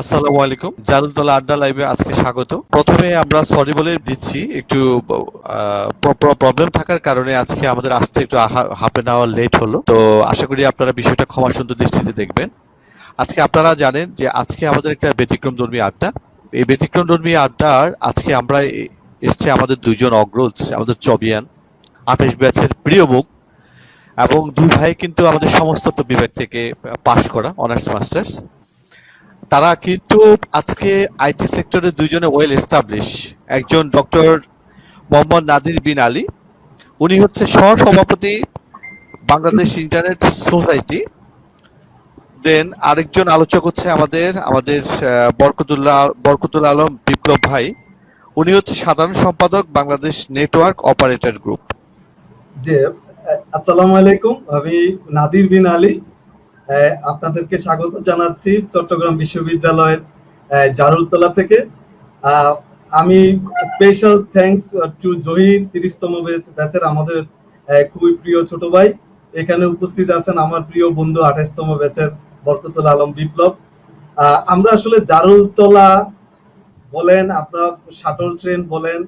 আসসালামু আলাইকুম। জাদুতলা আড্ডা লাইভে আজকে স্বাগত। প্রথমে আমরা সরি বলে দিচ্ছি, একটু প্রবলেম থাকার কারণে আজকে আমাদের আসতে একটু হাফ এন আওয়ার লেট হলো। তো আশা করি আপনারা বিষয়টা ক্ষমা সুন্দর দৃষ্টিতে দেখবেন। আজকে আপনারা জানেন যে আজকে আমাদের একটা ব্যতিক্রমধর্মী আড্ডা। এই ব্যতিক্রমধর্মী আড্ডার আজকে আমরা এসছে আমাদের দুইজন অগ্রজ, আমাদের চবিয়ান 28 ব্যাচের প্রিয় মুখ, এবং দুই ভাই কিন্তু আমাদের সমস্ত বিভাগ থেকে পাশ করা অনার্স মাস্টার্স। তারা কিন্তু আজকে আইটি সেক্টরে দুইজনে ওয়েল এস্টাবলিশ। একজন ডক্টর মোহাম্মদ নাদির বিন আলী, উনি হচ্ছে সহ-সভাপতি বাংলাদেশ ইন্টারনেট সোসাইটি। দেন আরেকজন আলোচক হচ্ছে আমাদের আমাদের বরকতুল আলম বিপ্লব ভাই, উনি হচ্ছে সাধারণ সম্পাদক বাংলাদেশ নেটওয়ার্ক অপারেটর গ্রুপ। জি, আসসালামু আলাইকুম। আমি নাদির বিন আলী, আপনাদেরকে স্বাগত জানাচ্ছি চট্টগ্রাম বিশ্ববিদ্যালয়ের জারুলতলা থেকে। আমি স্পেশাল থ্যাঙ্কস টু জহির, 30তম ব্যাচের আমাদের খুবই প্রিয় ছোট ভাই। এখানে উপস্থিত আছেন আমার প্রিয় বন্ধু 28তম ব্যাচের বরকতুল আলম বিপ্লব। আমরা আসলে জারুলতলা বলেন, আপনারা শাটল ট্রেন বলেন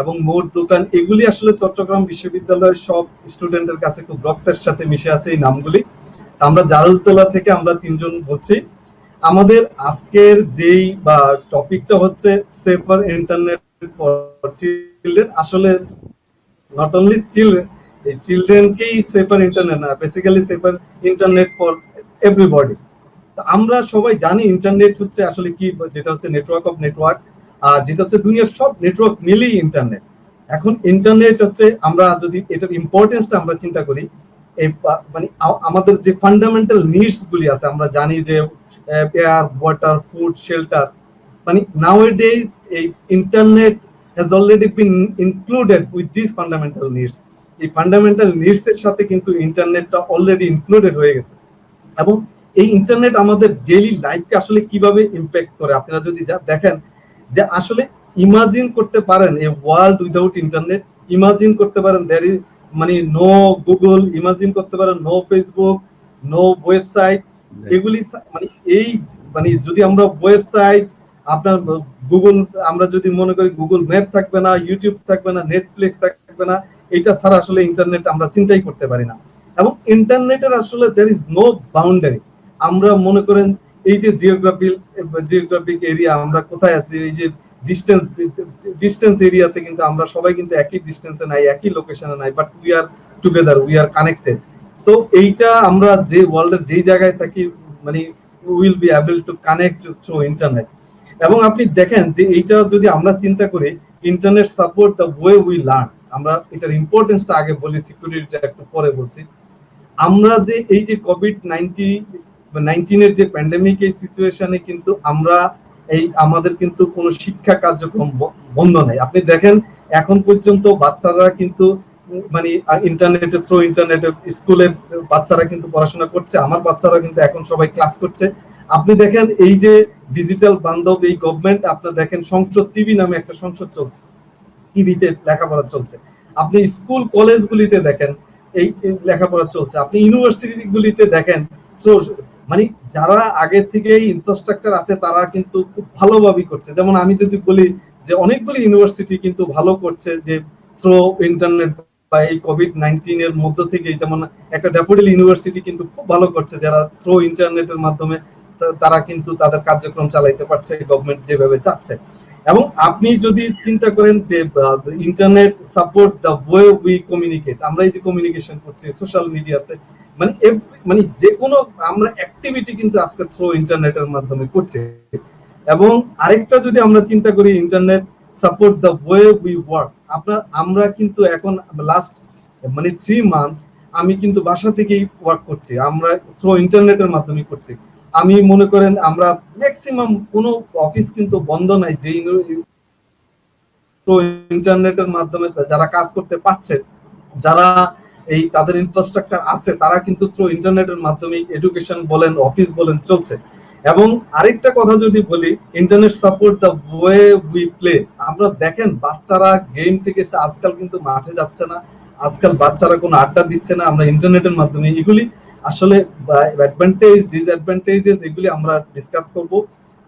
এবং মোট দোকান, এগুলি আসলে চট্টগ্রাম বিশ্ববিদ্যালয়ের সব স্টুডেন্টের কাছে খুব রক্তের সাথে মিশে আছে এই নামগুলি। আমরা জারুলতলা থেকে আমরা তিনজন বলছি। আমাদের আজকের যেই বা টপিকটা হচ্ছে সেফার ইন্টারনেট ফর চিলড্রেন। আসলে নট অনলি চিলড্রেন, এই চিলড্রেনকেই সেফার ইন্টারনেট না, basically safer internet for everybody. আমরা সবাই জানি ইন্টারনেট হচ্ছে আসলে কি, যেটা হচ্ছে নেটওয়ার্ক অফ নেটওয়ার্ক, আর যেটা হচ্ছে দুনিয়ার সব নেটওয়ার্ক মিলিয়ে ইন্টারনেট। এখন ইন্টারনেট হচ্ছে, আমরা যদি এটার ইম্পর্টেন্সটা আমরা চিন্তা করি, এই মানে আমাদের যে ফান্ডামেন্টাল নিডস গুলি আছে, আমরা জানি যে এয়ার, ওয়াটার, ফুড, শেল্টার, মানে নাওএডেজ এই internet has already been included with this fundamental needs. এই ফান্ডামেন্টাল নিডস এর সাথে কিন্তু ইন্টারনেটটা অলরেডি ইনক্লুডেড হয়ে গেছে। এবং এই ইন্টারনেট আমাদের ডেইলি লাইফকে আসলে কিভাবে ইমপ্যাক্ট করে, আপনারা যদি দেখেন যে আসলে ইমাজিন করতে পারেন a world without internet, imagine করতে পারেন দেয়ার ইজ মানে নো গুগল, ইমাজিন করতে পারেন নো ফেসবুক, নো ওয়েবসাইট। এগুলি মানে এই মানে যদি আমরা ওয়েবসাইট, আপনার গুগল, আমরা যদি মনে করি গুগল ম্যাপ থাকবে না, ইউটিউব থাকবে না, নেটফ্লিক্স থাকবে না, এটা ছাড়া আসলে ইন্টারনেট আমরা চিন্তাই করতে পারি না। এবং ইন্টারনেটের আসলে দেয়ার ইজ নো বাউন্ডারি। আমরা মনে করেন এই যে জিওগ্রাফিক এরিয়া, আমরা কোথায় আছি, এই যে ডিস্টেন্স এরিয়াতে কিন্তু আমরা সবাই কিন্তু একই ডিস্টেন্সে নাই, একই লোকেশনে নাই, but we are together, we are connected. So এইটা আমরা যে ওয়ার্ল্ডের যেই জায়গায় থাকি, মানে will be able to connect through internet. এবং আপনি দেখেন যে এইটা যদি আমরা চিন্তা করি, internet support the way we learn. আমরা এটার ইম্পর্টেন্সটা আগে বলি, সিকিউরিটিটা একটু পরে বলছি। আমরা যে এই যে কোভিড-19 এর যে প্যান্ডেমিক, এই সিচুয়েশনে কিন্তু আমরা এই আমাদের কিন্তু কোনো শিক্ষা কার্যক্রম বন্ধ নাই। আপনি দেখেন এখন পর্যন্ত বাচ্চারা কিন্তু মানে ইন্টারনেটে থ্রু ইন্টারনেটে স্কুলের বাচ্চারা কিন্তু পড়াশোনা করছে, আমার বাচ্চারা কিন্তু এখন সবাই ক্লাস করছে। আপনি দেখেন এই যে ডিজিটাল বান্ধব এই গভর্নমেন্ট, আপনারা দেখেন সংসদ টিভি নামে একটা সংসদ চলছে, টিভিতে লেখাপড়া চলছে। আপনি স্কুল কলেজগুলিতে দেখেন এই লেখাপড়া চলছে, আপনি ইউনিভার্সিটি গুলিতে দেখেন। তো মানে যারা আগে থেকে ইনফ্রাস্ট্রাকচার আছে তারা কিন্তু খুব ভালোভাবেই করছে। যেমন আমি যদি বলি যে অনেকগুলি ইউনিভার্সিটি কিন্তু ভালো করছে যে থ্রু ইন্টারনেট বা এই কোভিড-19 এর মধ্য থেকে, যেমন একটা ড্যাফোডিল ইউনিভার্সিটি কিন্তু খুব ভালো করছে, যারা থ্রু ইন্টারনেটের মাধ্যমে তারা কিন্তু তাদের কার্যক্রম চালাইতে পারছে গভর্নমেন্ট যেভাবে চাচ্ছে। এবং আপনি যদি চিন্তা করেন যে internet support the way we communicate, আমরা এই যে কমিউনিকেশন করছি সোশ্যাল মিডিয়াতে, মানে মানে যে কোনো আমরা অ্যাক্টিভিটি কিন্তু আজকে থ্রু ইন্টারনেটের মাধ্যমে করছি। এবং আরেকটা যদি আমরা চিন্তা করি, internet support the way we work. আমরা কিন্তু এখন লাস্ট মানে 3 মান্থস আমি কিন্তু বাসা থেকেই ওয়ার্ক করছি, আমরা থ্রু ইন্টারনেটের মাধ্যমে করছি। আমি মনে করেন আমরা ম্যাক্সিমাম কোনো অফিস কিন্তু বন্ধ নাই, যে ইন্টারনেটের মাধ্যমে যারা কাজ করতে পারছে, যারা এই তাদের ইনফ্রাস্ট্রাকচার আছে, তারা কিন্তু থ্রু ইন্টারনেটের মাধ্যমে এডুকেশন বলেন, অফিস বলেন চলছে। এবং আরেকটা কথা যদি বলি, internet support the way we play. আমরা দেখেন বাচ্চারা গেম থেকে আজকাল কিন্তু মাঠে যাচ্ছে না, আজকাল বাচ্চারা কোনো আড্ডা দিচ্ছে না, আমরা ইন্টারনেটের মাধ্যমে। এগুলি আসলে অ্যাডভান্টেজ, ডিসঅ্যাডভান্টেজেস, এগুলি আমরা ডিসকাস করব।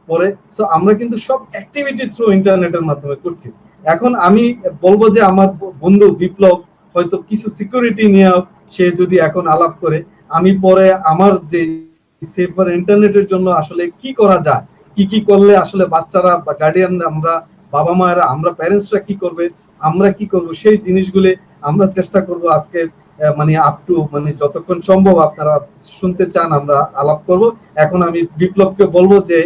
পরে। সো আমরা কিন্তু সব অ্যাক্টিভিটি থ্রু ইন্টারনেটের মাধ্যমে করছি। এখন আমি বলবো যে আমার বন্ধু বিপ্লব হয়তো কিছু সিকিউরিটি নিয়ে সে যদি এখন আলাপ করে, আমি পরে আমার যে সেফার ইন্টারনেটের জন্য আসলে কি করা যায়, কি কি করলে আসলে বাচ্চারা বা গার্ডিয়ান, আমরা বাবা মায়েরা, আমরা প্যারেন্টসরা কি করবে, আমরা কি করব, সেই জিনিসগুলো আমরা চেষ্টা করব আজকে মানে আপ টু মানে যতক্ষণ সম্ভব আপনারা শুনতে চান আমরা আলাপ করব। এখন আমি বিপ্লবকে বলবো যে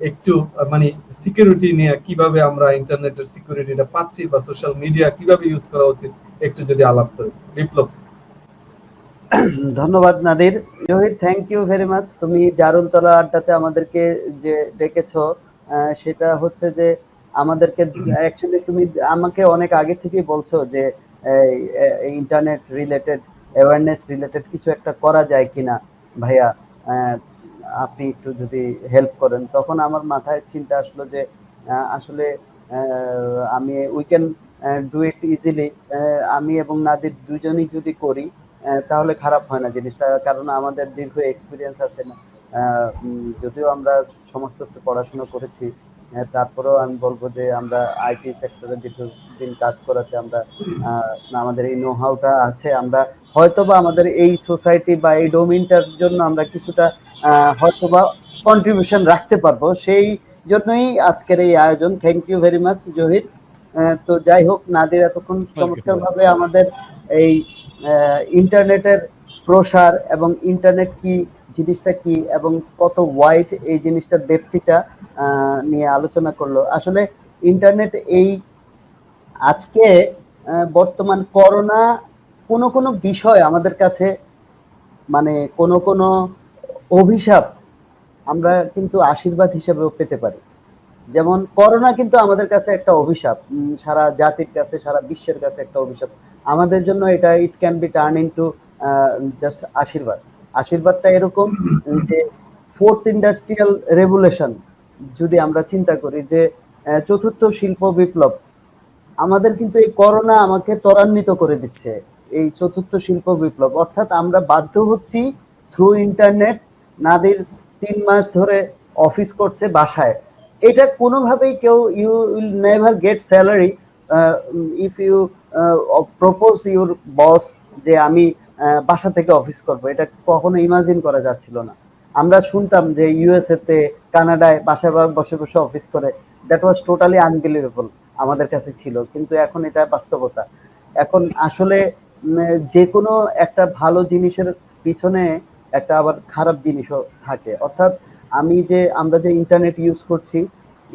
একটু মানে সিকিউরিটি নিয়ে, কিভাবে আমরা ইন্টারনেটের সিকিউরিটিটা পাচ্ছি বা সোশ্যাল মিডিয়া কিভাবে ইউজ করা উচিত একটু যদি আলাপ করি। বিপ্লব। ধন্যবাদ Nadir. Zahir, thank you very much. তুমি জারুলতলা আড্ডাতে আমাদেরকে যে ডেকেছো, সেটা হচ্ছে যে আমাদেরকে অ্যাকচুয়ালি তুমি আমাকে অনেক আগে থেকেই বলছো যে ইন্টারনেট রিলেটেড, অ্যাওয়ারনেস রিলেটেড কিছু একটা করা যায় কিনা ভাইয়া, আপনি একটু যদি হেল্প করেন। তখন আমার মাথায় চিন্তা আসলো যে আসলে আমি we can do it easily. আমি এবং নাদির দুজনই যদি করি তাহলে খারাপ হয় না জিনিসটা, কারণ আমাদের দীর্ঘ এক্সপিরিয়েন্স আছে না। যদিও আমরা সমস্ত পড়াশোনা করেছি, তারপরেও আমি বলবো যে আমরা আইটি সেক্টরে দীর্ঘদিন কাজ করাতে আমরা আমাদের এই নো হাউটা আছে। আমরা হয়তোবা আমাদের এই সোসাইটি বা এই ডোমিনটার জন্য আমরা কিছুটা হয়তোবা কন্ট্রিবিউশন রাখতে পারবো, সেই জন্যই আজকের এই আয়োজন। Thank you very much Zahir. তো যাই হোক, নাদির এতক্ষণ চমৎকার ভাবে আমাদের এই ইন্টারনেটের প্রসার এবং ইন্টারনেট কি জিনিসটা কি এবং কত ওয়াইড এই জিনিসটার ডেপথিটা নিয়ে আলোচনা করলো। আসলে ইন্টারনেট এই আজকে বর্তমান করোনা কোনো কোনো বিষয় আমাদের কাছে মানে কোনো কোনো অভিশাপ আমরা কিন্তু আশীর্বাদ হিসেবেও পেতে পারি। যেমন করোনা কিন্তু আমাদের কাছে একটা অভিশাপ, সারা জাতির কাছে, সারা বিশ্বের কাছে একটা অভিশাপ। আমাদের জন্য এটা it can be turn into just আশীর্বাদ। আশীর্বাদটা এরকম যে ফোর্থ ইন্ডাস্ট্রিয়াল রেভলিউশন যদি আমরা চিন্তা করি, যে চতুর্থ শিল্প বিপ্লব, আমাদের কিন্তু এই করোনা আমাকে ত্বরান্বিত করে দিচ্ছে এই চতুর্থ শিল্প বিপ্লব। অর্থাৎ আমরা বাধ্য হচ্ছি থ্রু ইন্টারনেট। নাদির 3 মাস ধরে অফিস করছে বাসায়, এটা কোনোভাবেই কেউ, you will never get salary if you propose your boss যে আমি বাসা থেকে অফিস করব, এটা কখনো ইমাজিন করা যাচ্ছিল না। আমরা শুনতাম যে ইউএসএ তে, কানাডায় বাসায় বসে বসে অফিস করে, দ্যাট ওয়াজ টোটালি আনবিলিভেবল আমাদের কাছে ছিল, কিন্তু এখন এটা বাস্তবতা। এখন আসলে যে কোনো একটা ভালো জিনিসের পিছনে একটা আবার খারাপ জিনিসও থাকে। অর্থাৎ আমরা যে ইন্টারনেট ইউজ করছি,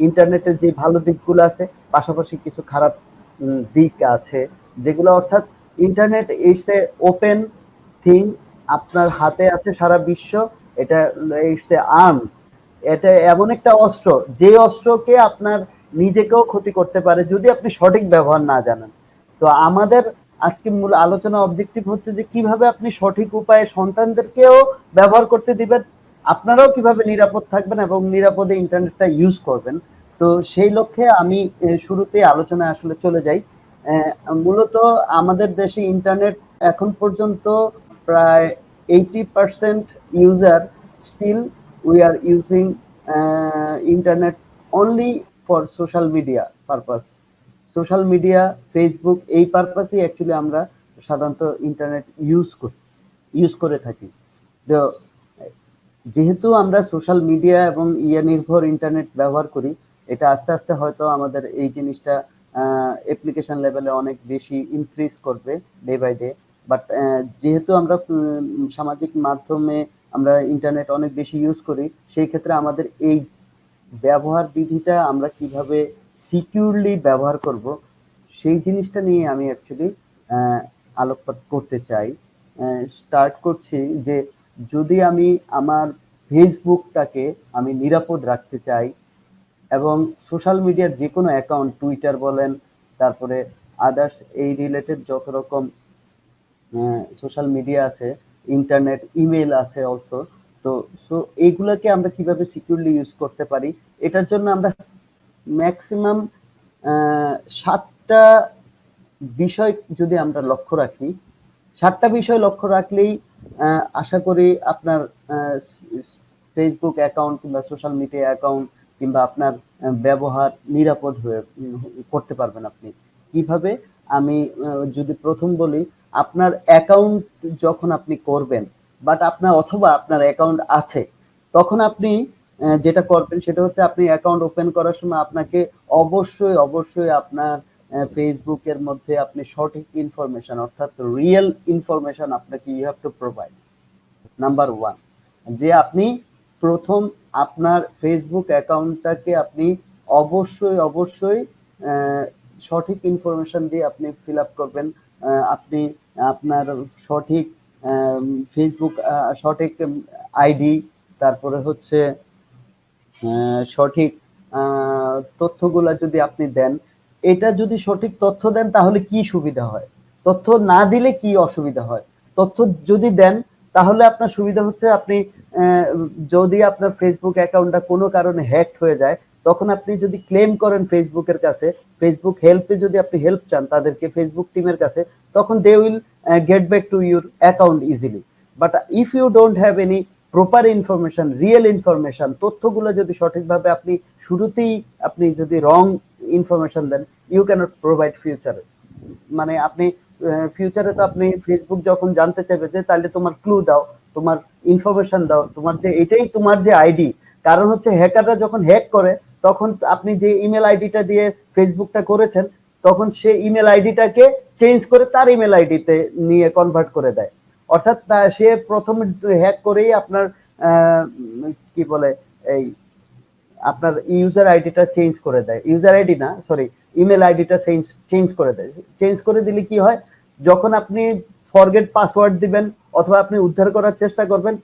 ইন্টারনেটের যে ভালো দিকগুলো আছে, পাশাপাশি কিছু খারাপ দিক আছে যেগুলো, অর্থাৎ internet it's a open thing, আপনার হাতে আছে সারা বিশ্ব। এটা ইটস এ আর্মস, এটা এমন একটা অস্ত্র যে অস্ত্রকে আপনার নিজেকেও ক্ষতি করতে পারে যদি আপনি সঠিক ব্যবহার না জানেন। তো আমাদের আজকে মূল আলোচনা অবজেক্টিভ হচ্ছে যে কিভাবে আপনি সঠিক উপায়ে সন্তানদেরকেও ব্যবহার করতে দিবেন, আপনারাও কিভাবে নিরাপদ থাকবেন এবং নিরাপদে ইন্টারনেটটা ইউজ করবেন। তো সেই লক্ষ্যে আমি শুরুতে আলোচনায় আসলে চলে যাই। মূলত আমাদের দেশে ইন্টারনেট এখন পর্যন্ত প্রায় 80% user still we are using internet only for social media purpose. Social media, Facebook, এই পারপাসে অ্যাকচুয়ালি আমরা সাধারণত ইন্টারনেট ইউজ করে থাকি। তো যেহেতু আমরা সোশ্যাল মিডিয়া এবং নির্ভর ইন্টারনেট ব্যবহার করি, এটা আস্তে আস্তে হয়তো আমাদের এই জিনিসটা অ্যাপ্লিকেশন লেভেলে অনেক বেশি ইনক্রিজ করবে ডে বাই ডে। বাট যেহেতু আমরা সামাজিক মাধ্যমে আমরা ইন্টারনেট অনেক বেশি ইউজ করি, সেই ক্ষেত্রে আমাদের এই ব্যবহার বিধিটা আমরা কিভাবে সিকিউরলি ব্যবহার করব, সেই জিনিসটা নিয়ে আমি অ্যাকচুয়ালি আলোকপাত করতে চাই। স্টার্ট করছি যে যদি আমি আমার ফেসবুকটাকে আমি নিরাপদ রাখতে চাই এবং সোশ্যাল মিডিয়ার যে কোনো অ্যাকাউন্ট, টুইটার বলেন, তারপরে আদার্স এই রিলেটেড যত রকম সোশ্যাল মিডিয়া আছে, ইন্টারনেট, ইমেল আছে অলসো, তো সো এইগুলোকে আমরা কিভাবে সিকিউরলি ইউজ করতে পারি, এটার জন্য আমরা ম্যাক্সিমাম 7টা বিষয় যদি আমরা লক্ষ্য রাখি, 7টা বিষয় লক্ষ্য রাখলেই আশা করি আপনার ফেসবুক অ্যাকাউন্ট কিংবা সোশ্যাল মিডিয়া অ্যাকাউন্ট কিংবা আপনার ব্যবহার নিরাপদ হয়ে করতে পারবেন আপনি কিভাবে। আমি যদি প্রথম বলি, আপনার অ্যাকাউন্ট যখন আপনি করবেন, বাট আপনার অথবা আপনার অ্যাকাউন্ট আছে, তখন আপনি যেটা করবেন সেটা হচ্ছে আপনি অ্যাকাউন্ট ওপেন করার সময় আপনাকে অবশ্যই অবশ্যই আপনার ফেসবুকের মধ্যে আপনি সঠিক ইনফরমেশন অর্থাৎ রিয়েল ইনফরমেশন আপনাকে you have to provide. Number one, যে আপনি প্রথম আপনার ফেসবুক অ্যাকাউন্টটাকে আপনি অবশ্যই অবশ্যই সঠিক ইনফরমেশন দিয়ে আপনি ফিল আপ করবেন। আপনি আপনার সঠিক ফেসবুক সঠিক আইডি, তারপরে হচ্ছে সঠিক তথ্যগুলা যদি আপনি দেন, এটা যদি সঠিক তথ্য দেন তাহলে কি সুবিধা হয়, তথ্য না দিলে কি অসুবিধা হয়। তথ্য যদি দেন তাহলে আপনার সুবিধা হচ্ছে আপনি যদি আপনার ফেসবুক অ্যাকাউন্টটা কোনো কারণে হ্যাক হয়ে যায়, তখন আপনি যদি ক্লেম করেন ফেসবুকের কাছে, ফেসবুক হেল্পে যদি আপনি হেল্প চান তাদেরকে, ফেসবুক টিমের কাছে, তখন they will get back to your account easily. But if you don't have any proper information, real information, তথ্যগুলো যদি সঠিকভাবে আপনি শুরুতেই আপনি যদি রং ইনফরমেশন দেন, ইউ ক্যানট প্রোভাইড ফিউচারে। মানে আপনি ফিউচারে তো আপনি ফেসবুক যখন জানতে চাইবে যে তাহলে তোমার ক্লু দাও, তোমার ইনফরমেশন দাও, তোমার যে এটাই তোমার যে আইডি। কারণ হচ্ছে হ্যাকাররা যখন হ্যাক করে তখন আপনি যে ইমেল আইডিটা দিয়ে ফেসবুকটা করেছেন, তখন সে ইমেল আইডিটাকে চেঞ্জ করে তার ইমেল আইডিতে নিয়ে কনভার্ট করে দেয়। অর্থাৎ সে প্রথম হ্যাক করেই আপনার কি বলে এই আপনার ইউজার আইডিটা চেঞ্জ করে দেয়, ইউজার আইডি না সরি ইমেল আইডিটা চেঞ্জ করে দেয়। চেঞ্জ করে দিলে কি হয়, যখন আপনি ফরগেট পাসওয়ার্ড দিবেন অথবা আপনি উদ্ধার করার চেষ্টা করবেন,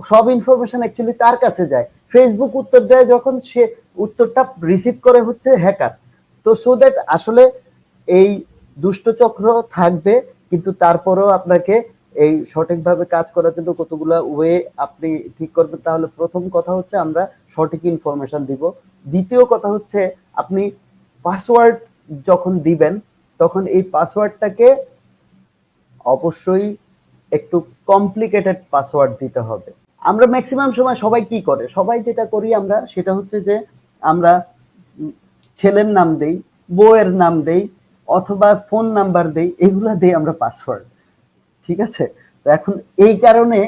সব ইনফরমেশন অ্যাকচুয়ালি তার কাছে যায়। ফেসবুক উত্তর দেয় যখন সে উত্তরটা রিসিভ করে হচ্ছে হ্যাকার। তো সো দ্যাট আসলে এই দুষ্টচক্র থাকবে, কিন্তু তারপরেও আপনাকে এই সঠিকভাবে কাজ করার জন্য কতগুলো ওয়ে আপনি ঠিক করবেন। তাহলে প্রথম কথা হচ্ছে আমরা সঠিক ইনফরমেশন দিব। দ্বিতীয় কথা হচ্ছে আপনি পাসওয়ার্ড যখন দিবেন তখন এই পাসওয়ার্ডটাকে অবশ্যই একটু কমপ্লিকেটেড পাসওয়ার্ড দিতে হবে। আমরা ম্যাক্সিমাম সময় সবাই কি করে, সবাই যেটা করি আমরা সেটা হচ্ছে যে আমরা ছেলের নাম দেই, বউয়ের নাম দেই, অথবা ফোন নাম্বার দেই, এগুলা দিয়ে আমরা পাসওয়ার্ড। ঠিক আছে, তো এখন এই কারণে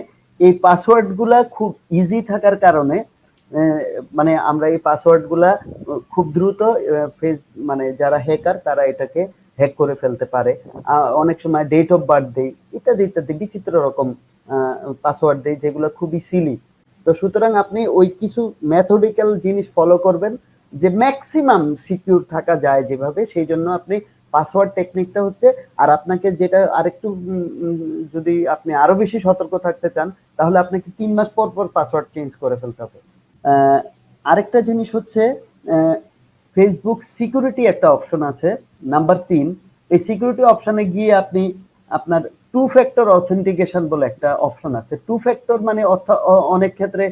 এই পাসওয়ার্ড গুলা খুব ইজি থাকার কারণে মানে আমরা এই পাসওয়ার্ড গুলা খুব দ্রুত মানে যারা হ্যাকার তারা এটাকে হ্যাক করে ফেলতে পারে। অনেক সময় ডেট অফ বার্থ দেই, ইত্যাদি ইত্যাদি বিচিত্র রকম পাসওয়ার্ড দেই যেগুলো খুবই সিলি। তো সুতরাং আপনি ওই কিছু মেথডিক্যাল জিনিস ফলো করবেন যে ম্যাক্সিমাম সিকিউর থাকা যায় যেভাবে, সেই জন্য আপনি পাসওয়ার্ড টেকনিকটা হচ্ছে। আর আপনাকে যেটা আরেকটু যদি আপনি আরো বেশি সতর্ক থাকতে চান তাহলে আপনাকে 3 মাস পর পর পাসওয়ার্ড চেঞ্জ করে ফেলতে হবে। আরেকটা জিনিস হচ্ছে ফেসবুক সিকিউরিটি একটা অপশন আছে নাম্বার 3। এই সিকিউরিটি অপশনে গিয়ে আপনি আপনার টু ফ্যাক্টর অথেন্টিকেশন বলে একটা অপশন আছে। টু ফ্যাক্টর মানে অনেক ক্ষেত্রে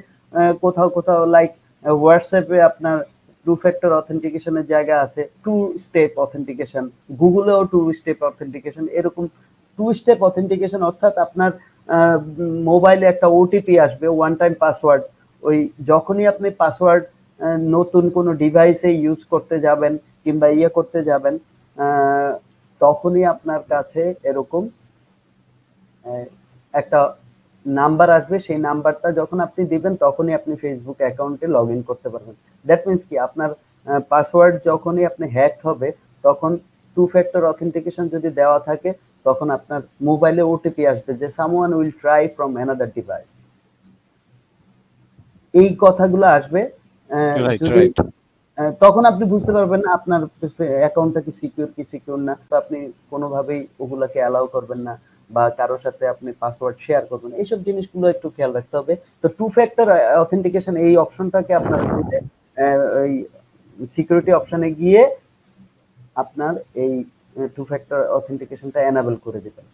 কোথাও কোথাও লাইক হোয়াটসঅ্যাপে আপনার টু ফ্যাক্টর অথেন্টিকেশনের জায়গা আছে, টু স্টেপ অথেন্টিকেশন, গুগলেও টু স্টেপ অথেন্টিকেশন। এরকম টু স্টেপ অথেন্টিকেশন অর্থাৎ আপনার মোবাইলে একটা ওটিপি আসবে, ওয়ান টাইম পাসওয়ার্ড। ওই যখনই আপনি পাসওয়ার্ড নতুন কোনো ডিভাইসে ইউজ করতে যাবেন কিংবা ইয়ে করতে যাবেন, তখনই আপনার কাছে এরকম একটা নাম্বার আসবে। সেই নাম্বারটা যখন আপনি দিবেন তখনই আপনি ফেসবুক অ্যাকাউন্টে লগ ইন করতে পারবেন। দ্যাট মিনস কি, আপনার পাসওয়ার্ড যখনই আপনি হ্যাক হবে তখন টু ফ্যাক্টর অথেন্টিকেশন যদি দেওয়া থাকে তখন আপনার মোবাইলে ওটিপি আসবে যে someone will try from another device. এই কথাগুলো আসবে যদি তখন আপনি বুঝতে পারবেন আপনার অ্যাকাউন্টটা কি সিকিউর না। তো আপনি কোনোভাবেই ওগুলাকে অ্যালাউ করবেন না বা কারোর সাথে আপনি পাসওয়ার্ড শেয়ার করবেন, এইসব জিনিসগুলো একটু খেয়াল রাখতে হবে। তো টু ফ্যাক্টর অথেন্টিকেশন এই অপশনটাকে আপনার এই সিকিউরিটি অপশনে গিয়ে আপনার এই টু ফ্যাক্টর অথেন্টিকেশনটা এনাবল করে দিবেন।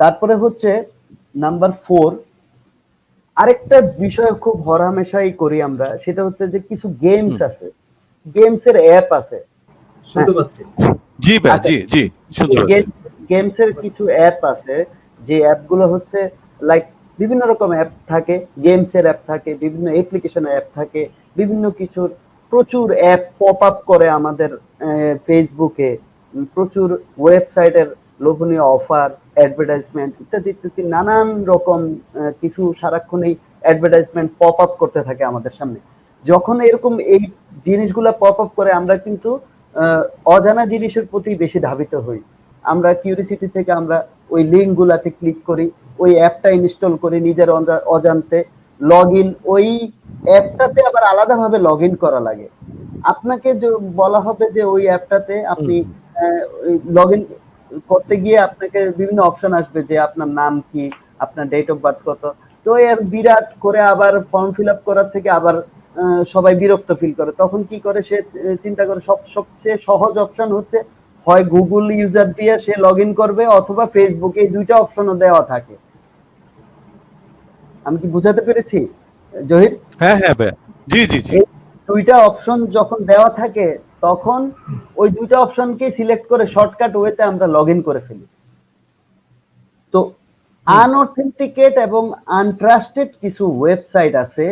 তারপরে হচ্ছে নাম্বার 4, আরেকটা বিষয় খুব হরহামেশাই করি আমরা, সেটা হচ্ছে যে কিছু গেমস আছে, গেমসের অ্যাপ আছে। শুনতে পাচ্ছি। জি ভাই, জি জি শুনতে পাচ্ছি। গেমসের কিছু অ্যাপ আছে যে অ্যাপগুলো হচ্ছে লাইক বিভিন্ন রকম অ্যাপ থাকে, গেমসের অ্যাপ থাকে, বিভিন্ন অ্যাপ্লিকেশনের অ্যাপ থাকে, বিভিন্ন কিছুর প্রচুর অ্যাপ পপ আপ করে আমাদের ফেসবুকে, প্রচুর ওয়েবসাইটের লোভনীয় অফার, অ্যাডভার্টাইজমেন্ট ইত্যাদি ইত্যাদি নানান রকম কিছু সারাক্ষণই অ্যাডভার্টাইজমেন্ট পপ আপ করতে থাকে আমাদের সামনে। যখন এরকম এই জিনিসগুলা পপ আপ করে আমরা কিন্তু আহ, অজানা জিনিসের প্রতি বেশি ধাবিত হই। আমরা কিউরিসিটি থেকে আমরা ওই লিঙ্ক গুলাতে ক্লিক করি, ওই অ্যাপটা ইনস্টল করি নিজের অজান্তে, লগ ইন, ওই অ্যাপটাতে আবার আলাদাভাবে লগ ইন করা লাগে। আপনাকে বলা হবে যে ওই অ্যাপটাতে আপনি লগ ইন করতে গিয়ে আপনাকে বিভিন্ন অপশন আসবে যে আপনার নাম কি, আপনার ডেট অফ বার্থ কত। তো এর বিরাট করে আবার ফর্ম ফিল আপ করার থেকে আবার সবাই বিরক্ত ফিল করে, তখন কি করে সে চিন্তা করে সবচেয়ে সহজ অপশন হচ্ছে হয় গুগল ইউজার দিয়ে সে লগ ইন করবে অথবা ফেসবুকে, এই দুইটা অপশনও দেওয়া থাকে। আমি কি বুঝাতে পেরেছি জহির? হ্যাঁ হ্যাঁ ভাইয়া, জি জি জি। এই দুইটা অপশন যখন দেওয়া থাকে তখন ওই দুইটা অপশনকে সিলেক্ট করে শর্টকাট ওয়েতে আমরা লগ ইন করে ফেলি। তো আনঅথেন্টিকেট এবং আনট্রাস্টেড কিছু ওয়েবসাইট আছে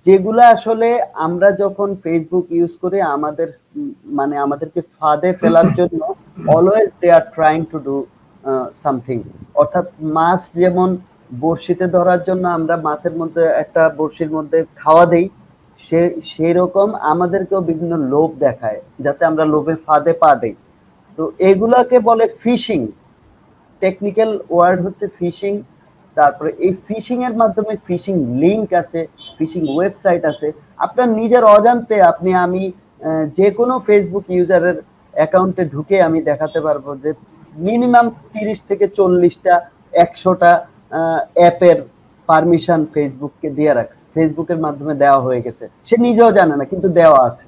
যেগুলা আসলে আমরা যখন ফেসবুক ইউজ করি আমাদের মানে আমাদেরকে ফাঁদে ফেলার জন্য always they are trying to do something. অর্থাৎ মাছ যেমন বড়শিতে ধরার জন্য আমরা মাছের মধ্যে একটা বড়শির মধ্যে খাওয়া দেই, সেই রকম আমাদেরকেও বিভিন্ন লোভ দেখায় যাতে আমরা লোভের ফাঁদে পা দেই। তো এগুলাকে বলে ফিশিং, টেকনিক্যাল ওয়ার্ড হচ্ছে ফিশিং। তারপরে এই ফিশিং এর মাধ্যমে ফিশিং লিংক আছে, ফিশিং ওয়েবসাইট আছে, আপনার নিজের অজান্তে আমি যে কোনো ফেসবুক ইউজারের অ্যাকাউন্টে ঢুকে আমি দেখাতে পারবো যে মিনিমাম 30 থেকে 40টা 100টা অ্যাপের পারমিশন ফেসবুককে দিয়ে রাখছে, ফেসবুকের মাধ্যমে দেওয়া হয়ে গেছে, সে নিজেও জানে না কিন্তু দেওয়া আছে।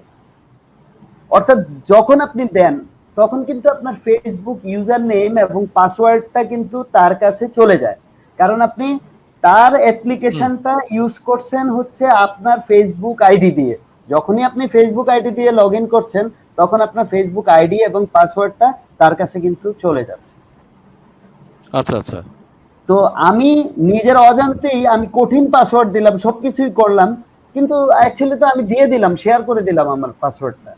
অর্থাৎ যখন আপনি দেন তখন কিন্তু আপনার ফেসবুক ইউজার নেম এবং পাসওয়ার্ডটা কিন্তু তার কাছে চলে যায়, কারণ আপনি তার অ্যাপ্লিকেশনটা ইউজ করছেন হচ্ছে আপনার ফেসবুক আইডি দিয়ে। যখনই আপনি ফেসবুক আইডি দিয়ে লগ ইন করছেন তখন আপনার ফেসবুক আইডি এবং পাসওয়ার্ডটা তার কাছে কিন্তু চলে যাবে। আচ্ছা আচ্ছা। তো আমি নিজের অজান্তেই আমি কঠিন পাসওয়ার্ড দিলাম, সবকিছুই করলাম, কিন্তু অ্যাকচুয়ালি তো আমি দিয়ে দিলাম, শেয়ার করে দিলাম আমার পাসওয়ার্ডটা।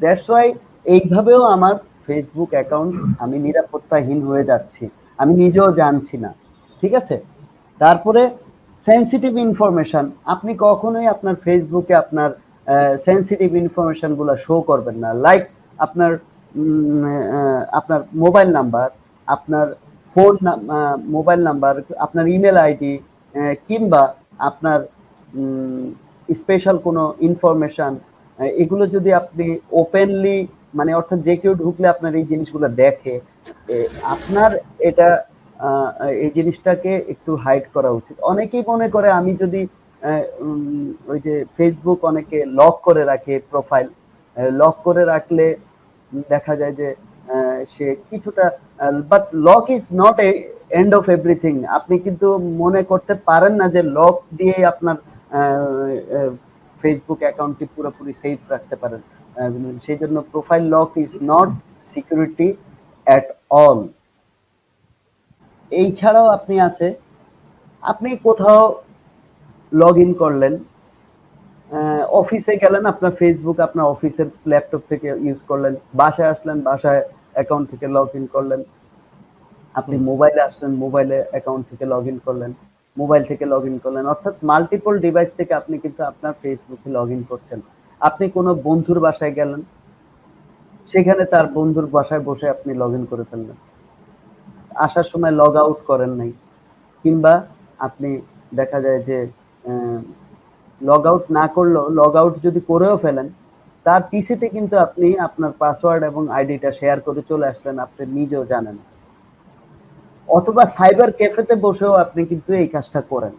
দ্যাটস ওয়াই এইভাবেও আমার ফেসবুক অ্যাকাউন্ট আমি নিরাপত্তাহীন হয়ে যাচ্ছি, আমি নিজেও জানছি না। ঠিক আছে? তারপরে সেন্সিটিভ ইনফরমেশন, আপনি কখনোই আপনার ফেসবুকে আপনার সেন্সিটিভ ইনফরমেশন গুলো শো করবেন না, লাইক আপনার আপনার মোবাইল নাম্বার, আপনার ফোন মোবাইল নাম্বার, আপনার ইমেল আইডি, কিংবা আপনার স্পেশাল কোনো ইনফরমেশন, এগুলো যদি আপনি ওপেনলি মানে অর্থাৎ যে কেউ ঢুকলে আপনার এই জিনিসগুলো দেখে, আপনার এটা এই জিনিসটাকে একটু হাইড করা উচিত। অনেকেই মনে করে আমি যদি ওই যে ফেসবুক অনেকে লক করে রাখে প্রোফাইল, লক করে রাখলে দেখা যায় যে সে কিছুটা, but lock is not a end of everything. আপনি কিন্তু মনে করতে পারেন না যে লক দিয়ে আপনার ফেসবুক অ্যাকাউন্টটি পুরোপুরি সেফ রাখতে পারেন। সেই জন্য profile lock is not security at all. এই ছাড়াও আপনি আছে, আপনি কোথাও লগ ইন করলেন, অফিসে গেলেন, আপনার ফেসবুক আপনার অফিসের ল্যাপটপ থেকে ইউজ করলেন, বাসায় আসলেন, বাসায় অ্যাকাউন্ট থেকে লগ ইন করলেন, আপনি মোবাইলে আসলেন, মোবাইলে অ্যাকাউন্ট থেকে লগ ইন করলেন, মোবাইল থেকে লগ ইন করলেন, অর্থাৎ মাল্টিপল ডিভাইস থেকে আপনি কিন্তু আপনার ফেসবুকে লগ ইন করছেন। আপনি কোনো বন্ধুর বাসায় গেলেন, সেখানে তার বন্ধুর বাসায় বসে আপনি লগ ইন করে ফেললেন, আসার সময় লগ আউট করেন নাই, কিংবা আপনি দেখা যায় যে লগ আউট না করলেও লগ আউট যদি করেও ফেলেন তার পিসিতে কিন্তু আপনি আপনার পাসওয়ার্ড এবং আইডিটা শেয়ার করে চলে আসলেন, আপনি নিজেও জানেন, অথবা সাইবার ক্যাফেতে বসেও আপনি কিন্তু এই কাজটা করেন,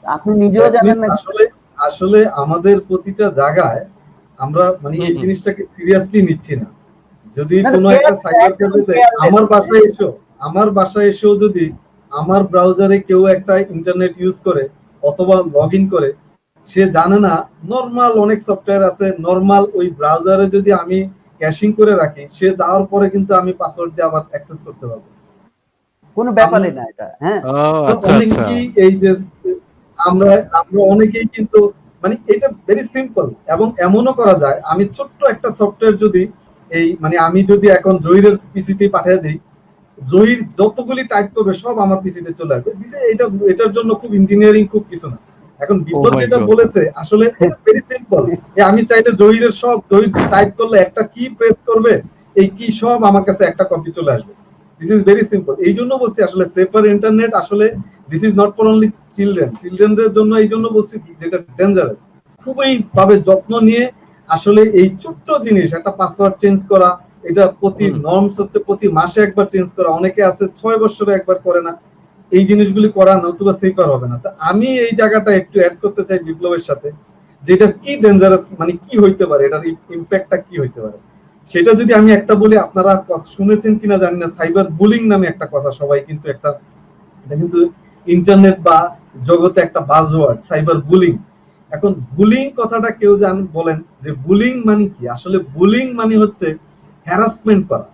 আপনি নিজেও জানেন না। আসলে আসলে আমাদের প্রতিটা জায়গায় আমরা মানে এই জিনিসটাকে সিরিয়াসলি নিচ্ছি না। যদি কোনো একটা সাইবার ক্যাফেতে আমার বাসায় এসেও যদি আমার ব্রাউজারে কেউ একটা ইন্টারনেট ইউজ করে অথবা লগ ইন করে, সে জানে না নরমাল অনেক সফটওয়্যার আছে, নরমাল ওই ব্রাউজারে যদি আমি ক্যাশিং করে রাখি, সে যাওয়ার পরে কিন্তু আমি পাসওয়ার্ড দিয়ে আবার অ্যাক্সেস করতে পারবো। কোনো ব্যাপারই না এটা। হ্যাঁ, ও আচ্ছা আচ্ছা। অনেকেই এই যে আমরা আমরা অনেকেই কিন্তু মানে এটা ভেরি সিম্পল এবং এমনও করা যায়, আমি ছোট্ট একটা সফটওয়্যার যদি এই মানে আমি যদি এখন জহিরের পিসিতে পাঠিয়ে দিই, জহির যতগুলি টাইপ করবে সব আমার পিসিতে চলে আসবে। এটা এটার জন্য খুব ইঞ্জিনিয়ারিং খুব কিছু না। এখন ও বিপ্লব মাই যেটা গড। বলেছে আসলে এটা ভেরি সিম্পল। আমি চাইলে জহিরের সব জহির টাইপ করলে একটা কি প্রেস করবে, এই কি সব আমার কাছে একটা কপি চলে আসবে। This is very simple. এই জন্য বলছি আসলে সেফার ইন্টারনেট আসলে this is not for only চিলড্রেনদের জন্য, এই জন্য বলছি যেটা ডেঞ্জারাস। খুবই ভাবে যত্ন নিয়ে আসলে এই ছোট্ট জিনিস একটা পাসওয়ার্ড চেঞ্জ করা, এটা প্রতি নর্মস হচ্ছে প্রতি মাসে একবার চেঞ্জ করা, অনেকে আছে 6 বছরে একবার করে না। এই জিনিসগুলি করা নতুবা সেফার হবে না। তো আমি এই জায়গাটা একটু অ্যাড করতে চাই বিপ্লবের সাথে, যেটা কি ডেঞ্জারাস মানে কি হইতে পারে, এটার ইম্প্যাক্টটা কি হইতে পারে সেটা যদি আমি একটা বলি, আপনারা শুনেছেন কিনা জানি না, সাইবার বুলিং নামে একটা কথা সবাই কিন্তু একটা, এটা কিন্তু ইন্টারনেট বা জগতে একটা বাজওয়ার্ড, সাইবার বুলিং। এখন বুলিং কথাটা কেউ বলেন যে বুলিং মানে কি? আসলে বুলিং মানে হচ্ছে হ্যারাসমেন্ট করা।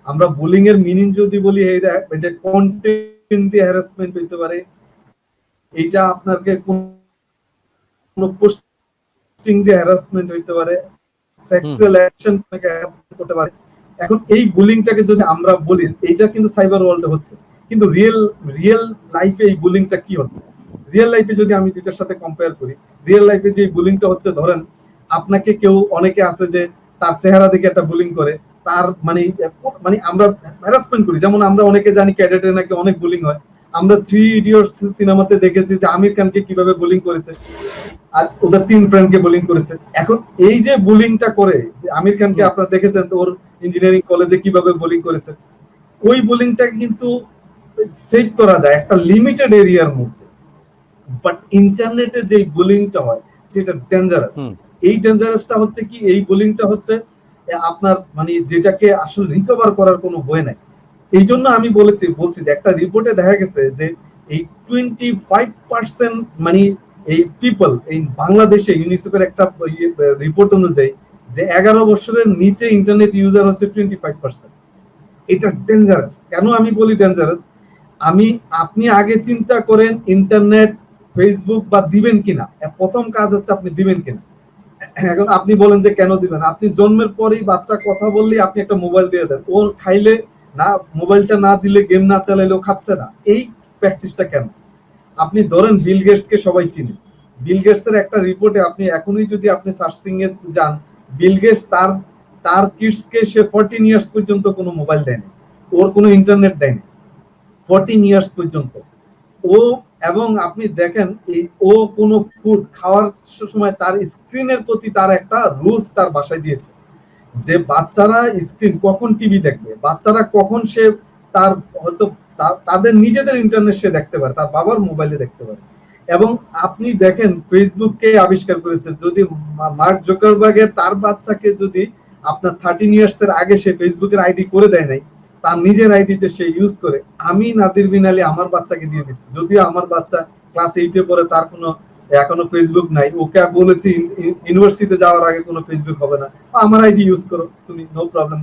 আমরা বুলিং এর মিনিং যদি বলি, এটা কন্টেন্ট দিয়ে হ্যারাসমেন্ট হইতে পারে, এটা আপনাকে কোনো পোস্টিং দিয়ে হ্যারাসমেন্ট হইতে পারে, সেক্সুয়াল অ্যাকশন থেকে হ্যারাসমেন্ট করতে পারে। এখন এই বুলিংটাকে যদি আমরা বলি, এইটা কিন্তু সাইবার ওয়ার্ল্ডে হচ্ছে, কিন্তু রিয়েল লাইফে এই বুলিংটা কি হচ্ছে? রিয়েল লাইফে যদি আমি দুইটার সাথে কম্পেয়ার করি, রিয়েল লাইফে যে বুলিংটা হচ্ছে, ধরেন আপনাকে কেউ, অনেকে আছে যে তার চেহারা দেখে একটা বুলিং করে, তার মানে মানে আমরা হ্যারাসমেন্ট করি। যেমন আমরা অনেকে জানি ক্যাডেটে নাকি অনেক বুলিং হয়। আমরা 3 ইডিয়টস সিনেমাতে দেখেছি যে আমির খানকে কিভাবে বুলিং করেছে, আর ওদের 3 ফ্রেন্ডকে বুলিং করেছে। এখন এই যে বুলিংটা করে, আমির খানকে আপনারা দেখেছেন ওর ইঞ্জিনিয়ারিং কলেজে কিভাবে বুলিং করেছে, ওই বুলিংটা কিন্তু সেভ করা যায় একটা লিমিটেড এরিয়ার মধ্যে। বাট ইন্টারনেটে যে বুলিংটা হয় যেটা ডেঞ্জারাস, এই ডেঞ্জারাসটা হচ্ছে কি, এই বুলিংটা হচ্ছে আপনার মানে যেটাকে আসলে রিকভার করার কোনো বই নাই। এই জন্য আমি বলছি যে একটা রিপোর্টে দেখা গেছে যে এই 25% মানে এই পিপল এই বাংলাদেশে, ইউনিসেফের একটা রিপোর্ট অনুযায়ী যে 11 বছরের নিচে ইন্টারনেট ইউজার হচ্ছে 25%। এটা ডেঞ্জারাস। কেন আমি বলি ডেঞ্জারাস? আপনি আগে চিন্তা করেন ইন্টারনেট, ফেসবুক বা দিবেন কিনা। প্রথম কাজ হচ্ছে আপনি দিবেন কিনা। এখন আপনি বলেন যে কেন দিবেন? আপনি জন্মের পরেই বাচ্চা কথা বললেই আপনি একটা মোবাইল দিয়ে দেন, ওর খাইলে না, মোবাইলটা না দিলে, গেম না চালাইলেও খাচ্ছে না। এই প্র্যাকটিসটা কেন? আপনি ধরেন বিল গেটস কে সবাই চিনি। বিল গেটস এর একটা রিপোর্টে আপনি এখনই যদি আপনি সার্চিং এ যান, বিল গেটস তার কিডস কে সে 14 ইয়ার্স পর্যন্ত কোনো মোবাইল দেয়নি, ওর কোনো ইন্টারনেট দেয়নি 14 ইয়ার্স পর্যন্ত। ও এবং আপনি দেখেন ও কোনো ফুড খাওয়ার সময় তার স্ক্রিনের প্রতি তার একটা রুলস তার বাসায় দিয়েছে, যে বাচ্চারা স্ক্রিন কখন টিভি দেখবে, বাচ্চারা কখন সে তার হয়তো তাদের নিজেদের ইন্টারনেট সে দেখতে পারে, তার বাবার মোবাইলে দেখতে পারে। এবং আপনি দেখেন ফেসবুককে আবিষ্কার করেছে, যদি মার্ক জুকারবার্গের তার বাচ্চাকে যদি আপনার 13 ইয়ার্স এর আগে সে ফেসবুকের আইডি করে দেয় নাই, তার নিজের আইডিতে সে ইউজ করে, আমি নাদির বিন আলী আমার বাচ্চাকে দিয়ে দিচ্ছি, যদিও আমার বাচ্চা ক্লাস 8 এ পড়ে, তার কোনো এখনো ফেসবুক নাই, ওকে বলেছি ইউনিভার্সিটিতে যাওয়ার আগে কোনো ফেসবুক হবে না, আমার আইডি ইউজ করো তুমি, নো প্রবলেম,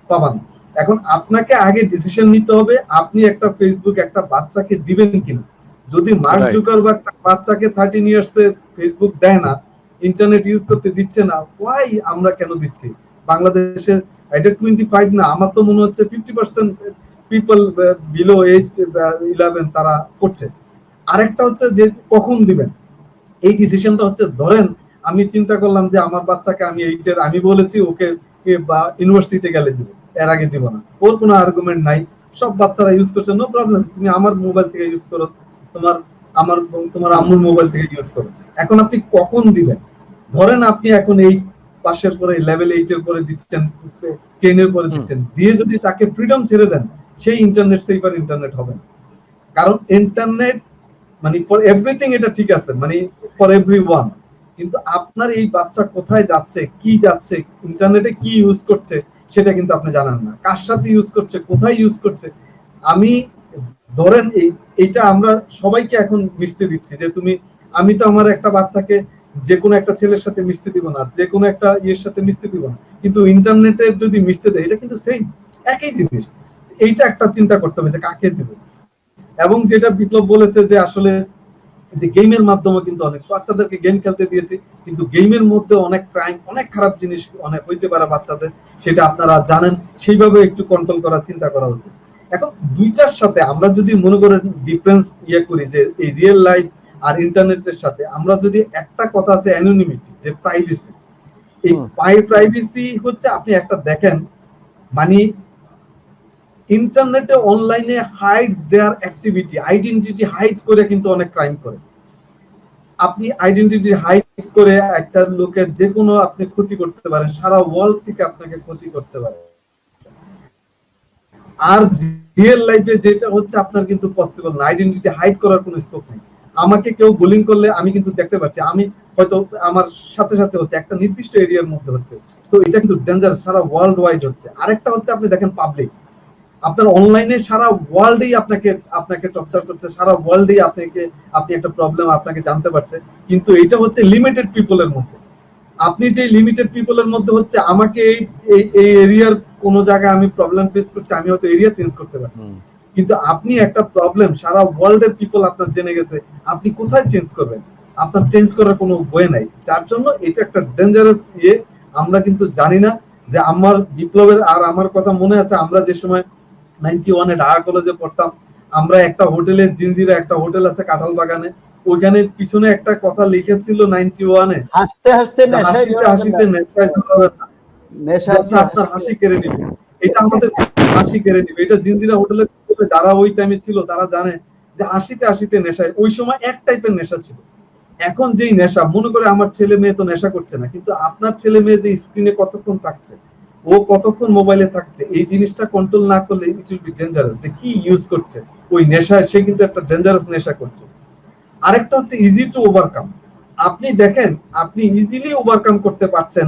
পাবা না। এখন আপনাকে আগে ডিসিশন নিতে হবে আপনি একটা ফেসবুক একটা বাচ্চাকে দিবেন কিনা। যদি মার্ক জুকারবার্গ তার বাচ্চাকে 13 ইয়ার্স এর ফেসবুক দেয় না, ইন্টারনেট ইউজ করতে দিচ্ছে না, ওয়াই আমরা কেন দিচ্ছি? বাংলাদেশে এটা 25 না, আমার তো মনে হচ্ছে 50% পিপল বিলো এজ 11 তারা করছে। আরেকটা হচ্ছে যে কখন দিবেন, এই ডিসিশনটা হচ্ছে ধরেন আমি চিন্তা করলাম যে আমার বাচ্চাকে আমি বলেছি ওকে বা ইউনিভার্সিটিতে গেলে দিব, এর আগে দিব না, ওর কোনো আর্গুমেন্ট নাই, সব বাচ্চারা ইউজ করছে, নো প্রবলেম, তুমি আমার মোবাইল থেকে ইউজ করো, তোমার আম্মুর মোবাইল থেকে ইউজ করো। এখন আপনি কখন দিবেন? ধরেন আপনি এখন এই পাশের পরে লেভেল 8 এর পরে দিচ্ছেন, 10 এর পরে দিচ্ছেন, দিয়ে যদি তাকে ফ্রিডম ছেড়ে দেন, সেই ইন্টারনেট সেফার ইন্টারনেট হবে না। কারণ ইন্টারনেট মানে ফর এভরিথিং, এটা ঠিক আছে, মানে ফর এভরিওয়ান, কিন্তু আপনার এই বাচ্চা কোথায় যাচ্ছে, কি যাচ্ছে, ইন্টারনেটে কি ইউজ করছে, সেটা কিন্তু আপনি জানেন না, কার সাথে ইউজ করছে, কোথায় ইউজ করছে। আমি ধরেন এইটা আমরা সবাইকে এখন মিশতে দিচ্ছি, যে আমি তো আমার একটা বাচ্চাকে যে কোনো একটা ছেলের সাথে মিশতে দিব না, যে কোনো একটা ইয়ের সাথে মিশতে দিব না, কিন্তু ইন্টারনেটে যদি মিশতে দেয়, এটা কিন্তু সেম একই জিনিস। এইটা একটা চিন্তা করতে হবে যে কাকে দেব। এবং যেটা বিপ্লব বলেছে যে আসলে যে গেমের মাধ্যমে কিন্তু অনেক বাচ্চাদেরকে গেম খেলতে দিয়েছি, কিন্তু গেমের মধ্যে অনেক ক্রাইম, অনেক খারাপ জিনিস অনেক হইতে পারে বাচ্চাদের, সেটা আপনারা জানেন, সেইভাবে একটু কন্ট্রোল করার চিন্তা করা উচিত। এখন দুইটার সাথে আমরা যদি মনে করেন ডিফারেন্স করি, যে এই রিয়েল লাইফ আর ইন্টারনেটের সাথে আমরা যদি একটা কথা আছে অ্যানোনিমিটি, যে প্রাইভেসি, এই প্রাইভেসি হচ্ছে আপনি একটা দেখেন মানে ইন্টারনেটে অনলাইনে হাইড দেয়ার অ্যাক্টিভিটি, আইডেন্টিটি হাইড করে কিন্তু অনেক ক্রাইম করে। আপনি আইডেন্টিটি হাইড করে একটা লোকের যে কোনো আপনি ক্ষতি করতে পারেন, সারা ওয়ার্ল্ড থেকে আপনাকে ক্ষতি করতে পারে। আর রিয়েল লাইফে যেটা হচ্ছে আপনার কিন্তু পসিবল না, আইডেন্টিটি হাইড করার কোনো স্কোপ নেই। আমাকে কেউ বুলিং করলে আমি কিন্তু দেখতে পাচ্ছি, আমি হয়তো আমার সাথে সাথে হচ্ছে একটা নির্দিষ্ট এরিয়ার মধ্যে হচ্ছে, সো এটা কিন্তু ডেঞ্জারাস, সারা ওয়ার্ল্ড ওয়াইড হচ্ছে। আরেকটা হচ্ছে আপনি দেখেন পাবলিক, আপনার অনলাইনে সারা ওয়ার্ল্ডেই আপনাকে টর্চার করছে, সারা ওয়ার্ল্ডেই আপনি একটা প্রবলেম আপনাকে জানতে পারছে, কিন্তু এটা হচ্ছে লিমিটেড পিপলের মধ্যে। আপনি যে লিমিটেড পিপলের মধ্যে হচ্ছে আমাকে এই এরিয়ার কোন জায়গায় আমি প্রবলেম ফেস করছি, আমি হয়তো এরিয়া চেঞ্জ করতে পারছি, কিন্তু আপনি একটা প্রবলেম সারা ওয়ার্ল্ডের পিপল আপনার জেনে গেছে, আপনি কোথায় চেঞ্জ করবেন? আপনার চেঞ্জ করার কোনো ওয়ে নাই। যার জন্য এটা একটা ডেঞ্জারাস আমরা কিন্তু জানি না যে আমার বিপ্লবের আর আমার কথা মনে আছে, আমরা যে সময় 91-এ ঢাকা কলেজে পড়তাম, আমরা একটা হোটেলে, জিনজিরা একটা হোটেল আছে কাঁঠাল বাগানে, ওইখানে পিছনে একটা কথা লিখেছিল 91-এ, হাসতে হাসতে হাসিতে হাসিতে নেশায় জড়াবেন না, নেশা আপনার হাসি কেড়ে নিবে। এটা আমাদের হাসি কেড়ে নিবে। এটা জিনজিরা হোটেলের যারা ওই টাইমে ছিল তারা জানে যে হাসিতে হাসিতে নেশায়, ওই সময় এক টাইপের নেশা ছিল। এখন যেই নেশা, মনে করে আমার ছেলে মেয়ে তো নেশা করছে না, কিন্তু আপনার ছেলে মেয়ে যে স্ক্রিনে কতক্ষণ থাকছে, ও কতক্ষণ মোবাইলে থাকছে, এই জিনিসটা কন্ট্রোল না করলে ইট উইল বি ডেঞ্জারাস। যে কি ইউজ করছে ওই নেশায়, সে কিন্তু একটা ডেঞ্জারাস নেশা করছে। আরেকটা হচ্ছে ইজি টু ওভারকাম। আপনি দেখেন আপনি ইজিলি ওভারকাম করতে পারছেন,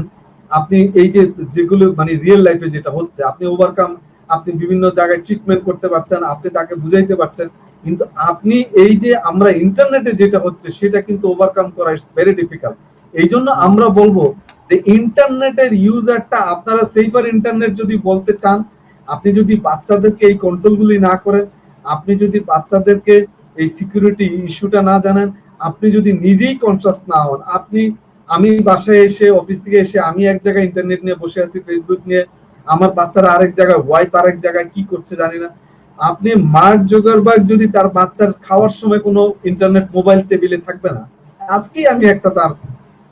আপনি এই যে যেগুলো মানে রিয়েল লাইফে যেটা হচ্ছে, আপনি ওভারকাম, আপনি বিভিন্ন জায়গায় ট্রিটমেন্ট করতে পারছেন, আপনি তাকে বুঝাইতে পারছেন, কিন্তু আপনি এই যে আমরা ইন্টারনেটে যেটা হচ্ছে সেটা কিন্তু ওভারকাম করা ইটস ভেরি ডিফিকাল্ট। এই জন্য আমরা বলবো যে ইন্টারনেটের ইউজারটা আপনারা সেফার ইন্টারনেট যদি বলতে চান, আপনি যদি বাচ্চাদেরকে এই কন্ট্রোলগুলি না করেন, আপনি যদি বাচ্চাদেরকে এই সিকিউরিটি ইস্যুটা না জানেন, আপনি যদি নিজেই কনসাস না হন, আমি বাসায় এসে, অফিস থেকে এসে আমি এক জায়গায় ইন্টারনেট নিয়ে বসে আছি, ফেসবুক নিয়ে, আমার বাচ্চারা আরেক জায়গায়, ওয়াইফ আরেক জায়গায়, কি করছে জানি না। আপনি মার্ক জুকারবার্গ যদি তার বাচ্চার খাওয়ার সময় কোনো ইন্টারনেট মোবাইল টেবিলে থাকবে না, আজকেই আমি একটা তার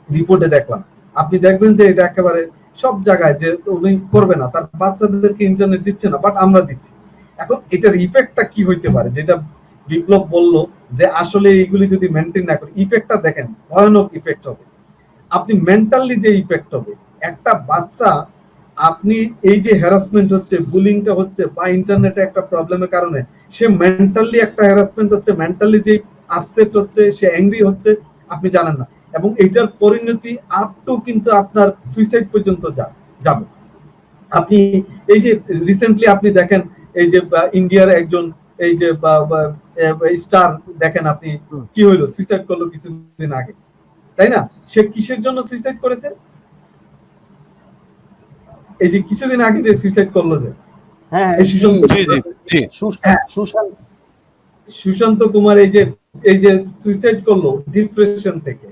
রিপোর্টে দেখলাম, আপনি দেখবেন যে এটা একেবারে সব জায়গায় যে উনি করবে না, তার বাচ্চাদেরকে ইন্টারনেট দিচ্ছে না, বাট আমরা দিচ্ছি। এখন এটার ইফেক্টটা কি হইতে পারে, যেটা বিপ্লব বলল যে আসলে এইগুলি যদি মেনটেন না করি, ইফেক্টটা দেখেন, ভয়ানক ইফেক্ট হবে। আপনি মেন্টালি যে ইফেক্ট হবে, একটা বাচ্চা, আপনি এই যে হ্যারাসমেন্ট হচ্ছে, বুলিংটা হচ্ছে, বা ইন্টারনেটে একটা প্রবলেমের কারণে সে মেন্টালি একটা হ্যারাসমেন্ট হচ্ছে, মেন্টালি যে আপসেট হচ্ছে, সে অ্যাংরি হচ্ছে, আপনি জানেন না, এবং এটার পরিণতি আপ টু কিন্তু আপনার সুইসাইড পর্যন্ত যাবে। আপনি এই যে রিসেন্টলি আপনি দেখেন, এই যে ইন্ডিয়ার একজন এই যে স্টার, দেখেন আপনি কি হইলো, সুইসাইড করলো কিছুদিন আগে, তাই না? সে কিসের জন্য সুইসাইড করেছে? এই যে কিছুদিন আগে যে সুইসাইড করলো, যে সুশান্ত কুমার, এই যে সুইসাইড করলো ডিপ্রেশন থেকে।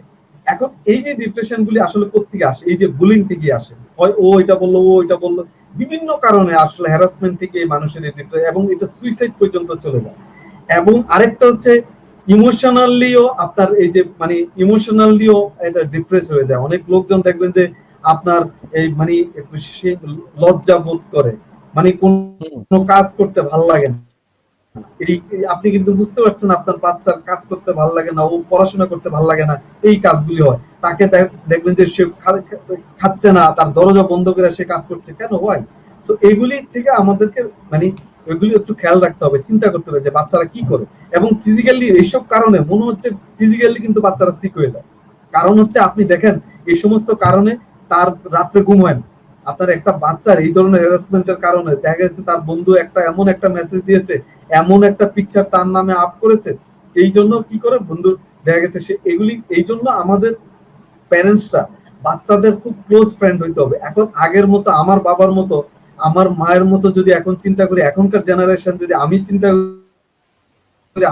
এখন এই যে ডিপ্রেশন গুলি আসলে কোত্থেকে আসে? এই যে বুলিং থেকে আসে, হয় ও এটা বললো, ও এটা বললো, বিভিন্ন কারণে আসলে হ্যারাসমেন্ট থেকে মানুষের এই ডিপ্রেশন, এবং এটা সুইসাইড পর্যন্ত চলে যায়। এবং আরেকটা হচ্ছে ইমোশনালিও, আপনার এই যে মানে ইমোশনালিও এটা ডিপ্রেস হয়ে যায়। অনেক লোকজন দেখবেন যে আপনার এই মানে লজ্জা বোধ করে, মানে কোনো কাজ করতে ভালো লাগে না। আপনি কিন্তু বুঝতে পারছেন আপনার বাচ্চার কাজ করতে ভালো লাগে না, ও পড়াশোনা করতে ভালো লাগে না, এই কাজগুলি হয়। তাকে দেখবেন যে সে খাচ্ছে না, তার দরজা বন্ধ করে সে কাজ করছে, কেন হয়? সো এগুলি থেকে আমাদেরকে মানে এগুলি একটু খেয়াল রাখতে হবে, চিন্তা করতে হবে যে বাচ্চারা কি করে। এবং ফিজিক্যালি এইসব কারণে মনে হচ্ছে ফিজিক্যালি কিন্তু বাচ্চারা সিক হয়ে যায়। কারণ হচ্ছে আপনি দেখেন এই সমস্ত কারণে তার রাত্রে ঘুম হয় না। আপনার একটা বাচ্চার এই ধরনের হ্যারাসমেন্টের কারণে দেখা যাচ্ছে তার বন্ধু এমন একটা মেসেজ দিয়েছে, এমন একটা পিকচার তার নামে আপ করেছে, এই জন্য কি করে বন্ধু দেখা গেছে সে এগুলি। এই জন্য আমাদের প্যারেন্টসরা বাচ্চাদের খুব ক্লোজ ফ্রেন্ড হইতে হবে। এখন আগের মতো আমার বাবার মতো, আমার মায়ের মতো যদি এখন চিন্তা করি, এখনকার জেনারেশন যদি আমি চিন্তা করি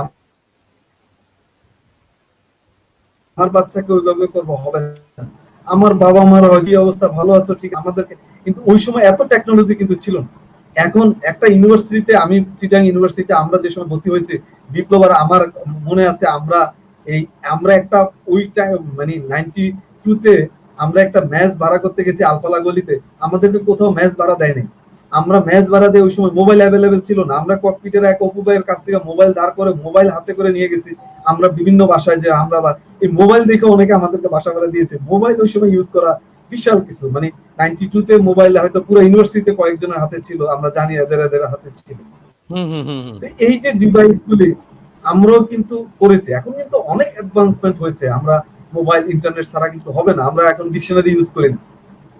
আমার বাচ্চাকে ওইভাবে করবো, হবে না। আমার বাবা মার হয়তো অবস্থা ভালো আছে ঠিক, আমাদেরকে কিন্তু ওই সময় এত টেকনোলজি কিন্তু ছিল না। এখন একটা ইউনিভার্সিটিতে, আমি চিটাং ইউনিভার্সিটিতে আমরা যে সময় ভর্তি হয়েছে, বিপ্লব আর আমার মনে আছে, আমরা একটা ওই টাইম মানে 92 তে আমরা একটা ম্যাচ ভাড়া করতে গেছি আলপালা গলিতে, আমাদেরকে কোথাও ম্যাচ ভাড়া দেয় নাই। আমরা ম্যাচ ভাড়া দিয়ে ওই সময় মোবাইল অ্যাভেলেবেল ছিল না, আমরা ককপিটের এক অপু ভাইয়ের কাছ থেকে মোবাইল ধার করে মোবাইল হাতে করে নিয়ে গেছি। আমরা বিভিন্ন বাসায় যে আমরা এই মোবাইল দেখে অনেকে আমাদেরকে বাসা ভাড়া দিয়েছে। মোবাইল ওই সময় ইউজ করা বিশাল কিছু, মানে 92 তে মোবাইল হয়তো পুরো ইউনিভার্সিটিতে কয়েকজনের হাতে ছিল, আমরা জানি এদের হাতে ছিল। এই যে ডিভাইস গুলি আমরাও কিন্তু করেছি, এখন কিন্তু অনেক অ্যাডভান্সমেন্ট হয়েছে। আমরা মোবাইল ইন্টারনেট ছাড়া কিন্তু হবে না। আমরা এখন ডিকশনারি ইউজ করি না,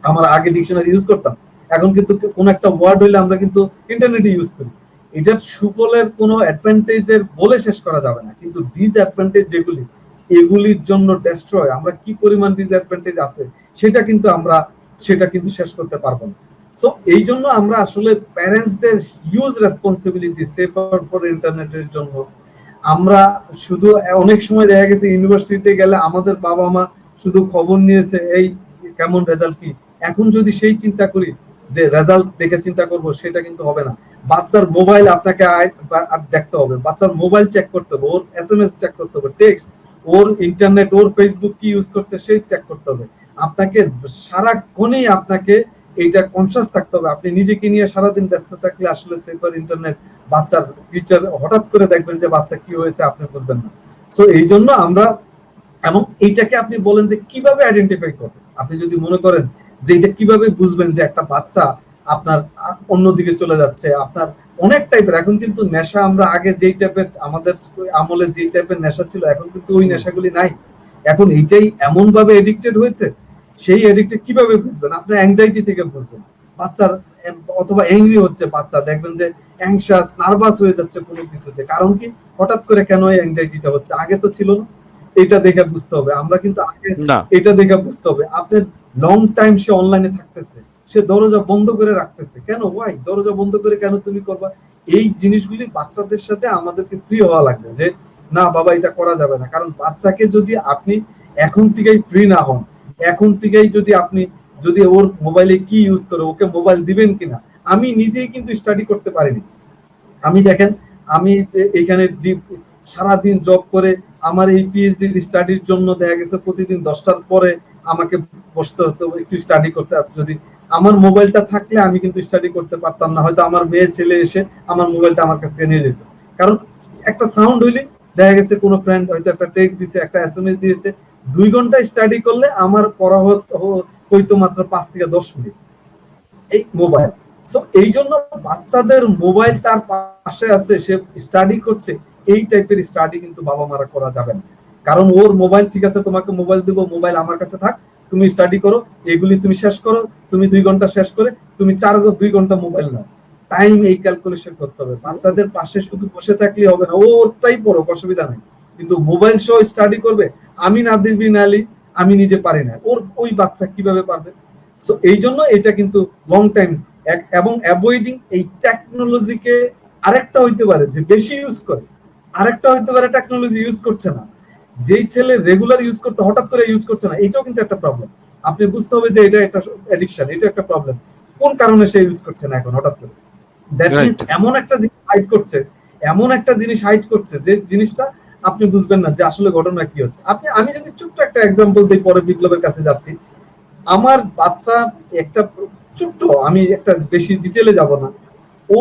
আমরা আগে ডিকশনারি ইউজ করতাম, এখন কিন্তু কোন একটা ওয়ার্ড হইলে আমরা কিন্তু ইন্টারনেট ইউজ করি। এটার সুফলের কোনো অ্যাডভান্টেজের বলে শেষ করা যাবে না, কিন্তু ডিসঅ্যাডভান্টেজ যেগুলি, এগুলির জন্য ডেস্ট্রয় আমরা কি পরিমাণ ডিসঅ্যাডভান্টেজ আছে সেটা কিন্তু শেষ করতে পারবো না। সো এই জন্য আমরা আসলে প্যারেন্টসদের হিউজ রেসপন্সিবিলিটি সেফার ফর ইন্টারনেটের জন্য। আমরা শুধু অনেক সময় দেখা গেছে ইউনিভার্সিটিতে গেলে আমাদের বাবা মা শুধু খবর নিয়েছে এই কেমন রেজাল্ট কি, এখন যদি সেই চিন্তা করি যে রেজাল্ট দেখে চিন্তা করব, সেটা কিন্তু হবে না। বাচ্চার মোবাইল আপনাকে দেখতে হবে, বাচ্চার মোবাইল চেক করতে হবে, ওর এসএমএস চেক করতে হবে, টেক্সট, ওর ইন্টারনেট, ওর ফেসবুক কি ইউজ করছে সেই চেক করতে হবে। আপনাকে সারাক্ষণই আপনাকে এইটা কনসিয়াস থাকতে হবে। আপনি নিজেকে নিয়ে সারাদিন ব্যস্ত থাকলে আসলে সেফার ইন্টারনেট বাচ্চার ফিউচার হঠাৎ করে দেখবেন যে বাচ্চা কি হয়েছে আপনি বুঝবেন না। সো এই জন্য আমরা, এবং এইটাকে আপনি বলেন যে কিভাবে আইডেন্টিফাই করবেন, আপনি যদি মনে করেন যে এটা কিভাবে বুঝবেন যে একটা বাচ্চা আপনার অন্যদিকে চলে যাচ্ছে। আপনার অনেক টাইপের এখন কিন্তু নেশা, আমরা আগে যেই টাইপের আমাদের আমলে যেই টাইপের নেশা ছিল, এখন কিন্তু ওই নেশাগুলি নাই। এখন এইটাই এমন ভাবে এডিক্টেড হয়েছে, সেই এডিক্টেড কিভাবে বুঝবেন, আপনার অ্যাংজাইটি থেকে বুঝবেন। বাচ্চার অথবা অ্যাংরি হচ্ছে বাচ্চা, দেখবেন যে অ্যাংশাস, নার্ভাস হয়ে যাচ্ছে কোনো কিছুতে, কারণ কি হঠাৎ করে কেন এই অ্যাংজাইটিটা হচ্ছে, আগে তো ছিল না। এটা দেখে বুঝতে হবে, আমরা কিন্তু আগে এটা দেখে বুঝতে হবে। আপনার লং টাইম সে অনলাইনে থাকতেছে, সে দরজা বন্ধ করে রাখতেছে কেন, ওয়াই দরজা বন্ধ করে কেন তুমি করবা? এই জিনিসগুলি বাচ্চাদের সাথে আমাদেরকে ফ্রি হওয়া লাগবে যে না বাবা এটা করা যাবে না। কারণ বাচ্চাকে যদি আপনি এখন থেকেই ফ্রি না হন, এখন থেকেই যদি ওর মোবাইলে কি ইউজ করে, ওকে মোবাইল দিবেন কিনা। আমি নিজেই কিন্তু স্টাডি করতে পারিনি। আমি দেখেন, আমি এখানে সারাদিন জব করে আমার এই পিএইচডি স্টাডির জন্য দেখা গেছে প্রতিদিন 10টার পরে আমাকে বসতে হতো একটু স্টাডি করতে। যদি আমার মোবাইলটা থাকলে আমি কিন্তু স্টাডি করতে পারতাম না, হয়তো আমার মেয়ে ছেলে এসে আমার মোবাইলটা আমার কাছ থেকে নিয়ে যেত। কারণ একটা সাউন্ড হইলে দেখা গেছে কোনো ফ্রেন্ড হয়তো একটা টেক্সট দিয়েছে, একটা এসএমএস দিয়েছে, 2 ঘন্টা স্টাডি করলে আমার পড়া হয়তো মাত্র 5 থেকে 10 মিনিট এই মোবাইল। সো এই জন্য বাচ্চাদের মোবাইল তার পাশে আছে, সে স্টাডি করছে, এই টাইপের স্টাডি কিন্তু বাবা মারা করা যাবে না। কারণ ওর মোবাইল ঠিক আছে, তোমাকে মোবাইল দিব, মোবাইল আমার কাছে থাক, তুমি স্টাডি করো, এগুলি তুমি শেষ করো, তুমি 2 ঘন্টা শেষ করে তুমি 2 ঘন্টা মোবাইল নাও। টাইম এই ক্যালকুলেশন করতে হবে। বাচ্চাদের পাশে শুধু বসে থাকলে হবে না, ওরটাই পড়ো, অসুবিধা নেই, কিন্তু মোবাইল সহ স্টাডি করবে। আমি নাদির বিন আলী, আমি নিজে পারি না, ওই বাচ্চা কিভাবে পারবে? সো এই জন্য এটা কিন্তু লং টাইম, এবং অ্যাভয়েডিং এই টেকনোলজিকে। আরেকটা হইতে পারে যে বেশি ইউজ করে, আরেকটা হইতে পারে টেকনোলজি ইউজ করছে না। যেই ছেলে রেগুলার ইউজ করতে হঠাৎ করে ইউজ করছে না, এটাও কিন্তু একটা প্রবলেম। আপনি বুঝতে হবে যে এটা একটা অ্যাডিকশন, এটা একটা প্রবলেম। কোন কারণে সে ইউজ করছে না এখন হঠাৎ করে? দ্যাট মিন্স এমন একটা জিনিস হাইড করছে, এমন একটা জিনিস হাইড করছে যে জিনিসটা আপনি বুঝবেন না যে আসলে ঘটনা কি হচ্ছে। আমি যদি ছোট্ট একটা এক্সাম্পল দিই, পরে বিপ্লবের কাছে যাচ্ছি। আমার বাচ্চা একটা ছোট্ট, আমি একটা বেশি ডিটেলে যাব না, ও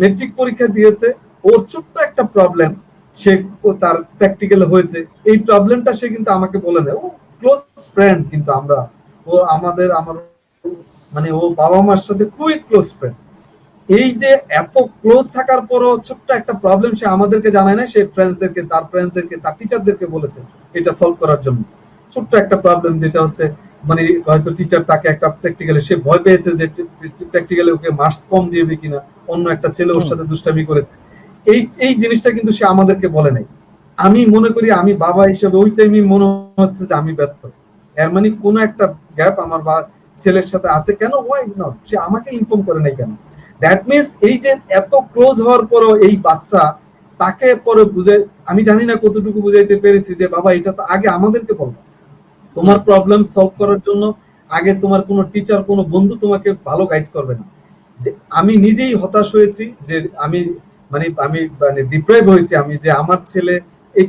মেট্রিক পরীক্ষা দিয়েছে, ওর ছোট্ট একটা প্রবলেম, সে তার প্র্যাকটিক্যাল হয়েছে, এই প্রবলেমটা সে কিন্তু আমাকে বলে নেয়। ও ক্লোজ ফ্রেন্ড, কিন্তু আমার মানে ও বাবা মার সাথে খুবই ক্লোজ ফ্রেন্ড। এই যে এত ক্লোজ থাকার পরও ছোট্ট একটা প্রবলেম সে আমাদেরকে জানায় না, সে ফ্রেন্ডসদেরকে, তার টিচারদেরকে বলেছে এটা সলভ করার জন্য। ছোট্ট একটা প্রবলেম, যেটা হচ্ছে মানে হয়তো টিচার তাকে একটা প্র্যাকটিক্যালে, সে ভয় পেয়েছে যে প্র্যাকটিক্যালে ওকে মার্কস কম দিবে কিনা, অন্য একটা ছেলে ওর সাথে দুষ্টামি করেছে। এই জিনিসটা কিন্তু সে আমাদেরকে বলে নাই। আমি মনে করি, আমি বাবা হিসেবে ওই টাইমে মনে হচ্ছে যে আমি ব্যর্থ। এর মানে কোনো একটা গ্যাপ আমার ছেলের সাথে আছে, কেন ওয়াই নট, সে আমাকে ইনফর্ম করে নাই কেন? দ্যাট মিনস এই যে এত ক্লোজ হওয়ার পরও এই বাচ্চা তাকে পরে আমি জানি না কতটুকু বুঝাইতে পেরেছি যে বাবা এটা তো আগে আমাদেরকে বলো, তোমার প্রবলেম সলভ করার জন্য আগে তোমার কোনো টিচার কোনো বন্ধু তোমাকে ভালো গাইড করবে না। যে আমি নিজেই হতাশ হয়েছি যে আমি ডিপ্রাইভ হয়েছি আমি যে আমার ছেলে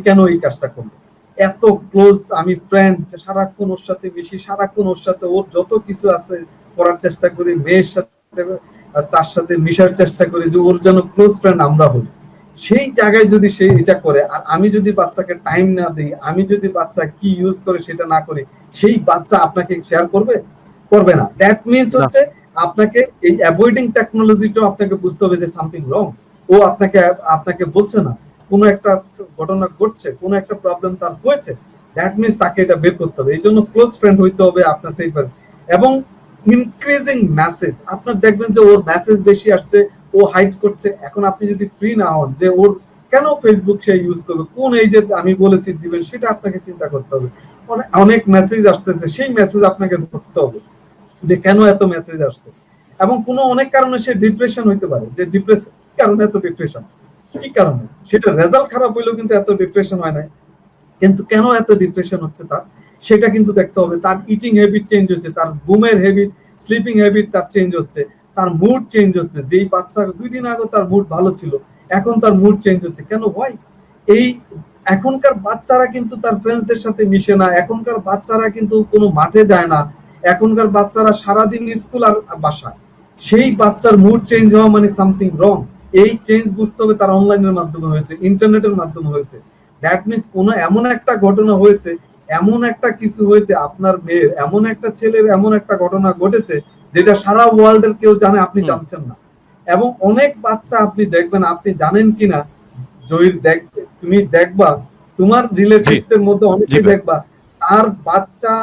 কেন এই কাজটা করলো। এত ক্লোজ আমি ফ্রেন্ড, সারাক্ষণ ওর সাথে মিশি, সারাক্ষণ ওর সাথে ওর যত কিছু আছে করার চেষ্টা করি, মেয়ের সাথে তার সাথে মিশার চেষ্টা করি যে ওর যেন ক্লোজ ফ্রেন্ড আমরা হই। সেই জায়গায় যদি সে এটা করে আর আমি যদি বাচ্চাকে টাইম না দিই, আমি যদি বাচ্চা কি ইউজ করে সেটা না করি, সেই বাচ্চা আপনাকে শেয়ার করবে না। দ্যাট মিনস হচ্ছে আপনাকে এই অ্যাভয়েডিং টেকনোলজিটা আপনাকে বুঝতে হবে যে সামথিং রং। ও আপনাকে বলছে না, কোনো একটা ঘটনা ঘটছে, কোনো একটা প্রবলেম তার হয়েছে, দ্যাট মিনস তাকে এটা বের করতে হবে। এই জন্য ক্লোজ ফ্রেন্ড হইতে হবে আপনার সেই, এবং ইনক্রিজিং মেসেজ। আপনার দেখবেন যে ওর মেসেজ বেশি আসছে, ও হাইড করছে। এখন আপনি যদি ফ্রি না হন যে ওর কেন ফেসবুক সে ইউজ করবে, কোন এই যে আমি বলেছি দিবেন, সেটা আপনাকে চিন্তা করতে হবে। অনেক মেসেজ আসতেছে, সেই মেসেজ আপনাকে ধরতে হবে যে কেন এত মেসেজ আসছে। এবং কোনো অনেক কারণে সে ডিপ্রেশন হইতে পারে, যে ডিপ্রেশন কারণে এত ডিপ্রেশন, কি কারণে, সেটা রেজাল্ট খারাপ হইলেও কিন্তু এত ডিপ্রেশন হয় না, কিন্তু কেন এত ডিপ্রেশন হচ্ছে তার, সেটা কিন্তু দেখতে হবে। তার ইটিং হ্যাবিট চেঞ্জ হচ্ছে, তার ঘুমের হ্যাবিট, স্লিপিং হ্যাবিট তার চেঞ্জ হচ্ছে, তার মুড চেঞ্জ হচ্ছে। যেই বাচ্চা 2 দিন আগে তার মুড ভালো ছিল, এখন তার মুড চেঞ্জ হচ্ছে কেন, হয় এই এখনকার বাচ্চারা কিন্তু তার ফ্রেন্ডসদের সাথে মিশে না, এখনকার বাচ্চারা কিন্তু কোনো মাঠে যায় না, এখনকার বাচ্চারা সারাদিন স্কুল আর বাসায়। সেই বাচ্চার মুড চেঞ্জ হওয়া মানে সামথিং রং। এই চেঞ্জ বুঝতে হবে তার অনলাইনের মাধ্যমে হয়েছে, ইন্টারনেটের মাধ্যমে হয়েছে। দ্যাট মিনস কোনো এমন একটা ঘটনা হয়েছে, এমন একটা কিছু হয়েছে, আপনার মেয়ের এমন একটা ছেলের এমন একটা ঘটনা ঘটেছে যেটা সারা ওয়ার্ল্ডের কেউ জানে, আপনি জানছেন না। এবং অনেক বাচ্চা আপনি দেখবেন, আপনি জানেন কিনা জহির, তুমি দেখবা তোমার রিলেটিভস এর মধ্যে অনেকেই দেখবা তার বাচ্চা,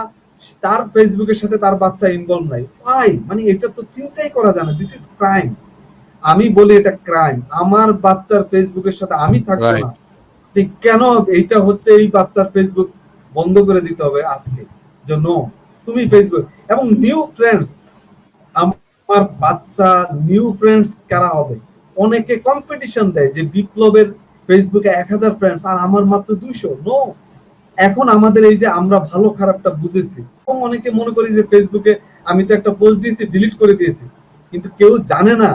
তার ফেসবুকের সাথে তার বাচ্চা ইনভলভ নাই। ভাই মানে এটা তো চিন্তাই করা যায় না, দিস ইজ ক্রাইম। আমি বলি এটা ক্রাইম। আমার বাচ্চার ফেসবুকের সাথে আমি থাকবো না, কেন এইটা হচ্ছে, এই বাচ্চার ফেসবুক বন্ধ করে দিতে হবে আজকে জন্য। তুমি ফেসবুক এবং নিউ ফ্রেন্ডস, আমার বাচ্চা নিউ ফ্রেন্ডস কারা হবে, অনেকে কম্পিটিশন দেয় যে বিপ্লবের ফেসবুকে 1000 ফ্রেন্ডস আর আমার মাত্র 200। নো, এখন আমাদের এই যে আমরা ভালো খারাপটা বুঝেছি, এবং অনেকে মনে করি যে ফেসবুকে আমি তো একটা পোস্ট দিয়েছি ডিলিট করে দিয়েছি, কিন্তু কেউ জানে না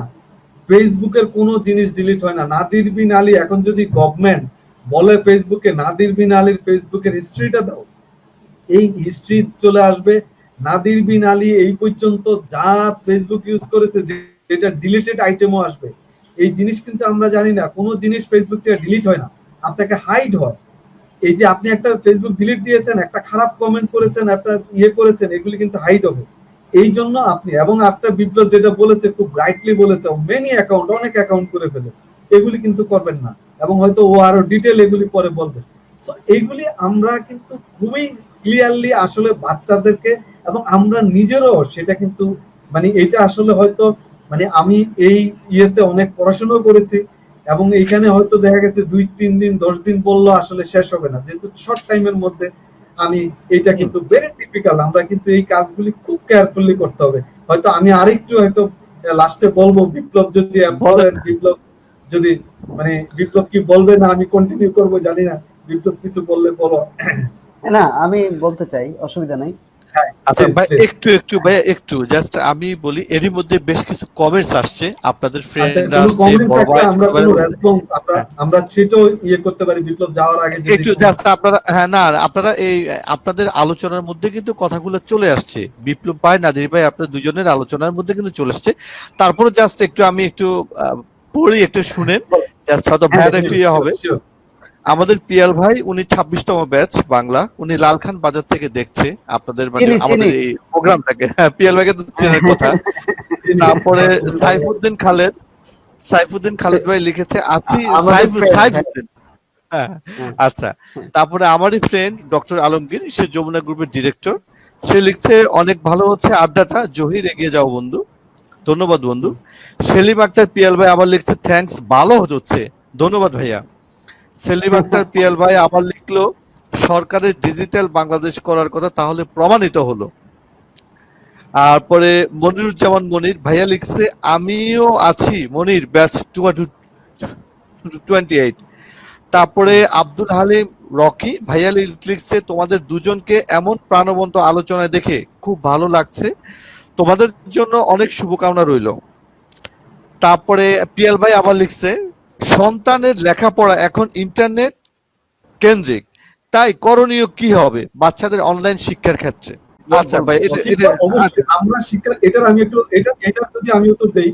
ফেসবুকের কোনো জিনিস ডিলিট হয় না। নাদির বিন আলী এখন যদি গভর্নমেন্ট বলে ফেসবুকে নাদির বিন আলীর ফেসবুকের হিস্ট্রিটা দাও, এই হিস্ট্রি চলে আসবে। নাদির বিন আলী এই পর্যন্ত যা ফেসবুক ইউজ করেছে, যেটা ডিলিটেড আইটেমও আসবে। এই জিনিস কিন্তু আমরা জানি না, কোনো জিনিস ফেসবুক থেকে ডিলিট হয় না, আপনাকে হাইড হয়। এই যে আপনি একটা ফেসবুক ডিলিট দিয়েছেন, একটা খারাপ কমেন্ট করেছেন, একটা করেছেন, এগুলি কিন্তু হাইড হবে। এই জন্য আপনি, এবং একটা বিপ্লব যেটা বলেছে খুব রাইটলি বলেছে, মেনি অ্যাকাউন্ট, অনেক অ্যাকাউন্ট করে ফেলে, এগুলি কিন্তু করবেন না। এবং হয়তো ও আরো ডিটেল এগুলি পরে বলবে। সো এইগুলি আমরা কিন্তু খুবই ক্লিয়ারলি আসলে বাচ্চাদেরকে, এবং আমরা নিজেরও সেটা কিন্তু এটা আসলে হয়তো আমি এই ইয়েতে অনেক পড়াশোনা করেছি, এবং এইখানে হয়তো দেখা গেছে 2-3 দিন 10 দিন বললো আসলে শেষ হবে না, যেহেতু শর্ট টাইমের মধ্যে আমি এটা কিন্তু ভেরি টিপিক্যাল। আমরা কিন্তু এই কাজগুলি খুব কেয়ারফুলি করতে হবে। হয়তো আমি আরেকটু হয়তো লাস্টে বলবো, বিপ্লব যদি বলেন, বিপ্লব যদি বিপ্লব কি বলবে না আমি কন্টিনিউ করব জানি না, বিপ্লব কিছু বললে বলো। না, আমি বলতে চাই, অসুবিধা নাই। আচ্ছা ভাই, একটু জাস্ট আমি বলি, এরই মধ্যে বেশ কিছু কমেন্টস আসছে, আপনাদের ফ্রেন্ডরা আসছে, আমরা সেটাও করতে পারি বিপ্লব যাওয়ার আগে একটু জাস্ট আপনারা, হ্যাঁ না আপনারা এই আপনাদের আলোচনার মধ্যে কিন্তু কথাগুলো চলে আসছে, বিপ্লব ভাই, নাদির ভাই, আপনাদের দুজনের আলোচনার মধ্যে কিন্তু চলে আসছে। তারপরে জাস্ট আমি একটু পড়ি, একটু শুনেন, জাস্ট হয়তো ভাইটা একটু হবে। আমাদের পিয়াল ভাই, উনি 26তম ব্যাচ বাংলা, উনি লালখান বাজার থেকে দেখছে আপনাদের আমাদের এই প্রোগ্রামটাকে। হ্যাঁ, পিয়াল ভাইকে তো চেনার কথা। তারপরে সাইফুদ্দিন খালেদ ভাই লিখেছে আছি সাইফুদ্দিন। হ্যাঁ, আচ্ছা। তারপরে আমারই ফ্রেন্ড ডক্টর আলমগীর, সে যমুনা গ্রুপের ডিরেক্টর, সে লিখছে অনেক ভালো হচ্ছে আড্ডাটা, জহির এগিয়ে যাও বন্ধু। ধন্যবাদ বন্ধু। সেলিম আক্তার পিয়াল ভাই আবার লিখছে থ্যাঙ্কস, ভালো হচ্ছে, ধন্যবাদ ভাইয়া। সেলিম আক্তার পিয়াল ভাই আবার লিখলো সরকারের ডিজিটাল বাংলাদেশ করার কথা, তাহলে প্রমাণিত হলো। তারপরে মনিরুজ্জামান মনির ভাইয়া লিখছে আমিও আছি মনির, ব্যাচ 28। তারপরে আব্দুল হালিম রকি ভাইয়া লিখছে তোমাদের দুজনকে এমন প্রাণবন্ত আলোচনায় দেখে খুব ভালো লাগছে, তোমাদের জন্য অনেক শুভকামনা রইল। তারপরে পিয়াল ভাই আবার লিখছে সন্তানের লেখাপড়া এখন ইন্টারনেট কেন্দ্রিক, তাই করণীয় কি হবে বাচ্চাদের অনলাইন শিক্ষার ক্ষেত্রে? আচ্ছা ভাই শিক্ষা অবশ্যই আমরা শিক্ষা, এটার আমি একটু এটা যদি আমি উত্তর দেই,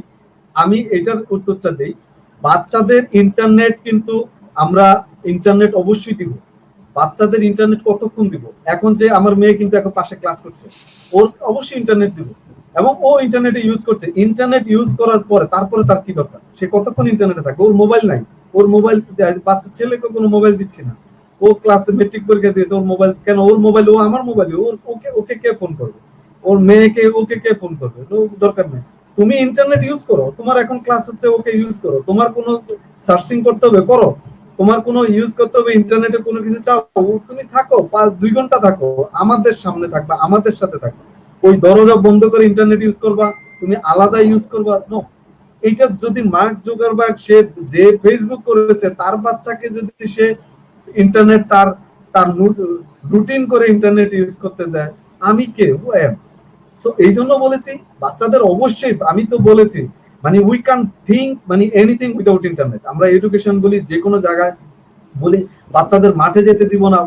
আমি এটার উত্তরটা দেই। বাচ্চাদের ইন্টারনেট কিন্তু আমরা ইন্টারনেট অবশ্যই দিব। বাচ্চাদের ইন্টারনেট কতক্ষণ দিব? এখন যে আমার মেয়ে কিন্তু এখন পাশে ক্লাস করছে, ওর অবশ্যই ইন্টারনেট দিব, এবং ও ইন্টারনেটে ইউজ করছে। ইন্টারনেট ইউজ করার পরে তারপরে তার কি দরকার? সে কতক্ষণ ইন্টারনেটে থাকবে? ওর মোবাইল নাই, ওর মোবাইল, বাচ্চা ছেলেকে কোনো মোবাইল দিচ্ছি না। ও ক্লাসে মেট্রিক পরীক্ষা দিয়েছে, ওর মোবাইল কেন? ওর মোবাইল, ও আমার মোবাইল, ওর ওকে ওকে কে ফোন করবে? ওর মেয়েকে ওকে কে ফোন করবে? দরকার নেই। তুমি ইন্টারনেট ইউজ করো, তোমার এখন ক্লাস হচ্ছে, ওকে ইউজ করো। তোমার কোনো সার্চিং করতে হবে করো, তোমার কোনো ইউজ করতে হবে ইন্টারনেটে কোনো কিছু চাও, তুমি থাকো 2 ঘন্টা থাকো, আমাদের সামনে থাকবা, আমাদের সাথে থাকবা। ওই দরজা বন্ধ করে ইন্টারনেট ইউজ করবা, তুমি আলাদা ইউজ করবা? নো। এইটা যদি মার্ক জুকারবার্গ, সে যে ফেসবুক করেছে, তার বাচ্চাকে যদি সে ইন্টারনেট তার তার রুটিন করে ইন্টারনেট ইউজ করতে দেয়, আমি কে? Who am? সো এই জন্য বলেছি বাচ্চাদের অবশ্যই, আমি তো বলেছি মানে উই ক্যান থিঙ্ক মানে এনিথিং উইদাউট ইন্টারনেট। আমরা এডুকেশন বলি, যে কোনো জায়গায় বলি বাচ্চাদের মাঠে যেতে দিব না।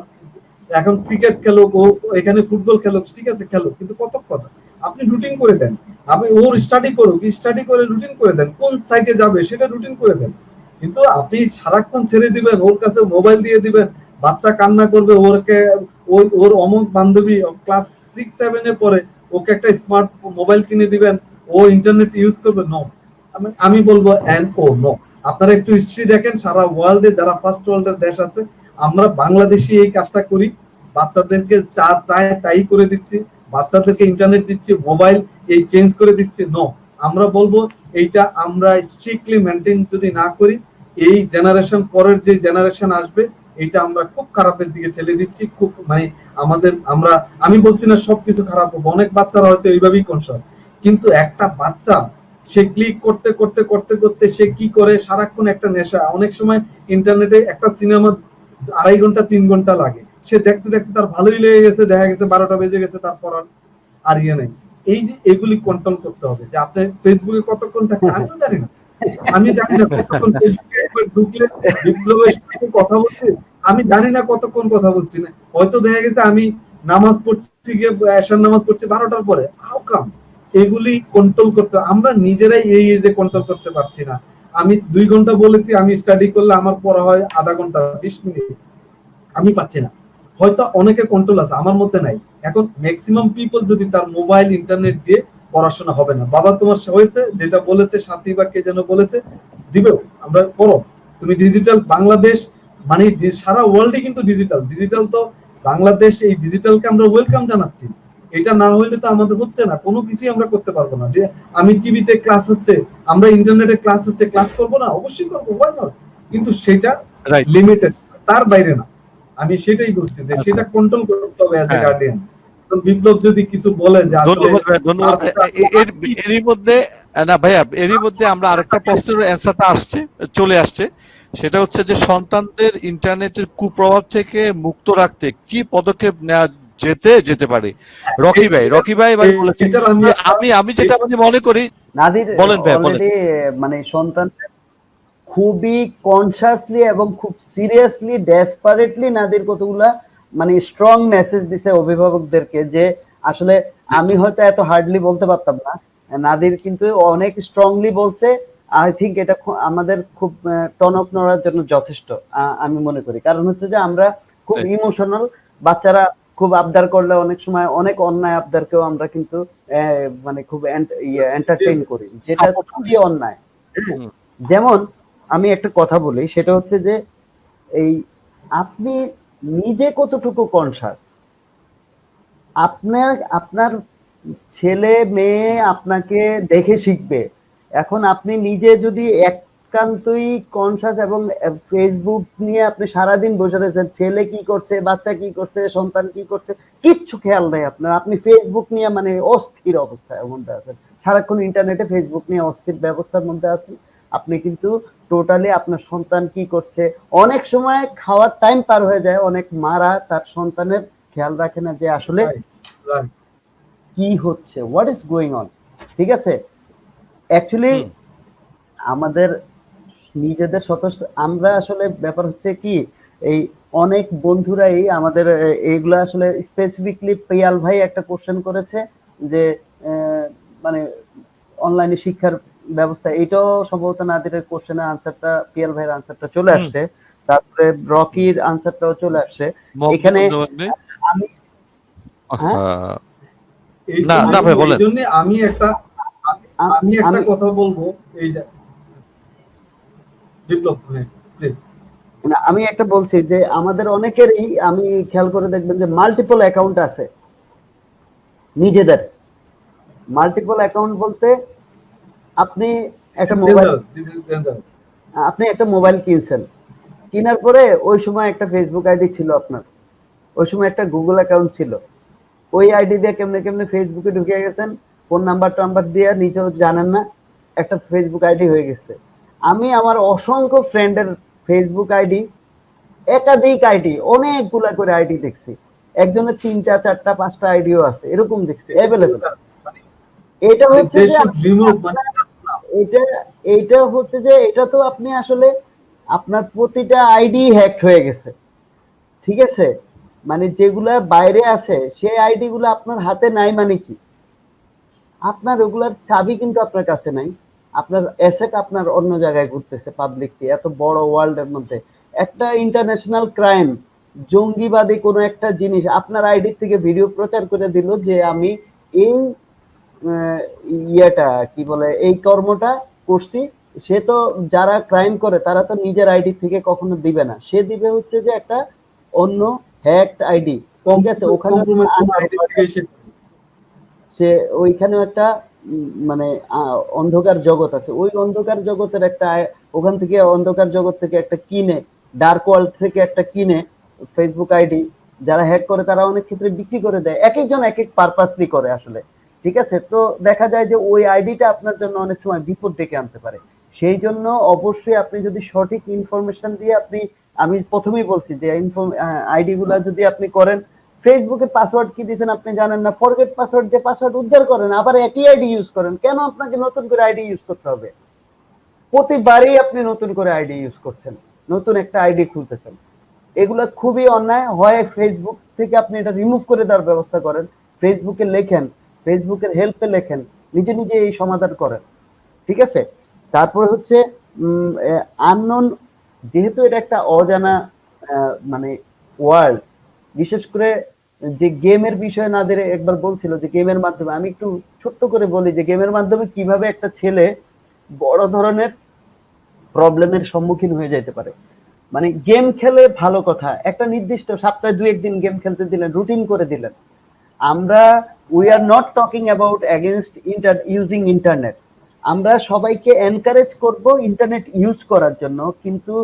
এখন ক্রিকেট খেলুক, ও এখানে ফুটবল খেলুক, ঠিক আছে খেলুক, কিন্তু কতক্ষণ? আপনি রুটিন করে দেন। আপনি ওর স্টাডি করুক, স্টাডি করে রুটিন করে দেন, কোন সাইটে যাবে সেটা রুটিন করে দেন। কিন্তু আপনি সারাক্ষণ ছেড়ে দিবেন, ওর কাছে মোবাইল দিয়ে দিবেন, বাচ্চা কান্না করবে, ওরকে ওর অমুক বান্ধবী ক্লাস 6-7 এ পড়ে, ওকে একটা স্মার্ট মোবাইল কিনে দিবেন, ও ইন্টারনেট ইউজ করবে? নো। আমি বলবো এন্ড ও নো। আপনারা একটু হিস্ট্রি দেখেন, সারা ওয়ার্ল্ডে যারা ফার্স্ট ওয়ার্ল্ডের দেশ আছে, আমরা বাংলাদেশি এই কাজটা করি। বাচ্চাদেরকে যা চায় তাই করে দিচ্ছি, বাচ্চাদেরকে ইন্টারনেট দিচ্ছি, মোবাইল এই চেঞ্জ করে দিচ্ছি। নো, আমরা বলবো এইটা আমরা স্ট্রিক্টলি মেনটেন যদি না করি, এই জেনারেশন, পরের যে জেনারেশন আসবে, এটা আমরা খুব খারাপের দিকে ঠেলে দিচ্ছি। খুব মানে আমি বলছি না সবকিছু খারাপ হবে, অনেক বাচ্চারা হয়তো এইভাবেই কনসাস, কিন্তু একটা বাচ্চা সে ক্লিক করতে করতে করতে করতে সে কি করে, সারাক্ষণ একটা নেশা। অনেক সময় ইন্টারনেটে একটা সিনেমা 2.5 ঘন্টা 3 ঘন্টা লাগে, সে দেখতে দেখতে তার ভালোই লেগে গেছে, দেখা গেছে 12টা বেজে গেছে, তারপর আর ইয়ে নেই। এই যে এগুলি কন্ট্রোল করতে হবে। যে আপনি ফেসবুকে কতক্ষণ থাকছেন আমিও জানি না, আমি জানি না কতক্ষণ ফেসবুকে একবার ঢুকলে বিপ্লবের সাথে কথা বলছি, আমি জানি না কতক্ষণ কথা বলছি না। হয়তো দেখা গেছে আমি নামাজ পড়ছি, গিয়ে এশার নামাজ পড়ছি 12টার পরে। How come? এগুলি কন্ট্রোল করতে, আমরা নিজেরাই এই যে কন্ট্রোল করতে পারছি না। আমি 2 ঘন্টা বলেছি, আমি স্টাডি করলে আমার পড়া হয় আধা ঘন্টা 20 মিনিট, আমি পাচ্ছি না। হয়তো অনেকের কন্ট্রোল আছে, আমার মধ্যে নাই। এখন ম্যাক্সিমাম পিপল যদি তার মোবাইল ইন্টারনেট দিয়ে পড়াশোনা হবে না। বাবা তোমার হয়েছে, যেটা বলেছে সাথী বা কে যেন বলেছে, দিবেও আমরা করো। তুমি ডিজিটাল বাংলাদেশ মানে সারা ওয়ার্ল্ডে কিন্তু ডিজিটাল ডিজিটাল, তো বাংলাদেশ এই ডিজিটালকে আমরা ওয়েলকাম জানাচ্ছি। এটা না হইলে তো আমাদের হচ্ছে না, কোনো কিছুই আমরা করতে পারবো না। যে আমি টিভিতে ক্লাস হচ্ছে, আমরা ইন্টারনেটে ক্লাস হচ্ছে, ক্লাস করবো না? অবশ্যই করবো, হোয়াই নট? কিন্তু সেটা লিমিটেড, তার বাইরে না। আমি সেটাই বলছি যে সেটা কন্ট্রোল করতে হবে অ্যাজ এ গার্ডিয়ান। বিপ্লব যদি কিছু বলে যে ধন্যবাদ। এরই মধ্যে না ভাইয়া, এরই মধ্যে আমরা আরেকটা প্রশ্নের অ্যান্সারটা চলে আসছে, সেটা হচ্ছে যে সন্তানদের ইন্টারনেটের কুপ্রভাব থেকে মুক্ত রাখতে কি পদক্ষেপ নেওয়া যেতে পারে? রকি ভাই এবার বলেছেন। আমি যেটা মনে করি, নাদির বলেন ভাই, অলরেডি মানে সন্তানদের খুবই কনসাসলি এবং খুব সিরিয়াসলি ডেসপারেটলি নাদির কতগুলা মানে স্ট্রং মেসেজ দিছে অভিভাবকদেরকে, যে আসলে আমি হয়তো এত হার্ডলি বলতে পারতাম না, নাদির কিন্তু অনেক স্ট্রংলি বলছে। আই থিঙ্ক এটা আমাদের খুব টনক নড়ার জন্য যথেষ্ট আমি মনে করি। কারণ হচ্ছে যে আমরা খুব ইমোশনাল, বাচ্চারা খুব আবদার করলে অনেক সময় অনেক অন্যায় আবদারকেও আমরা কিন্তু মানে খুব এন্টারটেইন করি, যেটা খুবই অন্যায়। যেমন আমি একটা কথা বলি, সেটা হচ্ছে যে এই আপনি নিজে কতটুকু কনসাস, আপনার ছেলে মেয়ে আপনাকে দেখে শিখবে। এখন আপনি নিজে যদি একান্তই কনসাস এবং ফেসবুক নিয়ে আপনি সারাদিন বসে রয়েছেন, ছেলে কি করছে, বাচ্চা কি করছে, সন্তান কি করছে, কিচ্ছু খেয়াল নেই আপনার, আপনি ফেসবুক নিয়ে মানে অস্থির অবস্থায় মধ্যে আছেন, সারাক্ষণ ইন্টারনেটে ফেসবুক নিয়ে অস্থির ব্যবস্থার মধ্যে আছেন, আপনি কিন্তু টোটালি আপনার সন্তান কি করছে, অনেক সময় খাওয়ার টাইম পার হয়ে যায়, অনেক মারা তার সন্তানের খেয়াল রাখে না যে আসলে রাইট, রাইট। কি হচ্ছে, হোয়াট ইজ গোয়িং অন। ঠিক আছে, অ্যাকচুয়ালি হুম। আমাদের নিজেদের আমরা আসলে ব্যাপার হচ্ছে কি, এই অনেক বন্ধুরাই আমাদের এইগুলা আসলে স্পেসিফিকলি পিয়াল ভাই একটা কোশ্চেন করেছে যে মানে অনলাইনে শিক্ষার ব্যবস্থা, এটাও সম্ভবত নাদিরের কোশ্চেনের আনসারটা, পিয়াল ভাইয়ের আনসারটা চলে হুম। আসছে, তারপরে রকির আনসারটাও চলে আসছে এখানে। আমি হ্যাঁ এই না জন্য না ভাই এই বলেন। জন্য আমি একটা আমি একটা আমি কথা বলবো, এই যে বিপ্লব, হ্যাঁ প্লিজ। না, আমি একটা বলছি যে আমাদের অনেকেরই, আমি খেয়াল করে দেখবেন যে মাল্টিপল অ্যাকাউন্ট আছে নিজেদের। মাল্টিপল অ্যাকাউন্ট বলতে আপনি একটা মোবাইল দিস ইজ ডেঞ্জারাস। আপনি একটা মোবাইল কিনছেন, কেনার পরে ওই সময় একটা ফেসবুক আইডি ছিল আপনার, ওই সময় একটা গুগল অ্যাকাউন্ট ছিল, ওই আইডি দিয়ে কেমনে কেমনে ফেসবুকে ঢুকে গেছেন, ফোন নাম্বার টাম্বার দিয়ে নিজেও জানেন না, একটা ফেসবুক আইডি হয়ে গেছে। আমি আমার অসংখ্য ফ্রেন্ডের ফেসবুক আইডি, একাধিক আইডি, অনেকগুলা করে আইডি দেখছি, একজনের 3, 4, 4টা, 5টা আইডিও আছে, এরকম দেখছি অ্যাভেলেবেল। এটা হচ্ছে দে যে শুড রিমুভ, মানে এটা এইটা হচ্ছে যে এটা তো আপনি আসলে আপনার প্রতিটা আইডি হ্যাক হয়ে গেছে। ঠিক আছে, মানে যেগুলা বাইরে আছে সেই আইডি গুলো আপনার হাতে নাই, মানে কি আপনার ওগুলার চাবি কিন্তু আপনার কাছে নাই, আপনার অ্যাসেট আপনার অন্য জায়গায় ঘুরতেছে পাবলিকলি, এত বড় ওয়ার্ল্ডের মধ্যে একটা ইন্টারন্যাশনাল ক্রাইম, জঙ্গিবাদী কোনো একটা জিনিস আপনার আইডি থেকে ভিডিও প্রচার করে দিল যে আমি এই আহ, ইয়েটা কি বলে এই কর্মটা করছি। সে তো, যারা ক্রাইম করে তারা তো নিজের আইডি থেকে কখনো দিবে না, সে দিবে হচ্ছে যে একটা অন্য হ্যাকড আইডি। ঠিক আছে, ওখানে কম্প্রোমাইজ কোন আইডি থেকে এসে সে ওইখানেও একটা মানে অন্ধকার জগৎ আছে, ওই অন্ধকার জগতের একটা ওখান থেকে অন্ধকার জগৎ থেকে একটা কিনে, ডার্ক ওয়ার্ল্ড থেকে একটা কিনে ফেসবুক আইডি যারা হ্যাক করে তারা অনেক ক্ষেত্রে বিক্রি করে দেয়, এক একজন এক এক পারপাসলি করে আসলে। ঠিক আছে, তো দেখা যায় যে ওই আইডিটা আপনার জন্য অনেক সময় বিপদ ডেকে আনতে পারে। সেই জন্য অবশ্যই আপনি যদি সঠিক ইনফরমেশন দিয়ে আপনি, আমি প্রথমেই বলছি যে আইডি গুলা যদি আপনি করেন, ফেসবুকে পাসওয়ার্ড কি দিয়েছেন আপনি জানেন না, ফরগেট পাসওয়ার্ড দিয়ে পাসওয়ার্ড উদ্ধার করেন, আবার একই আইডি ইউজ করেন, কেন আপনাকে নতুন করে আইডি ইউজ করতে হবে? প্রতিবারই আপনি নতুন করে আইডি ইউজ করছেন, নতুন একটা আইডি খুলতেছেন, এগুলো খুবই অন্যায়। হয় ফেসবুক থেকে আপনি এটা রিমুভ করে দেওয়ার ব্যবস্থা করেন, ফেসবুকে লেখেন, ফেসবুকের হেল্পে লেখেন, নিজে নিজে এই সমাধান করেন। ঠিক আছে, তারপর হচ্ছে আননোন, যেহেতু এটা একটা অজানা মানে ওয়ার্ল্ড, বিশেষ করে যে গেমের বিষয়ে নাদের একবার বলছিল যে গেমের মাধ্যমে, আমি একটু ছোট্ট করে বলি যে গেমের মাধ্যমে কিভাবে একটা ছেলে বড় ধরনের প্রবলেমের সম্মুখীন হয়ে যেতে পারে। মানে গেম খেলে ভালো কথা, একটা নির্দিষ্ট সপ্তাহে 2-1 দিন গেম খেলতে দিলেন, রুটিন করে দিলেন। আমরা we are not talking about against using internet, আমরা সবাইকে এনকারেজ করব ইন্টারনেট ইউজ করার জন্য, কিন্তু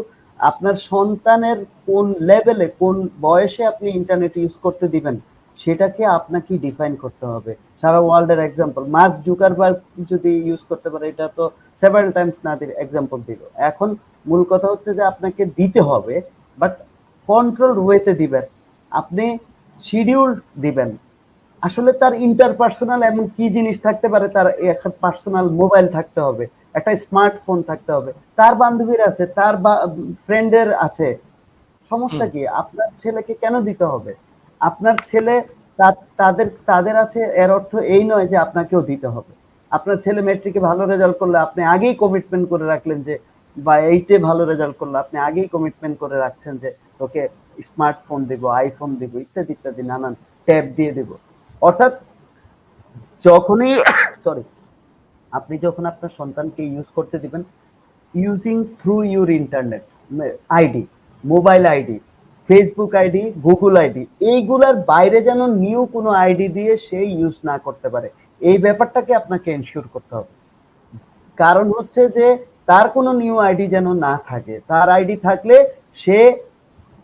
আপনার সন্তানের কোন লেভেলে কোন বয়সে আপনি ইন্টারনেট ইউজ করতে দিবেন সেটাকে আপনাকে ডিফাইন করতে হবে। সারা ওয়ার্ল্ডের এক্সাম্পল মার্ক জুকারবার্গ যদি ইউজ করতে পারে, এটা তো সেভারাল টাইমস নাদির এক্সাম্পল দিল। এখন মূল কথা হচ্ছে যে আপনাকে দিতে হবে, বাট কন্ট্রোল ওয়েতে দিবেন, আপনি শিডিউল দিবেন। আসলে তার ইন্টারপার্সোনাল এমন কি জিনিস থাকতে পারে, তার একটা পার্সোনাল মোবাইল থাকতে হবে, একটা স্মার্টফোন থাকতে হবে, তার বান্ধবীর আছে, তার ফ্রেন্ডের আছে, সমস্যা হুম। কি? আপনার ছেলেকে কেন দিতে হবে? আপনার ছেলে তাদের তাদের আছে, এর অর্থ এই নয় যে আপনাকেও দিতে হবে। আপনার ছেলে মেট্রিকে ভালো রেজাল্ট করলে আপনি আগেই কমিটমেন্ট করে রাখলেন যে, বা এইটে ভালো রেজাল্ট করলে আপনি আগেই কমিটমেন্ট করে রাখছেন যে তোকে স্মার্টফোন দিব, আইফোন দিব, ইত্যাদি ইত্যাদি নানান ট্যাব দিয়ে দিব। অর্থাৎ যখনই সরি, আপনি যখন আপনার সন্তানকে ইউজ করতে দিবেন, using through your internet ID, mobile ID, Facebook ID, Google ID, এইগুলার বাইরে যেন নিউ কোনো আইডি দিয়ে সে ইউজ না করতে পারে, এই ব্যাপারটাকে আপনাকে এনশিওর করতে হবে। কারণ হচ্ছে যে তার কোনো নিউ আইডি যেন না থাকে, তার আইডি থাকলে সে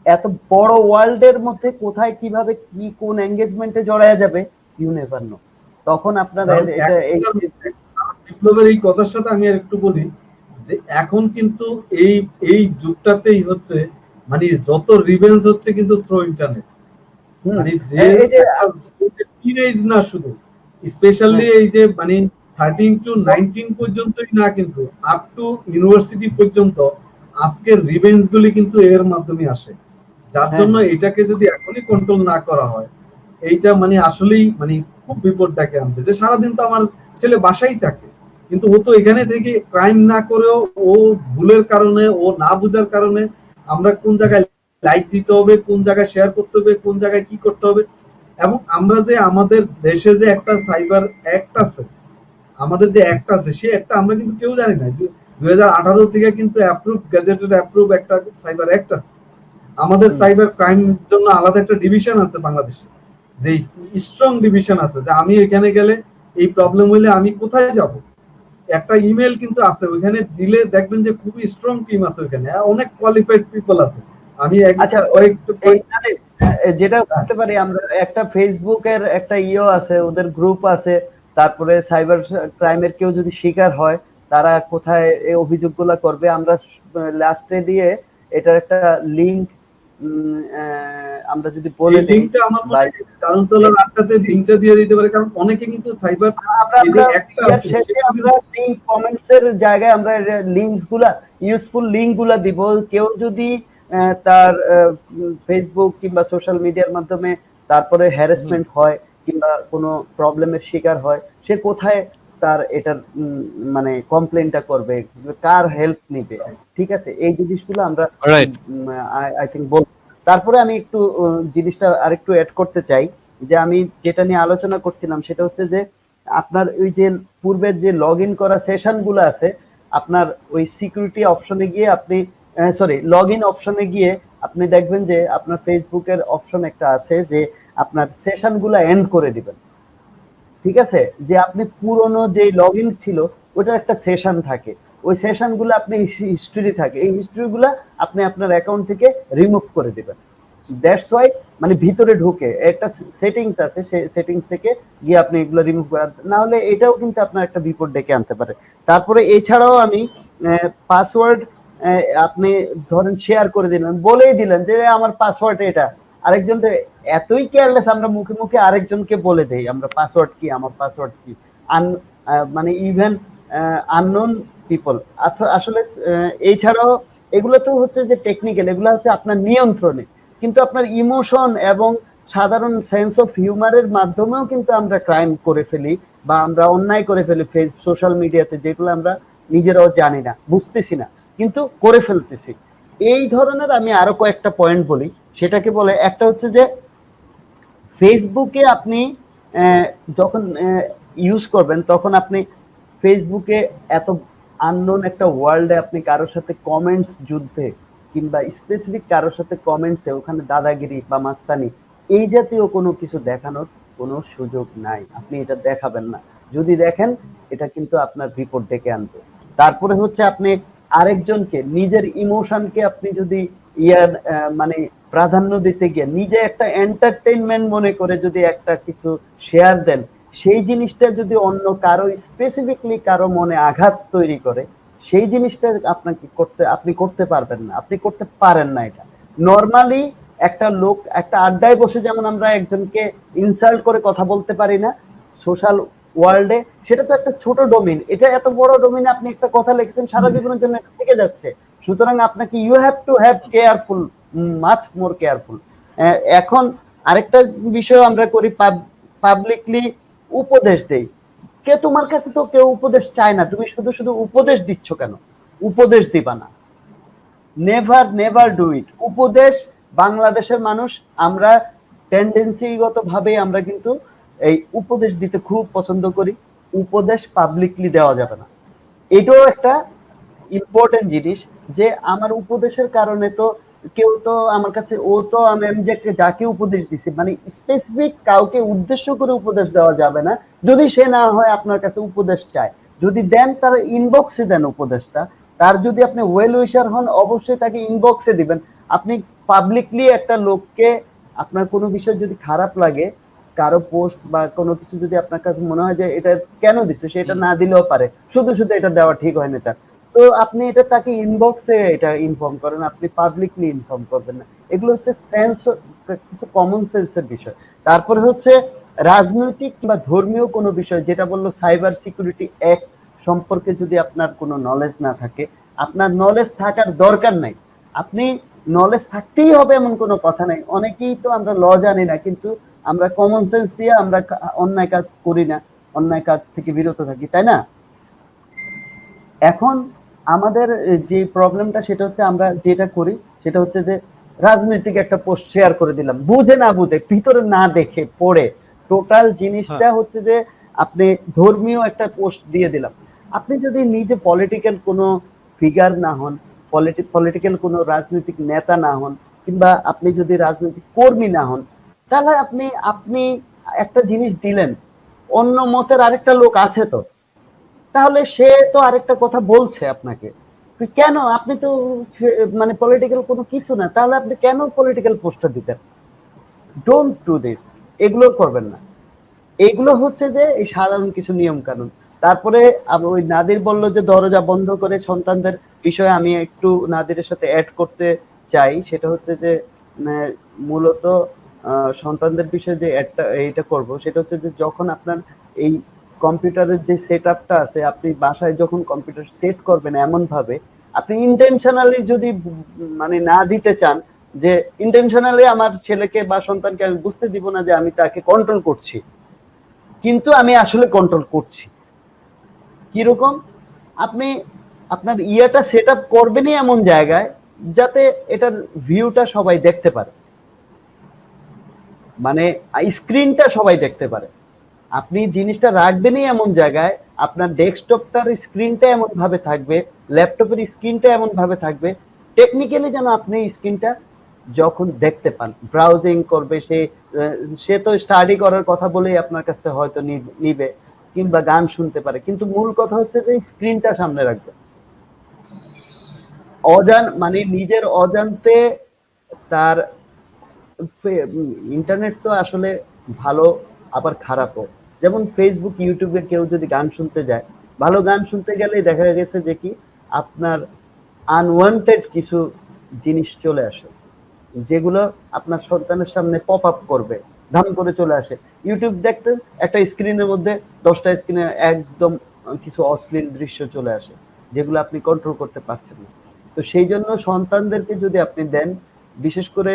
এত বড় ওয়ার্ল্ডের মধ্যে কোথায় কিভাবে কি কোন এঙ্গেজমেন্টে জড়ায় যাবে, ইউ নেভার নো। তখন আপনার কারণ এটা এই বিপ্লবের এই কথার সাথে আমি আর একটু বলি, যে এখন কিন্তু এই এই যুগটাতেই হচ্ছে মানে যত রিভেঞ্জ হচ্ছে কিন্তু থ্রু ইন্টারনেট। হুম। মানে যে এই যে একটা টিনেজ না শুধু, স্পেশালি হ্যাঁ, এই যে মানে 13 টু 19 পর্যন্তই না, কিন্তু আপ টু ইউনিভার্সিটি পর্যন্ত আজকের রিভেঞ্জ গুলি কিন্তু এর মাধ্যমে আসে। যার হ্যাঁ, জন্য হ্যাঁ। এটাকে যদি এখনই কন্ট্রোল না করা হয়, এইটা মানে আসলেই মানে খুব বিপদ ডেকে আনবে। যে সারাদিন তো আমার ছেলে বাসায় থাকে, কিন্তু ও তো এখানে থেকে ক্রাইম না করেও ও ভুলের কারণে, ও না বুঝার কারণে আমরা কোন জায়গায় লাইক দিতে হবে, কোন জায়গায় শেয়ার করতে হবে, কোন জায়গায় কি করতে হবে। এবং আমরা যে আমাদের দেশে যে একটা সাইবার অ্যাক্ট আছে, আমাদের যে অ্যাক্ট আছে সেই একটা আমরা কিন্তু কেউ জানি না। 2018 থেকে কিন্তু অ্যাপ্রুভ, গেজেটেড অ্যাপ্রুভ একটা সাইবার অ্যাক্ট আছে। আমাদের হুম। সাইবার ক্রাইম জন্য আলাদা একটা ডিভিশন আছে বাংলাদেশে, যে স্ট্রং ডিভিশন আছে, যে আমি এখানে গেলে এই প্রবলেম হইলে আমি কোথায় যাব। একটা ইমেল কিন্তু আছে, ওইখানে দিলে দেখবেন যে খুবই স্ট্রং টিম আছে ওইখানে, অনেক কোয়ালিফাইড পিপল আছে। আমি আচ্ছা, এইখানে যেটা করতে পারি আমরা, একটা ফেসবুকের একটা আছে, ওদের গ্রুপ আছে। তারপরে সাইবার ক্রাইমের কেউ যদি শিকার হয়, তারা কোথায় এই অভিযোগগুলো করবে, আমরা লাস্টে দিয়ে এটার একটা লিংক আমরা যদি এই বলে দেই, লিঙ্কটা আমার বা মনে হয় চারুলতলার আড্ডাতে লিঙ্কটা দিয়ে দিতে পারে, কারণ অনেকে কিন্তু সাইবার আমরা এই যে আমরা একটা ইয়ার আছে শেষে সেটা আমরা কিন্তু লিংক কমেন্টস এর জায়গায় আমরা লিংকস গুলা, ইউজফুল লিংক গুলা দিব। কেউ যদি তার ফেসবুক কিংবা সোশ্যাল মিডিয়ার মাধ্যমে তারপরে হুম, হ্যারাসমেন্ট হয় কিংবা কোনো প্রবলেমের শিকার হয়, সে কোথায় তার এটার মানে কমপ্লেনটা করবে, কার হেল্প নিবে, ঠিক আছে, এই জিনিসগুলো আমরা রাইট। আই থিঙ্ক বল। তারপরে আমি একটু জিনিসটা আরেকটু অ্যাড করতে চাই, যে আমি যেটা নিয়ে আলোচনা করছিলাম সেটা হচ্ছে যে আপনার ওই যে পূর্বের যে লগ ইন করা সেশন গুলো আছে, আপনার ওই সিকিউরিটি অপশনে গিয়ে আপনি, সরি, লগ ইন অপশনে গিয়ে আপনি দেখবেন যে আপনার ফেসবুকের অপশন একটা আছে যে আপনার সেশন গুলা এন্ড করে দিবেন। ঠিক আছে, যে আপনি পুরনো যে লগ ইন ছিল ওটার একটা সেশন থাকে, ওই সেশন গুলো আপনি হিস্ট্রি থাকে, এই হিস্ট্রি গুলা আপনি আপনার অ্যাকাউন্ট থেকে রিমুভ করে দিবেন। দ্যাটস ওয়াই, মানে ভিতরে ঢুকে একটা সেটিংস আছে, সেই সেটিংস থেকে গিয়ে আপনি এগুলো রিমুভ করেন, না হলে এটাও কিন্তু আপনার একটা বিপদ ডেকে আনতে পারে। তারপরে এছাড়াও আমি পাসওয়ার্ড, আপনি ধরেন শেয়ার করে দিলেন, বলেই দিলেন যে আমার পাসওয়ার্ড এটা, আরেকজন এতই কেয়ারলেস, আমরা মুখে মুখে আরেকজনকে বলে দেই আমরা পাসওয়ার্ড কি, আমার পাসওয়ার্ড কি। মানে ইভেন আননোন পিপল। আসলে এছাড়াও এগুলো তো হচ্ছে যে টেকনিক্যাল, এগুলো হচ্ছে আপনার নিয়ন্ত্রণে, কিন্তু আপনার ইমোশন এবং সাধারণ সেন্স অফ হিউমারের মাধ্যমেও কিন্তু আমরা ক্রাইম করে ফেলি বা আমরা অন্যায় করে ফেলি সোশ্যাল মিডিয়াতে, যেগুলো আমরা নিজেরাও জানি না, বুঝতেছি না, কিন্তু করে ফেলতেছি। এই ধরনের আমি আরো কয়েকটা পয়েন্ট বলি। সেটাকে বলে, একটা হচ্ছে যে ফেসবুকে আপনি আহ, যখন ইউজ করবেন তখন আপনি ফেসবুকে এত আননোন একটা ওয়ার্ল্ডে আপনি কারোর সাথে কমেন্টস যুদ্ধে কিংবা স্পেসিফিক কারোর সাথে কমেন্টসে ওখানে দাদাগিরি বা মাস্তানি এই জাতীয় কোনো কিছু দেখানোর কোনো সুযোগ নাই, আপনি এটা দেখাবেন না। যদি দেখেন, এটা কিন্তু আপনার বিপদ ডেকে আনবে। তারপরে হচ্ছে আপনি আরেকজনকে, নিজের ইমোশনকে আপনি যদি ইয়ার মানে প্রাধান্য দিতে গিয়ে নিজে একটা এন্টারটেইনমেন্ট মনে করে যদি একটা কিছু শেয়ার দেন, সেই জিনিসটা যদি অন্য কারো স্পেসিফিকলি কারো মনে আঘাত তৈরি করে, সেই জিনিসটা আপনাকে করতে, আপনি করতে পারবেন না, আপনি করতে পারেন না এটা। নরমালি একটা লোক একটা আড্ডায় বসে যেমন আমরা একজনকে ইনসাল্ট করে কথা বলতে পারি না, সোশ্যাল ওয়ার্ল্ডে সেটা তো একটা ছোট ডোমেইন, এটা এত বড় ডোমেইনে আপনি একটা কথা লিখেছেন, সারা জীবনের জন্য এটা থেকে যাচ্ছে। সুতরাং আপনাকে you have to have careful, much more careful. এখন আরেকটা বিষয় আমরা করি, পাবলিকলি উপদেশ দেই। কে তোমার কাছে তো কেউ উপদেশ চায় না, তুমি শুধু শুধু উপদেশ দিচ্ছ কেন? উপদেশ দিবা না, নেভার নেভার ডু ইট। উপদেশ, বাংলাদেশের মানুষ আমরা টেন্ডেন্সিগত ভাবে আমরা কিন্তু এই উপদেশ দিতে খুব পছন্দ করি। উপদেশ পাবলিকলি দেওয়া যাবে না, এটাও একটা ইম্পর্টেন্ট জিনিস। যে আমার উপদেশের কারণে তো কেউ তো আমার কাছে, ও তো আমি যাকে উপদেশ দিছি, মানে স্পেসিফিক কাউকে উদ্দেশ্য করে উপদেশ দেওয়া যাবে না। যদি সে না হয় আপনার কাছে উপদেশ চায়, যদি দেন তার ইনবক্সে দেন উপদেশটা। তার যদি আপনি ওয়েল উইশার হন, অবশ্যই তাকে ইনবক্সে দিবেন। আপনি পাবলিকলি একটা লোককে, আপনার কোনো বিষয় যদি খারাপ লাগে, কারো পোস্ট বা কোনো কিছু যদি আপনার কাছে মনে হয় যে এটা কেন দিচ্ছে, সেটা না দিলেও পারে, শুধু শুধু এটা দেওয়া ঠিক হয় না তার, তো আপনি এটা তাকে ইনবক্সে এটা ইনফর্ম করেন, আপনি পাবলিকলি ইনফর্ম করবেন না। এগুলো হচ্ছে সেন্স, কিছু কমন সেন্সের বিষয়। তারপরে হচ্ছে রাজনৈতিক বা ধর্মীয় কোনো বিষয়, যেটা বললো সাইবার সিকিউরিটি অ্যাক্ট সম্পর্কে যদি আপনার কোনো নলেজ না থাকে, আপনার নলেজ থাকার দরকার নাই। আপনি নলেজ থাকতেই হবে এমন কোনো কথা নাই। অনেকেই তো আমরা ল জানি না, কিন্তু আমরা কমন সেন্স দিয়ে আমরা অন্যায় কাজ করি না, অন্যায় কাজ থেকে বিরত থাকি, তাই না? এখন আমাদের যে প্রবলেমটা সেটা হচ্ছে, আমরা যেটা করি সেটা হচ্ছে যে রাজনৈতিক একটা পোস্ট শেয়ার করে দিলাম, বুঝে না বুঝে, ভিতরে না দেখে পড়ে, টোটাল জিনিসটা হ্যাঁ, হচ্ছে যে আপনি ধর্মীয় একটা পোস্ট দিয়ে দিলাম। আপনি যদি নিজে পলিটিক্যাল কোনো ফিগার না হন, পলিটিক্যাল কোনো রাজনৈতিক নেতা না হন, কিংবা আপনি যদি রাজনৈতিক কর্মী না হন, তাহলে আপনি আপনি একটা জিনিস দিলেন, অন্য মতের আরেকটা লোক আছে তো, তাহলে সে তো আরেকটা কথা বলছে আপনাকে, তো কেন আপনি তো মানে পলিটিক্যাল কোনো কিছু না, তাহলে আপনি কেন পলিটিক্যাল পোস্টটা দিতেন? ডোন্ট ডু দিস, এগুলো করবেন না। এগুলো হচ্ছে যে এই সাধারণ কিছু নিয়ম কানুন। তারপরে ওই নাদির বলল যে দরজা বন্ধ করে সন্তানদের বিষয়ে আমি একটু নাদিরের সাথে অ্যাড করতে চাই, সেটা হচ্ছে যে মানে মূলত সন্তানদের বিষয়ে যে অ্যাডটা এইটা করব, সেটা হচ্ছে যে যখন আপনার এই কম্পিউটারের যে সেট আপটা আছে, আপনি বাসায় যখন কম্পিউটার সেট করবেন এমন ভাবে, আপনি ইন্টেনশনালি যদি মানে না দিতে চান, যে ইন্টেনশনালি আমার ছেলেকে বা সন্তানকে আমি বুঝতে দিব না যে আমি তাকে কন্ট্রোল করছি, কিন্তু আমি আসলে কন্ট্রোল করছি। কিরকম? আপনি আপনার ইয়াটা সেট আপ করবেনই এমন জায়গায় যাতে এটার ভিউটা সবাই দেখতে পারে, মানে স্ক্রিনটা সবাই দেখতে পারে। আপনি জিনিসটা রাখবেনই এমন জায়গায়, আপনার ডেস্কটপটার স্ক্রিনটা এমন ভাবে থাকবে, ল্যাপটপের স্ক্রিনটা এমন ভাবে থাকবে, টেকনিক্যালি যেন আপনি স্ক্রিনটা যখন দেখতে পান, ব্রাউজিং করবে সে, সে তো স্টাডি করার কথা বলেই আপনার কাছে হয়তো নিবে, কিংবা গান শুনতে পারে, কিন্তু মূল কথা হচ্ছে যে স্ক্রিনটা সামনে রাখবে। মানে নিজের অজান্তে তার ইন্টারনেট তো আসলে ভালো আবার খারাপও। যেমন ফেসবুক, ইউটিউবে কেউ যদি গান শুনতে যায়, ভালো গান শুনতে গেলে দেখা গেছে যে কি আপনার আনওয়ান্টেড কিছু জিনিস চলে আসে, যেগুলো আপনার সন্তানের সামনে পপ আপ করবে, ধাম করে চলে আসে। ইউটিউব দেখতে একটা স্ক্রিনের মধ্যে 10টা স্ক্রিনে একদম কিছু অশ্লীল দৃশ্য চলে আসে, যেগুলো আপনি কন্ট্রোল করতে পারছেন না। তো সেই জন্য সন্তানদেরকে যদি আপনি দেন, বিশেষ করে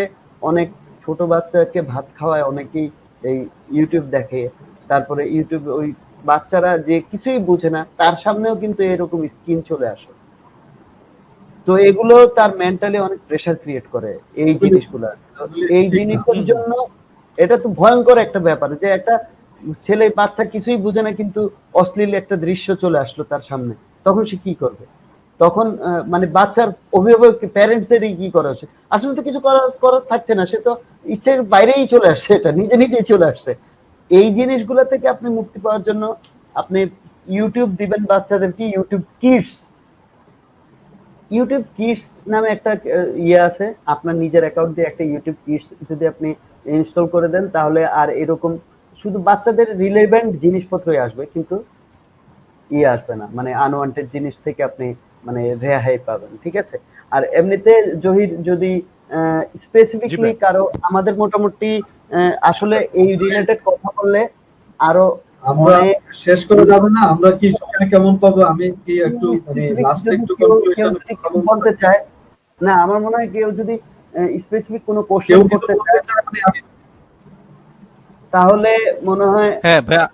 অনেক ছোট বাচ্চাকে ভাত খাওয়ায় অনেকেই এই ইউটিউব দেখে, তারপরে ইউটিউব ওই বাচ্চারা যে কিছুই বুঝে না তার সামনেও কিন্তু এরকম স্ক্রিন চলে আসে। তো এগুলো তার মেন্টালি অনেক প্রেসার ক্রিয়েট করে এই জিনিসগুলা। এই জিনিসের জন্য এটা তো ভয়ঙ্কর একটা ব্যাপার, যে একটা ছেলে বাচ্চা কিছুই বুঝে না কিন্তু অশ্লীল একটা দৃশ্য চলে আসলো তার সামনে, তখন সে কি করবে? তখন মানে বাচ্চার অভিভাবক প্যারেন্টসদেরই কি করা উচিত? আসলে তো কিছু করার থাকছে না, সে তো ইচ্ছের বাইরেই চলে আসছে, এটা নিজে নিজেই চলে আসছে। এই জিনিসগুলো থেকে আপনি মুক্তি পাওয়ার জন্য আপনি ইউটিউব দিবেন বাচ্চাদেরকে, ইউটিউব কিডস, ইউটিউব কিডস নামে একটা ইয়ে আছে, আপনার নিজের অ্যাকাউন্ট দিয়ে একটা ইউটিউব কিডস যদি আপনি ইনস্টল করে দেন, তাহলে আর এরকম শুধু বাচ্চাদের রিলেভেন্ট জিনিসপত্রই আসবে, কিন্তু ইয়ে আসবে না, মানে আনওয়ান্টেড জিনিস থেকে আপনি মানে রেহাই পাবেন, ঠিক আছে? আর এমনিতে জহির যদি জি স্পেসিফিকলি ভাই। কারো, আমাদের মোটামুটি আসলে এই রিলেটেড কথা বললে আরো আমরা অনেক শেষ করে যাব না, আমরা কি সময় কেমন পাবো? আমি কি একটু মানে স্পেসিফিক লাস্টে যদি একটু কেউ কনক্লুশনে যদি কথা কিছু বলতে বলতে পারি? চায়, না আমার মনে হয় কেউ যদি স্পেসিফিক কোনো কেউ কোশ্চেন কিছু করতে বলতে চায়, চায় মানে আমি তাহলে মনে হয় হ্যাঁ ভাইয়া,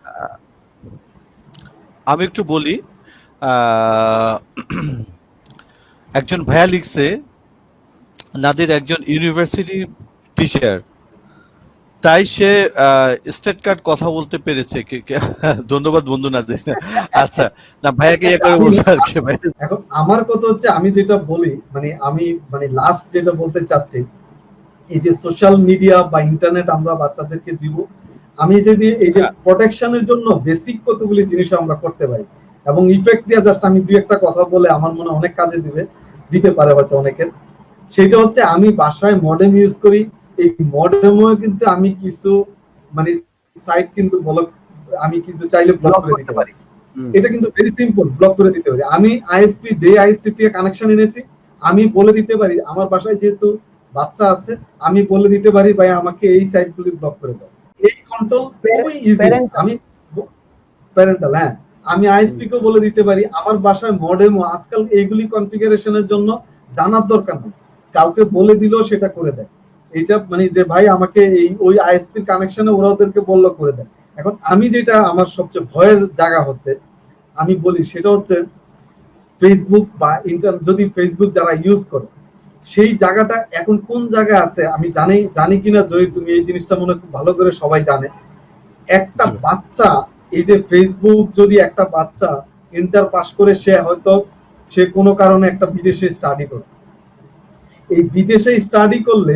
আমি একটু বলি। আহ, একজন ভাইয়া লিখছে, নাদির একজন ইউনিভার্সিটি টিচার, তাই সে স্টেট কার্ড কথা বলতে পেরেছে। ধন্যবাদ বন্ধু নাদির। আচ্ছা, না ভাইয়াকে ইয়ে করে আমি বলবো আর কি ভাই। এখন আমার কথা হচ্ছে, আমি যেটা বলি মানে আমি মানে লাস্ট যেটা বলতে চাচ্ছি, এই যে সোশ্যাল মিডিয়া বা ইন্টারনেট আমরা বাচ্চাদেরকে দিব, আমি যদি এই যে হ্যাঁ, প্রোটেকশনের জন্য বেসিক কতগুলি জিনিস আমরা করতে পারি, এবং ইফেক্ট দিয়ে জাস্ট আমি দুই একটা কথা বলে আমার মনে অনেক কাজে দিতে পারে হয়তো অনেকের। সেটা হচ্ছে, আমি বাসায় মডেম ইউজ করি, এই মডেমও কিন্তু আমি কিছু মানে সাইট কিন্তু ব্লক, আমি কিন্তু চাইলে ব্লক ব্লক করে করতে দিতে পারি। পারি। এটা কিন্তু ভেরি সিম্পল, ব্লক করে দিতে পারি। আমি আইএসপি, যে আইএসপি থেকে কানেকশন এনেছি, আমি বলে দিতে পারি, আমার বাসায় যেহেতু বাচ্চা আছে, আমি বলে দিতে পারি ভাই আমাকে এই সাইটগুলি ব্লক করে দাও। এই কন্ট্রোল খুবই ইজি। আমি প্যারেন্টাল, হ্যাঁ, আমি আইএসপি কেও বলে দিতে পারি আমার বাসায় মডেম, আজকাল এইগুলি কনফিগারেশনের জন্য জানার দরকার নেই, কাউকে বলে দিলেও সেটা করে দেয়। এটা মানে যে ভাই আমাকে এই ওই আইএসপির কানেকশনে ওরা ওদেরকে বললো করে দেয়। এখন আমি যেটা আমার সবচেয়ে ভয়ের জায়গা হচ্ছে, আমি বলি সেটা হচ্ছে ফেসবুক বা যদি ফেসবুক যারা ইউজ করে সেই জায়গাটা এখন কোন জায়গায় আছে আমি জানি কিনা, যদি তুমি এই জিনিসটা মনে খুব ভালো করে সবাই জানে, একটা বাচ্চা, এই যে ফেসবুক, যদি একটা বাচ্চা ইন্টার পাস করে সে কোনো কারণে একটা বিদেশে স্টাডি করে, এই বিদেশে স্টাডি করলে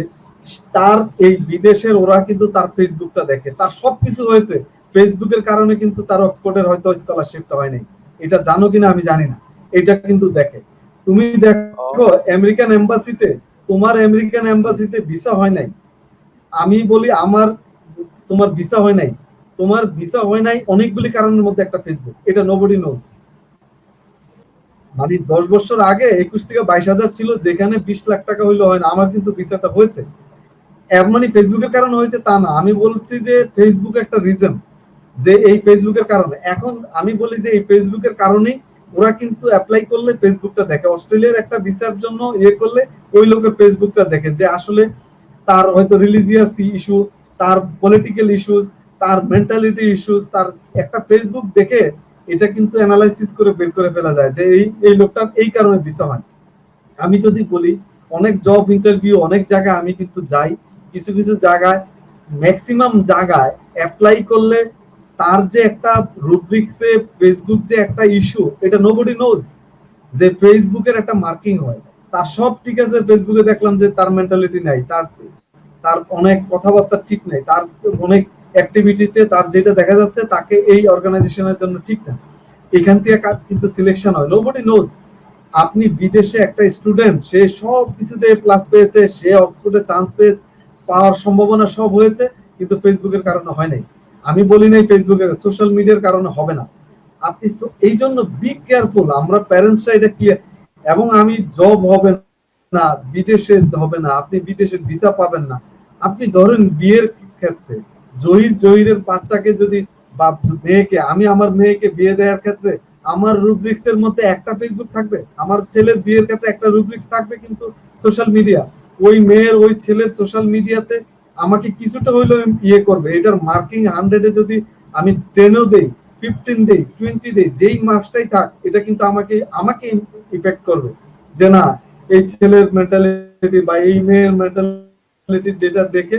তার এই বিদেশের ওরা কিন্তু তার ফেসবুকটা দেখে, তার সবকিছু হয়েছে ফেসবুকের কারণে, কিন্তু তার অক্সফোর্ডের হয়তো স্কলারশিপটা হয় নাই, এটা জানো কিনা আমি জানি না, এটা কিন্তু দেখে। তুমি দেখো আমেরিকান এম্বাসিতে, তোমার আমেরিকান এম্বাসিতে ভিসা হয় নাই, আমি বলি তোমার ভিসা হয় নাই, তোমার ভিসা হয় নাই অনেকগুলি কারণের মধ্যে একটা ফেসবুক, এটা নোবডি নোজ। মানে 10 বছর আগে 21 থেকে 22,000 ছিল, যেখানে 20 লাখ টাকা হইলে হয় না, আমার কিন্তু ভিসাটা হয়েছে। এর মানে ফেসবুকের কারণে হয়েছে তা না, আমি বলছি যে ফেসবুক একটা রিজন, যে এই ফেসবুকের কারণে। এখন আমি বলি যে এই ফেসবুকের কারণেই ওরা কিন্তু অ্যাপ্লাই করলে ফেসবুকটা দেখে, অস্ট্রেলিয়ার একটা ভিসার জন্য করলে ওই লোকের ফেসবুকটা দেখে, যে আসলে তার হয়তো রিলিজিয়াস ইস্যু, তার পলিটিক্যাল ইস্যুস, তার মেন্টালিটি ইস্যুস, তার একটা ফেসবুক দেখে এটা কিন্তু অ্যানালাইসিস করে বের করে ফেলা যায় যে এই লোকটার এই কারণে ভিসা হয়। আমি যদি বলি অনেক জব ইন্টারভিউ, অনেক জায়গায় আমি কিন্তু যাই, কিছু কিছু জায়গায়, ম্যাক্সিমাম জায়গায় অ্যাপ্লাই করলে তার যে একটা রুব্রিক্সে ফেসবুক যে একটা ইস্যু, এটা নোবডি নোজ, যে ফেসবুকের একটা মার্কিং হয়, তার সব ঠিক আছে, ফেসবুকে দেখলাম যে তার মেন্টালিটি নাই, তার অনেক কথাবার্তা ঠিক নাই, তার অনেক অ্যাক্টিভিটিতে তার যেটা দেখা যাচ্ছে তাকে এই অর্গানাইজেশনের জন্য ঠিক না, এখান থেকে কিন্তু সিলেকশন হয়। Nobody nose. আপনি বিদেশে একটা স্টুডেন্ট, সে সব কিছুতে প্লাস পেয়েছে, সে অক্সফোর্ডে চান্স পেয়েছে, পাওয়ার সম্ভাবনা সব হয়েছে, কিন্তু ফেসবুকের কারণে হয় নাই। আমি বলি নাই ফেসবুকের, সোশ্যাল মিডিয়ার কারণে হবে না। আপনি এই জন্য বি কেয়ারফুল, আমরা প্যারেন্টসরা এটা কি, এবং আমি জব হবে না, বিদেশে হবে না, আপনি বিদেশের ভিসা পাবেন না। আপনি ধরেন বিয়ের ক্ষেত্রে জহিরের বাচ্চাকে যদি বা মেয়েকে, আমি আমার মেয়েকে বিয়ে দেওয়ার ক্ষেত্রে আমার রুব্রিক্স এর মধ্যে একটা ফেসবুক থাকবে, আমার ছেলের বিয়ের ক্ষেত্রে একটা রুব্রিক্স থাকবে, কিন্তু সোশ্যাল মিডিয়া, ওই মেয়ের ওই ছেলের সোশ্যাল মিডিয়াতে আমাকে কিছুটা হইলেও করবে। এটার মার্কিং 100-এ যদি আমি 10ও দেই, 15 দেই, 20 দেই, যেই মার্কসটাই থাক, এটা কিন্তু আমাকে ইফেক্ট করবে, যে না এই ছেলের মেন্টালিটি বা এই মেয়ের মেন্টালিটি যেটা দেখে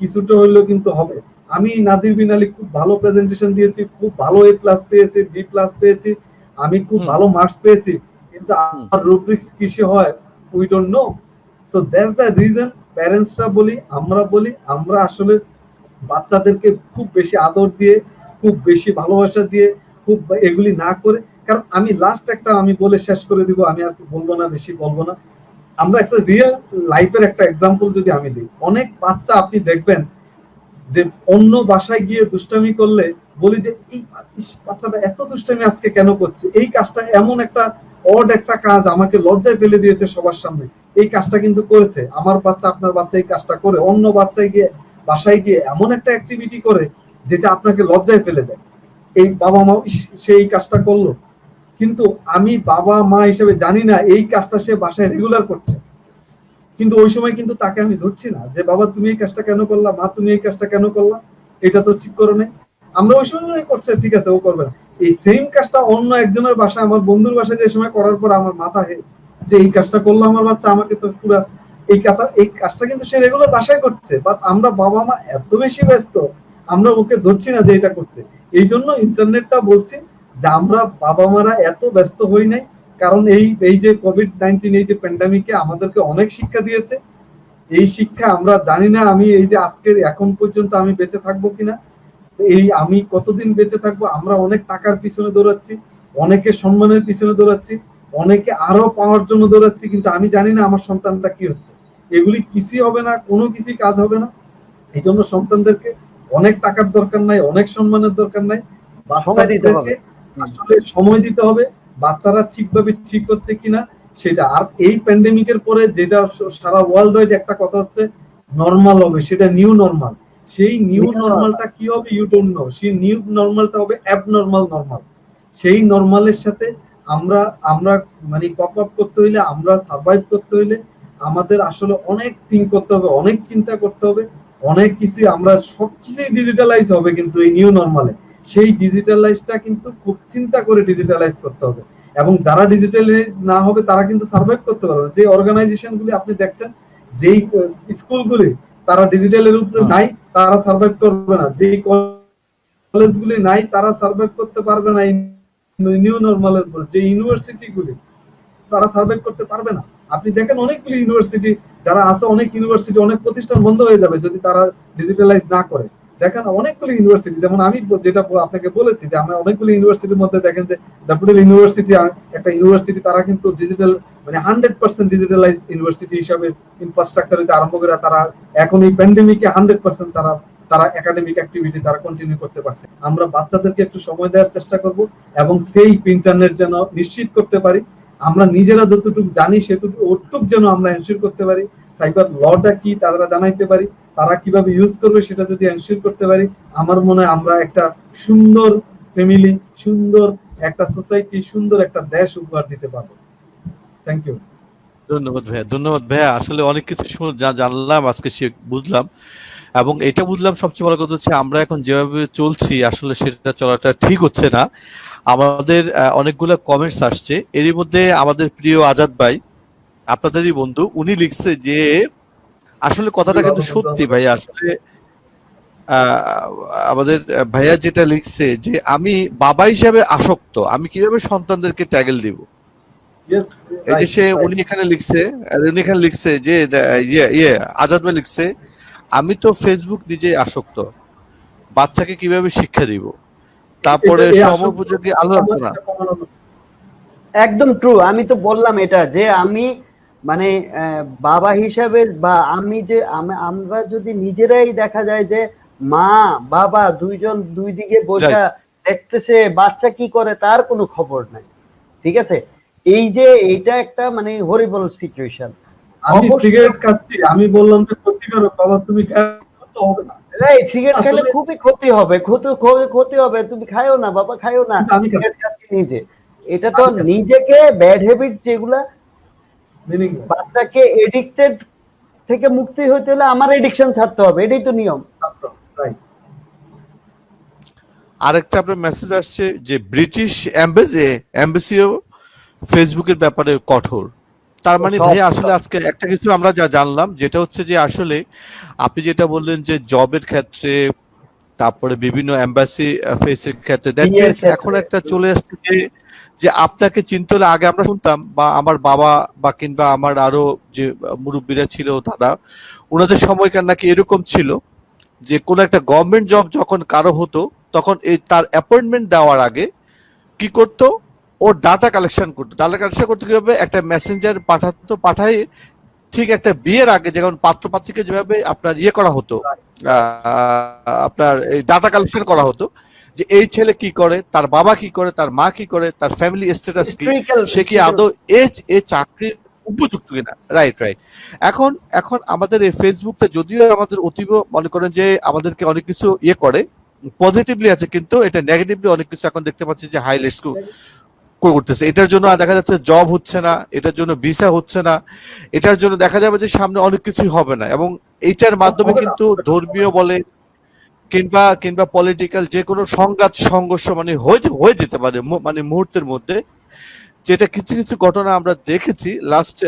কিছুটা হইলেও কিন্তু হবে। আমি নাদির বিন আলী খুব ভালো প্রেজেন্টেশন দিয়েছি, খুব ভালো A+ পেয়েছি, B+ পেয়েছি, আমি খুব ভালো মার্কস পেয়েছি, কিন্তু আমার রুব্রিক্স কিসে হয় we don't know. So that's the reason প্যারেন্টসরা আমরা আসলে বাচ্চাদেরকে খুব বেশি আদর দিয়ে, খুব বেশি ভালোবাসা দিয়ে, খুব এগুলি না করে, কারণ আমি লাস্ট একটা আমি বলে শেষ করে দিব, আমি আর বলবো না, বেশি বলবো না। আমরা একটা রিয়েল লাইফের একটা এক্সাম্পল যদি আমি দিই, অনেক বাচ্চা আপনি দেখবেন যে অন্য বাসায় গিয়ে দুষ্টামি করলে বলি যে এই বাচ্চাটা এত দুষ্টামি আজকে কেন করছে, এই কাজটা এমন একটা অড একটা কাজ, আমাকে লজ্জায় ফেলে দিয়েছে সবার সামনে, এই কাজটা কিন্তু করেছে আমার বাচ্চা, আপনার বাচ্চা এই কাজটা করে, অন্য বাসায় গিয়ে এমন একটা অ্যাক্টিভিটি করে যেটা আপনাকে লজ্জায় ফেলে দেয়। এই বাবা মা সেই কাজটা করলো, কিন্তু আমি বাবা মা হিসেবে জানি না এই কাজটা সে বাসায় রেগুলার করছে, কিন্তু ওই সময় কিন্তু তাকে আমি ধরছি না যে বাবা তুমি এই কাজটা কেন করলা, মা তুমি এই কাজটা কেন করলা, এটা তো ঠিক করো নাই। আমরা ওই সময় করছে, ঠিক আছে ও করবে না। এই সেম কাজটা অন্য একজনের বাসায়, আমার বন্ধুর বাসায় যে সময় করার পর আমার মাথা যে এই কাজটা করলো আমার বাচ্চা, আমাকে তো পুরো এই কাজটা কিন্তু সে রেগুলার বাসায় করছে, বাট আমরা বাবা মা এত বেশি ব্যস্ত, আমরা ওকে ধরছি না যে এটা করছে। এই জন্য ইন্টারনেটটা বলছি যে আমরা বাবা মারা এত ব্যস্ত হই নাই, কারণ এই যে কোভিড-19, এই যে প্যান্ডামিকে আমাদেরকে অনেক শিক্ষা দিয়েছে। এই শিক্ষা আমরা জানি না, আমি এই যে আজকের এখন পর্যন্ত আমি বেঁচে থাকবো কিনা, আমি কতদিন বেঁচে থাকবো। আমরা অনেক টাকার পিছনে দৌড়াচ্ছি, অনেকে সম্মানের পিছনে দৌড়াচ্ছি, অনেকে আরো পাওয়ার জন্য দৌড়াচ্ছি, কিন্তু আমি জানি না আমার সন্তানটা কি হচ্ছে। এগুলি কিছুই হবে না, কোনো কিছুই কাজ হবে না। এই জন্য সন্তানদেরকে অনেক টাকার দরকার নাই, অনেক সম্মানের দরকার নাই, বাচ্চাদেরকে আসলে সময় দিতে হবে বাচ্চারা ঠিকভাবে ঠিক হচ্ছে কিনা সেটা। আর এই প্যান্ডেমিকের পরে যেটা সারা ওয়ার্ল্ড ওয়াইড একটা কথা হচ্ছে নরমাল হবে, সেটা নিউ নরমাল। সেই নিউ নরমালটা কি হবে ইউ ডোন্ট নো। সেই নিউ নরমালটা হবে অ্যাবনরমাল নরমাল। সেই নরমালের সাথে আমরা আমরা মানে কপ আপ করতে হইলে, আমরা সার্ভাইভ করতে হইলে আমাদের আসলে অনেক থিঙ্ক করতে হবে, অনেক চিন্তা করতে হবে, অনেক কিছু। আমরা সবকিছুই ডিজিটালাইজ হবে কিন্তু এই নিউ নরমালে। সেই ডিজিটালাইজটা কিন্তু খুব চিন্তা করে ডিজিটালাইজ করতে হবে। এবং যারা ডিজিটালাইজ না হবে তারা কিন্তু সার্ভাইভ করতে পারবে। যে অর্গানাইজেশনগুলি আপনি দেখছেন, যেই স্কুলগুলি তারা ডিজিটালের উপরে নাই, তারা সার্ভাইভ করবে না। যেই কলেজগুলি নাই, তারা সার্ভাইভ করতে পারবে না নিউ নরমালের উপর। যে ইউনিভার্সিটিগুলি, তারা সার্ভাইভ করতে পারবে না। আপনি দেখেন অনেকগুলি ইউনিভার্সিটি যারা আছে, অনেক ইউনিভার্সিটি, অনেক প্রতিষ্ঠান বন্ধ হয়ে যাবে যদি তারা ডিজিটালাইজ না করে। দেখেন অনেকগুলি ইউনিভার্সিটি, যেমন আমি যেটা আপনাকে বলেছি যে আমরা অনেকগুলি ইউনিভার্সিটির মধ্যে দেখেন যে ড্যাফোডিল ইউনিভার্সিটি একটা ইউনিভার্সিটি, তারা কিন্তু ডিজিটাল মানে 100% ডিজিটালাইজ ইউনিভার্সিটি হিসাবে ইনফ্রাস্ট্রাকচার হইতে আরম্ভ করে তারা এখন এই প্যান্ডেমিকে 100% তারা একাডেমিক অ্যাক্টিভিটি তারা কন্টিনিউ করতে পারছে। আমরা বাচ্চাদেরকে একটু সময় দেওয়ার চেষ্টা করব এবং সেই ইন্টারনেট যেন নিশ্চিত করতে পারি। আমরা নিজেরা যতটুকু জানি সেটুকু ওটুকু যেন আমরা এনশিওর করতে পারি। সাইবার লটা কি তারা জানাইতে পারি, তারা কিভাবে ইউজ করবে সেটা যদি এনশিওর করতে পারি, আমার মনে হয় আমরা একটা সুন্দর ফ্যামিলি, সুন্দর একটা সোসাইটি, সুন্দর একটা দেশ উপহার দিতে পারবো। Thank you. ধন্যবাদ ভাইয়া, ধন্যবাদ ভাইয়া। আসলে অনেক কিছু জানলাম আজকে, বুঝলাম। এবং এটা বুঝলাম সবচেয়ে বড় কথা হচ্ছে আমরা এখন যেভাবে চলছি আসলে সেটা চলাটা ঠিক হচ্ছে না। আমাদের অনেকগুলো কমেন্টস আসছে, এরই মধ্যে আমাদের প্রিয় আজাদ ভাই, আপনাদেরই বন্ধু, উনি লিখছে যে আসলে কথাটা কিন্তু সত্যি ভাইয়া। আসলে আমাদের ভাইয়া যেটা লিখছে যে আমি বাবা হিসাবে আসক্ত, আমি কিভাবে সন্তানদেরকে ট্যাগেল দিব। এই যে সে উনি এখানে লিখছে যে আজাদ ভাই লিখছে আমি তো ফেসবুক নিজে আসক্ত, বাচ্চাকে কিভাবে শিক্ষা দিব। তারপরে সময়োপযোগী আলোচনা। একদম ট্রু। আমি তো বললাম এটা যে আমি মানে বাবা হিসাবে বা আমি যে আমরা যদি নিজেরাই দেখা যায় যে মা বাবা দুইজন দুই দিকে বসে দেখতেছে বাচ্চা কি করে তার কোনো খবর নাই, ঠিক আছে। এই যে এইটা একটা মানে হরিবল সিচুয়েশন। আমি সিগারেট খাচ্ছি, আমি বললাম যে ক্ষতিকারক, বাবা তুমি খাও হবে না। রাইট, সিগারেট খেলে খুবই ক্ষতি হবে, ক্ষতি হবে, তুমি খাইও না বাবা, খাইও না। সিগারেট খাচ্ছি নিজে, এটা তো নিজেকে ব্যাড হ্যাবিট যেগুলা বাচ্চাকে এডিক্টেড থেকে মুক্তি হইতে হলে আমার এডিকশন ছাড়তে হবে, এটাই তো নিয়ম। আরেকটা আপনার মেসেজ আসছে যে ব্রিটিশ এমবাসিও ফেসবুকের ব্যাপারে কঠোর। তার মানে ভাই আসলে আজকে একটা কিছু আমরা যা জানলাম যেটা হচ্ছে যে আসলে আপনি যেটা বললেন যে জবের ক্ষেত্রে, তারপরে বিভিন্ন এমবাসি ফেসের ক্ষেত্রে এখন একটা চলে আসছে যে আপনাকে চিনতে হলে, আগে আমরা শুনতাম বা আমার বাবা বা কিংবা আমার আরো যে মুরব্বীরা ছিল দাদা, ওনাদের সময়কার নাকি এরকম ছিল যে কোনো একটা গভর্নমেন্ট জব যখন কারো হতো তখন এই তার অ্যাপয়েন্টমেন্ট দেওয়ার আগে কি করতো, ও ডাটা কালেকশন করতে কিভাবে একটা মেসেঞ্জার পাঠায় ঠিক একটা বিয়ের আগে যেমন পাত্র পাত্রীকে যেভাবে আপনার করা হতো, আপনার এই ডাটা কালেকশন করা হতো যে এই ছেলে কি করে, তার বাবা কি করে, তার মা কি করে, তার ফ্যামিলি স্ট্যাটাস কি, সে কি আদৌ এই চাকরির উপযুক্ত কিনা। রাইট। এখন আমাদের এই ফেসবুকটা যদিও আমাদের অতীব মনে করেন যে আমাদেরকে অনেক কিছু করে পজিটিভলি আছে, কিন্তু এটা নেগেটিভলি অনেক কিছু এখন দেখতে পাচ্ছি যে হাইলাইটস করতেছে। এটার জন্য দেখা যাচ্ছে জব হচ্ছে না, এটার জন্য ভিসা হচ্ছে না, এটার জন্য দেখা যাবে যে সামনে অনেক কিছুই হবে না। এবং এইটার মাধ্যমে কিন্তু ধর্মীয় বলে কিংবা পলিটিক্যাল যে কোনো সংঘর্ষ মানে হয়ে যেতে পারে মানে মুহূর্তের মধ্যে। যেটা কিছু ঘটনা আমরা দেখেছি last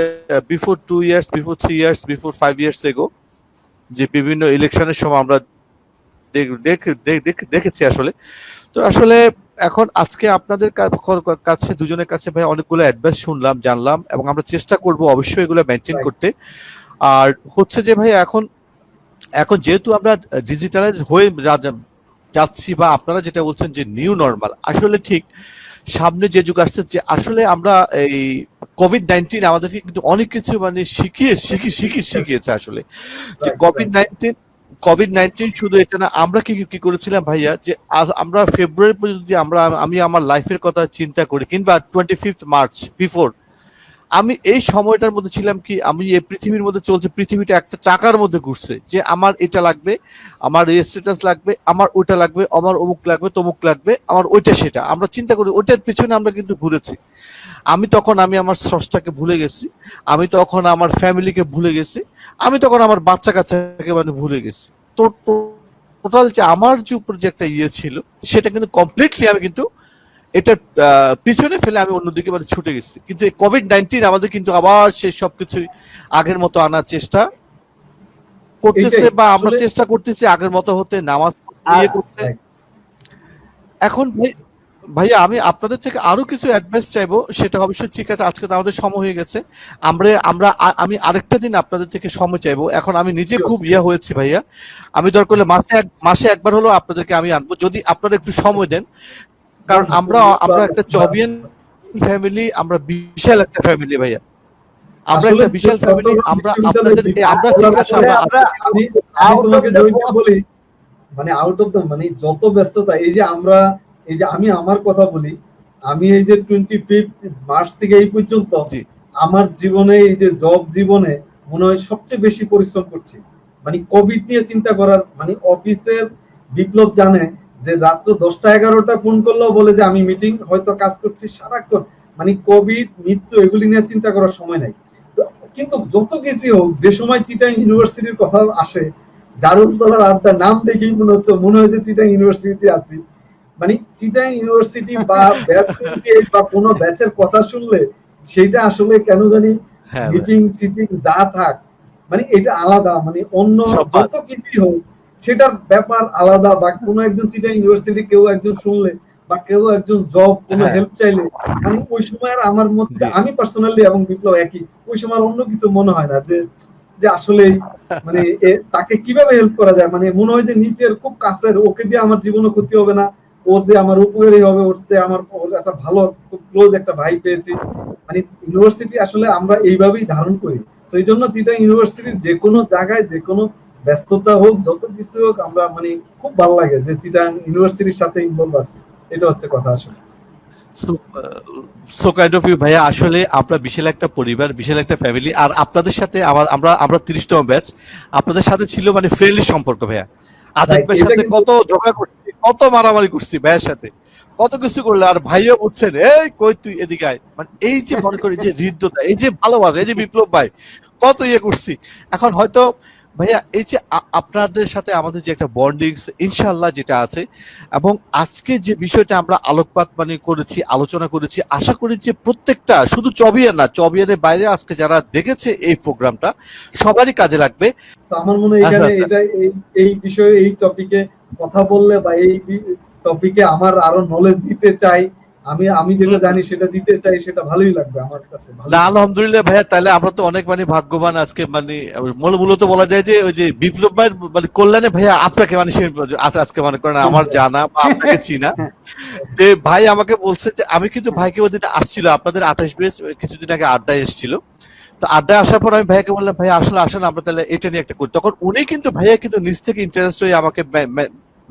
before 2 years, before 3 years, before 5 years এগো, যে বিভিন্ন ইলেকশনের সময় আমরা দেখেছি আসলে। তো আসলে এখন আজকে আপনাদের কাছে দুজনের কাছে ভাই অনেকগুলো অ্যাডভাইস শুনলাম, জানলাম, এবং আমরা চেষ্টা করব অবশ্যই এগুলো মেনটেন করতে। আর হচ্ছে যে ভাই এখন যেহেতু আমরা ডিজিটালাইজ হয়ে যাচ্ছি বা আপনারা যেটা বলছেন যে নিউ নরমাল, আসলে ঠিক সামনে যে যুগ আসছে যে আসলে আমরা এই কোভিড-19 আমাদেরকে কিন্তু অনেক কিছু মানে শিখিয়েছে আসলে। যে কোভিড-19 শুধু এটা না, আমরা কি কি করেছিলাম ভাইয়া, যে আজ আমরা ফেব্রুয়ারি পর্যন্ত যদি আমি আমার লাইফের কথা চিন্তা করি, কিংবা 25 মার্চ বিফোর, আমি এই সময়টার মধ্যে ছিলাম কি, আমি এই পৃথিবীর মধ্যে চলছে, পৃথিবীটা একটা চাকার মধ্যে ঘুরছে, যে আমার এটা লাগবে, আমার এই স্ট্যাটাস লাগবে, আমার ওইটা লাগবে, আমার অমুক লাগবে, তমুক লাগবে, আমার ওইটা সেটা আমরা চিন্তা করি, ওইটার পিছনে আমরা কিন্তু ঘুরেছি। আমি আমার স্রষ্টাকে ভুলে গেছি, আমি তখন আমার ফ্যামিলিকে ভুলে গেছি, আমি তখন আমার বাচ্চা কাচ্চাকে মানে ভুলে গেছি। তো টোটাল যে আমার যে উপর যে একটা ইয়ে ছিল, সেটা কিন্তু কমপ্লিটলি আমি কিন্তু এটা পিছনে ফেলে আমি অন্যদিকে মানে ছুটে গেছি। কিন্তু এই কোভিড-19 আমাদের কিন্তু আবার সেই সবকিছু আগের মতো আনার চেষ্টা করতেছে, এটাই বা আমরা আসলে চেষ্টা করতেছি আগের মতো হতে, নামাজ ইয়ে করতে। এখন ভাইয়া আমি আপনাদের থেকে আরো কিছু অ্যাডভাইস চাইবো, সেটা অবশ্যই ঠিক আছে, আজকে তো আমাদের সময় হয়ে গেছে, আমি আরেকটা দিন আপনাদের থেকে সময় চাইবো। এখন আমি নিজে খুব হয়েছি ভাইয়া, আমি দরকার হলে মাসে একবার হলো আপনাদেরকে আমি আনবো, যদি আপনারা একটু সময় দেন। কারণ আমরা একটা চবিয়ান ফ্যামিলি, আমরা বিশাল একটা ফ্যামিলি ভাইয়া, আমরা একটা বিশাল ফ্যামিলি, আমরা আপনাদের আমরা ঠিক আছে, আমি তোমাকে বলি, মানে আউট অফ দ্য, মানে যত ব্যস্ততা, এই যে আমি আমার কথা বলি, আমি এই যে 25 মার্চ থেকে এই পর্যন্ত আমার জীবনে, এই যে জব জীবনে মনে হয় সবচেয়ে বেশি পরিশ্রম করছি। মানে কোভিড নিয়ে চিন্তা করার, মানে অফিসের বিপ্লব জানে যে রাত্র 10টা-11টা ফোন করলেও বলে যে আমি মিটিং, হয়তো কাজ করছি সারাক্ষণ, মানে কোভিড, মৃত্যু, এগুলি নিয়ে চিন্তা করার সময় নাই। কিন্তু যত কিছু হোক, যে সময় চিটাং ইউনিভার্সিটির কথা আসে, জারুলতলার আড্ডা নাম দেখেই মনে হয় যে চিটাং ইউনিভার্সিটিতে আছি। মানে চিটাং ইউনিভার্সিটি বা ব্যাচ 28 বা কোনো ব্যাচের কথা শুনলে সেটা আসলে কেন জানি মিটিং চিটিং যা থাক, মানে এটা আলাদা, মানে অন্য যত কিছুই হোক সেটার ব্যাপার আলাদা। বা কোনো একজন চিটাং ইউনিভার্সিটি কেউ একজন শুনলে, বা কেউ একজন জব কোনো হেল্প চাইলে, মানে ওই সময় আর আমার মধ্যে, আমি পার্সোনালি এবং বিপ্লব একই, ওই সময় অন্য কিছু মনে হয় না, যে আসলে মানে তাকে কিভাবে হেল্প করা যায়। মানে মনে হয় যে নিচের খুব কাছের, ওকে দিয়ে আমার জীবনে ক্ষতি হবে না, ওর দিয়ে আমার উপকারী হবে, ওরতে আমার একটা ভালো খুব ক্লোজ একটা ভাই পেয়েছি। মানে ইউনিভার্সিটি আসলে আমরা এইভাবেই ধারণ করি। তো এই জন্য চিটাং ইউনিভার্সিটির যে কোনো জায়গায়, যে কোনো ব্যস্ততা হোক, যত কিছু হোক, আমরা মানে খুব ভালো লাগে যে চিটাং ইউনিভার্সিটির সাথে ইনভলভ আছি। এটা হচ্ছে কথা আসলে। সো কাইন্ড অফ ইউ ভাইয়া, আসলে আমরা বিশাল একটা পরিবার, বিশাল একটা ফ্যামিলি, আর আপনাদের সাথে আমরা 30তম ব্যাচ, আপনাদের সাথে ছিল মানে ফ্রেন্ডলি সম্পর্ক ভাইয়া। আজাদ ভাইয়ের সাথে কত ঝগড়া করছি, কত মারামারি করছি ভাইয়ের সাথে, কত কিছু করলে, আর ভাইও বুঝছেন, এই কই তুই এদিকে আয়, মানে এই যে মনে করি যে হৃদ্যতা, এই যে ভালোবাসা, এই যে বিপ্লব ভাই কত করছি। এখন হয়তো ভাইয়া এই যে আপনাদের সাথে আমাদের যে একটা বন্ডিং ইনশাআল্লাহ যেটা আছে, এবং আজকে যে বিষয়টা আমরা আলোকপাত মানে করেছি, আলোচনা করেছি, আশা করি যে প্রত্যেকটা, শুধু চবিয়ান না, চবিয়ানের বাইরে আজকে যারা দেখেছে এই প্রোগ্রামটা, সবারই কাজে লাগবে। আমার মনে হয় এখানে এটা এই বিষয়ে, এই টপিকে কথা বললে, বা এই টপিকে আমার আরো নলেজ দিতে চাই, আমি যেটা জানি সেটা দিতে চাই, সেটা ভালোই লাগবে আমার কাছে। না আলহামদুলিল্লাহ ভাইয়া, তাহলে আমরা তো অনেক মানে ভাগ্যবান আজকে, মানে মূলত বলা যায় যে ওই যে বিপ্লব ভাই মানে কল্যাণে ভাইয়া আপনাকে মানে আজকে মনে করেন আমার জানা বা আপনাকে চিনা, যে ভাই আমাকে বলছে যে, আমি কিন্তু ভাইকে ওদিন আসছিল আপনাদের 28 বেস কিছুদিন আগে আড্ডায় এসেছিল, তো আড্ডায় আসার পর আমি ভাইয়াকে বললাম, ভাই আসলে আসেন আমরা তাহলে এটা নিয়ে একটা করি। তখন উনি কিন্তু ভাইয়া কিন্তু নিজ থেকে ইন্টারেস্ট হয়ে আমাকে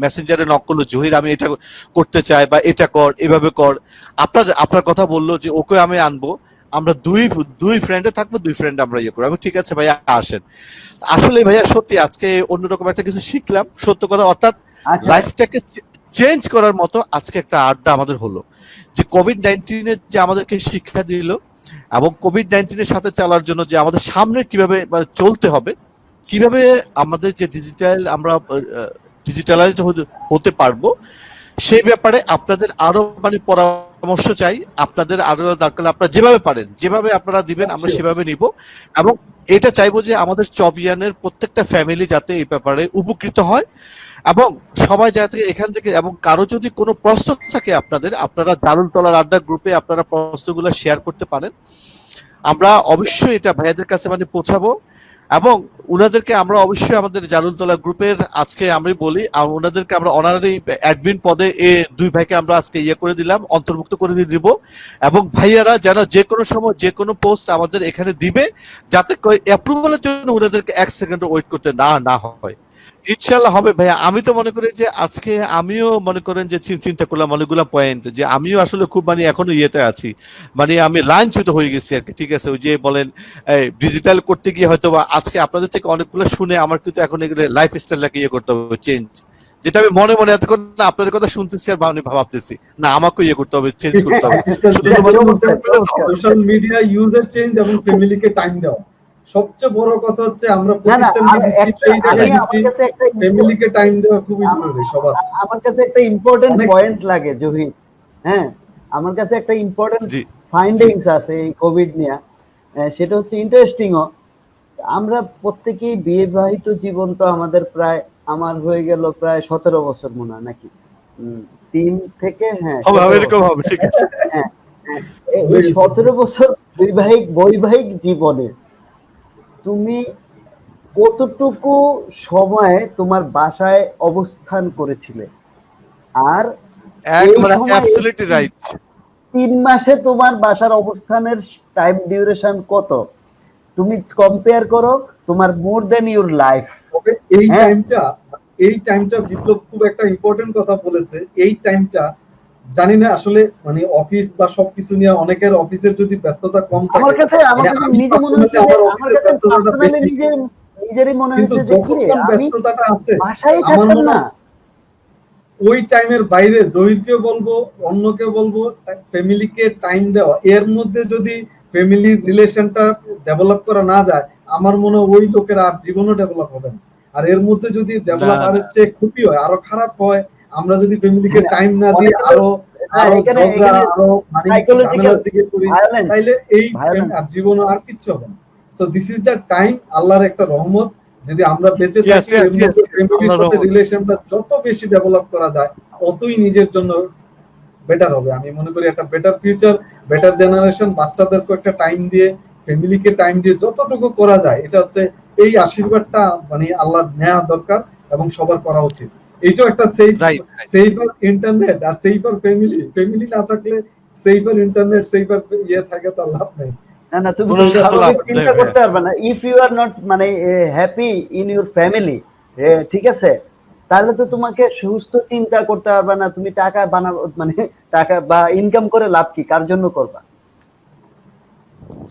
মেসেঞ্জারে নক করলো, জহির আমি এটা করতে চাই, বা এটা কর, এভাবে কর, আপনার কথা বললো যে ওকে আমি আনবো, আমরা দুই ফ্রেন্ডে থাকবো, দুই ফ্রেন্ড আমরা ইয়ে করবো। আমি ঠিক আছে ভাইয়া আসেন। আসলে ভাইয়া সত্যি আজকে অন্যরকম একটা কিছু শিখলাম, সত্য কথা, অর্থাৎ লাইফটাকে চেঞ্জ করার মতো আজকে একটা আড্ডা আমাদের হলো, যে কোভিড-19 যে আমাদেরকে শিক্ষা দিল, এবং কোভিড-19 সাথে চলার জন্য যে আমাদের সামনে কিভাবে চলতে হবে, কিভাবে আমাদের যে আমরা ডিজিটালাইজড হতে পারবো, সেই ব্যাপারে আপনাদের আরো মানে পরামর্শ চাই, আপনাদের আরো দরকার, আপনারা যেভাবে পারেন, যেভাবে আপনারা দিবেন আমরা সেভাবে নিব, এবং এটা চাইবো যে আমাদের চবিয়ানের প্রত্যেকটা ফ্যামিলি যাতে এই ব্যাপারে উপকৃত হয়, এবং সবাই যাতে এখান থেকে, এবং কারো যদি কোনো প্রশ্ন থাকে আপনারা জারুলতলার আড্ডা গ্রুপে আপনারা প্রশ্নগুলো শেয়ার করতে পারেন, আমরা অবশ্যই এটা ভাইয়াদের কাছে মানে পৌঁছাবো, এবং উনাদেরকে আমরা অবশ্যই আমাদের জারুলতলা গ্রুপের, আজকে আমি বলি ওনাদেরকে আমরা অনারারি অ্যাডমিন পদে দুই ভাইকে আমরা আজকে করে দিলাম, অন্তর্ভুক্ত করে দিব, এবং ভাইয়ারা যেন যে কোনো সময় যে কোনো পোস্ট আমাদের এখানে দিবে, যাতে অ্যাপ্রুভালের জন্য ওনাদেরকে 1 সেকেন্ড ওয়েট করতে না হয়। ইনশাল্লাহ হবে ভাইয়া। আমি তো মনে করি যে আজকে আমিও মনে করেন যে চিন্তা করলাম অনেকগুলা পয়েন্ট, যে আমিও আসলে খুব মানে এখনো ইয়েতে আছি, মানে আমি লাইনচ্যুত হয়ে গেছি আর কি। ঠিক আছে, ওই যে বলেন ডিজিটাল করতে গিয়ে হয়তো বা আজকে আপনাদের থেকে অনেকগুলো শুনে আমার কিন্তু এখন এগুলো লাইফ স্টাইলটাকে ইয়ে করতে হবে, চেঞ্জ, যেটা আমি মনে মনে এতক্ষণ না আপনাদের কথা শুনতেছি আর ভাবতেছি না আমাকে ইয়ে করতে হবে, চেঞ্জ করতে হবে। শুধু তোমার সোশ্যাল মিডিয়া ইউজার চেঞ্জ এবং ফ্যামিলিকে টাইম দেওয়া, সবচেয়ে বড় কথা হচ্ছে আমরা না না প্রতিষ্ঠানকে দিচ্ছি সেই জায়গায় আমার দিচ্ছি, কাছে একটা ফ্যামিলিকে টাইম দেওয়া খুবই জরুরি সবার। আমার কাছে একটা ইম্পর্টেন্ট অনেক পয়েন্ট লাগে জহির। হ্যাঁ, আমার কাছে একটা ইম্পর্টেন্ট জি জি ফাইন্ডিংস আছে এই কোভিড নিয়ে। সেটা হচ্ছে ইন্টারেস্টিংও। আমরা প্রত্যেকেই বিবাহিত জীবন তো আমাদের প্রায়, আমার হয়ে গেল প্রায় 17 বছর মনে হয় নাকি, 3 থেকে, হ্যাঁ হবে 17 এরকম বছর। হবে, ঠিক আছে। হ্যাঁ, এই 17 বছর বৈবাহিক জীবনে তুমি কতটুকু সময় তোমার বাসায় অবস্থান করেছিলে? আর এই একবারে সময় অ্যাবসলিউটলি রাইট। 3 মাসে তোমার বাসার অবস্থানের টাইম ডিউরেশন কত? তুমি কম্পেয়ার করো, তোমার মোর দেন ইউর লাইফ। তবে এই টাইমটা বিপ্লব খুব একটা ইম্পর্টেন্ট কথা বলেছে। এই টাইমটা জানি না আসলে মানে অফিস বা সবকিছু নিয়ে অনেকের অফিসের যদি ব্যস্ততা কম আমার থাকে, কাছে মানে আমি নিজে মনে personally হচ্ছে যে আমার আমার অফিসের কাছে ব্যস্ততাটা পার্সোনালি বেশি, নিজেরই মনে কিন্তু হয়েছে যে কি রে, যতক্ষণ আমি ব্যস্ততাটা আছে বাসায় আমার থাকতাম মনে না। হয় ওই টাইমের বাইরে জহিরকেও বলবো, অন্যকে বলবো, ফ্যামিলিকে টাইম দেওয়া, এর মধ্যে যদি ফ্যামিলির রিলেশনটা ডেভেলপ করা না যায়, আমার মনে হয় ওই লোকের আর জীবনও ডেভেলপ হবে না। আর এর মধ্যে যদি না ডেভেলপ আরের না চেয়ে ক্ষতি হয়, আরো খারাপ হয়, আমরা যদি ফ্যামিলিকে টাইম না দিই, অনেকে তো আরো আরো এখানে ঝগড়া, আরো মানে সাইকোলজিক্যাল ঝামেলার দিকে করি, ভায়োলেন্স তাইলে এই ভায়োলেন্স আর জীবনে আর কিচ্ছু হবে না। So this is the time, আল্লাহর একটা রহমত, যদি আমরা বেঁচে ইয়েস থাকি ইয়েস এর ইয়েস, মধ্যে ফ্যামিলির আল্লাহর সাথে রহমত। রিলেশনটা যত বেশি ডেভেলপ করা যায় ততই নিজের জন্য বেটার হবে। আমি মনে করি একটা বেটার ফিউচার, বেটার জেনারেশন, বাচ্চাদেরকে একটা টাইম দিয়ে, ফ্যামিলিকে টাইম দিয়ে যতটুকু করা যায়, এটা হচ্ছে এই আশীর্বাদটা মানে আল্লাহর নেওয়া দরকার এবং সবার করা উচিত। এইটাও একটা রাইট রাইট। সেইফার ইন্টারনেট আর সেইফার ফ্যামিলি না থাকলে সেইফার ইন্টারনেট সেইফার ইয়ে থাকে তার লাভ নেই। না না, তুমি কোনো তো কোনো লাভ স্বাভাবিক নেই চিন্তা ভাইয়া। করতে পারবে না ইফ ইউ আর নট মানে হ্যাপি ইন ইউর ফ্যামিলি। ঠিক আছে, তাহলে তো তোমাকে সুস্থ চিন্তা করতে পারবে না। তুমি টাকা বানাবো মানে টাকা বা ইনকাম করে লাভ কি, কার জন্য করবা?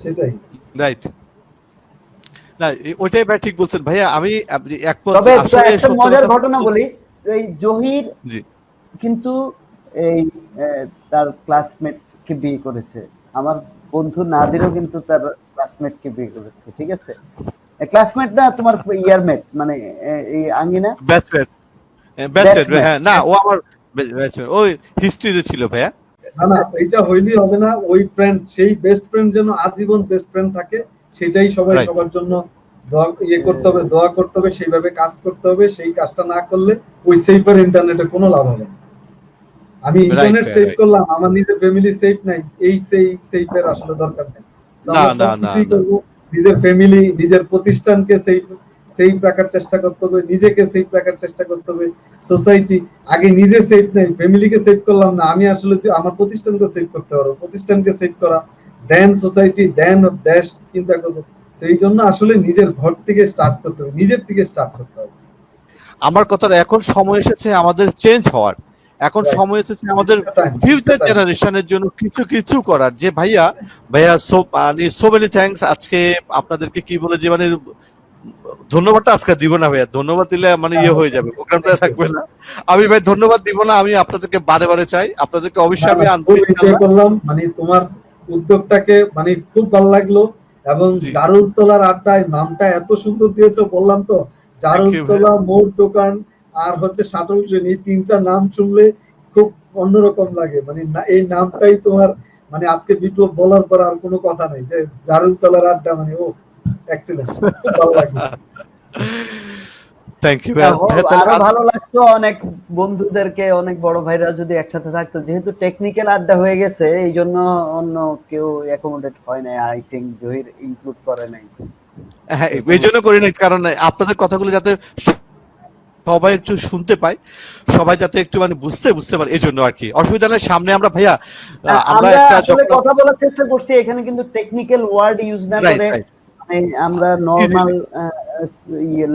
সেটাই। রাইট। না ওইটাই ভাই ঠিক বলছেন ভাইয়া, আমি একমত তবে যে আসলে একটা সত্য মজার কথা ঘটনা বলি, এই জহির জি কিন্তু এই তার ক্লাসমেটকে বিয়ে করেছে। আমার বন্ধু নাদিরও কিন্তু তার ক্লাসমেটকে বিয়ে করেছে। ঠিক আছে, ক্লাসমেট না, তোমার ইয়ারমেট মানে এই আঙ্গিনা ব্যাচমেট, ব্যাচমেট ব্যাচমেট। হ্যাঁ, না ও আমার ব্যাচমেট, ওই হিস্ট্রিতে ছিল ভাইয়া। না না, এইটা হইলেই হবে না। ওই ফ্রেন্ড, সেই বেস্ট ফ্রেন্ড যেন আজীবন বেস্ট ফ্রেন্ড থাকে, সেটাই সবাই রাইট। সবার জন্য করতে হবে, দোয়া করতে হবে, সেইভাবে কাজ করতে হবে। সেই কাজটা না করলে ওই সেইফার ইন্টারনেটে কোনো লাভ হবে না। আমি রাইট ইন্টারনেট ভাইয়া সেভ রাইট। করলাম, আমার নিজের ফ্যামিলি সেভ নাই, এই সেইফের আসলে দরকার নেই। তো না আমরা না না সবকিছুই না করব, নিজের ফ্যামিলি, নিজের প্রতিষ্ঠানকে সেভ রাখার চেষ্টা করতে হবে, নিজেকে সেভ রাখার চেষ্টা করতে হবে। সোসাইটি আগে নিজে সেভ নাই, ফ্যামিলিকে সেভ করলাম না, আমি আসলে যে আমার প্রতিষ্ঠানকে সেভ করতে পারবো, প্রতিষ্ঠানকে সেভ করা, দেন সোসাইটি, দেন দেশ চিন্তা করবো। সেই জন্য আসলে নিজের ঘর থেকে স্টার্ট করতে হবে, নিজের থেকে স্টার্ট করতে হবে। আমার কথাটা এখন সময় এসেছে আমাদের চেঞ্জ হওয়ার, এখন Right. সময় এসেছে আমাদের It's the time. Future It's the time. জেনারেশনের জন্য কিছু কিছু করার। যে ভাইয়া ভাইয়া সো মেনি থ্যাঙ্কস। আজকে আপনাদেরকে কি বলে যে মানে ধন্যবাদটা আজকে দিব না ভাইয়া, ধন্যবাদ দিলে মানে ইয়ে হয়ে যাবে, প্রোগ্রামটা থাকবে না। আমি ভাই ধন্যবাদ দিব না, আমি আপনাদেরকে বারে বারে চাই, আপনাদেরকে অবশ্যই আমি আনবো খুব এনজয় ইনশাআল্লাহ। করলাম, মানে তোমার উদ্যোগটাকে মানে খুব ভালো লাগলো। এবং জি জারুলতলার আড্ডায় নামটা এত সুন্দর দিয়েছো, বললাম তো, থ্যাংক ইউ ভাইয়া। জারুলতলা, মোর দোকান আর হচ্ছে শাটল ট্রেন, এই তিনটা নাম শুনলে খুব অন্যরকম লাগে। মানে এই নামটাই তোমার, মানে আজকে বিপ্লব বলার পর আর কোনো কথা নাই, যে জারুলতলার আড্ডা, মানে ও এক্সিলেন্ট, খুব ভালো লাগলো। থ্যাংক ইউ ভাইয়া। ভাইয়া তাহলে আরো ভালো লাগতো অনেক বন্ধুদেরকে, অনেক বড় ভাইরা যদি একসাথে থাকতো। যেহেতু টেকনিক্যাল আড্ডা হয়ে গেছে, এই জন্য অন্য কেউ অ্যাকোমোডেট হয় নাই, আই থিঙ্ক জহির ইনক্লুড করে নাই। হ্যাঁ এই জন্য করি না, কারণ আপনাদের কথাগুলো যাতে সবাই একটু শুনতে পায়, সবাই যাতে একটু মানে বুঝতে পারে, এই জন্য আর কি। অসুবিধা নেই, সামনে আমরা ভাইয়া আমরা আমরা একটা আসলে যখন কথা বলার চেষ্টা করছি, এখানে কিন্তু টেকনিক্যাল ওয়ার্ড ইউজ না রাইট করে রাইট মানে আমরা নরমাল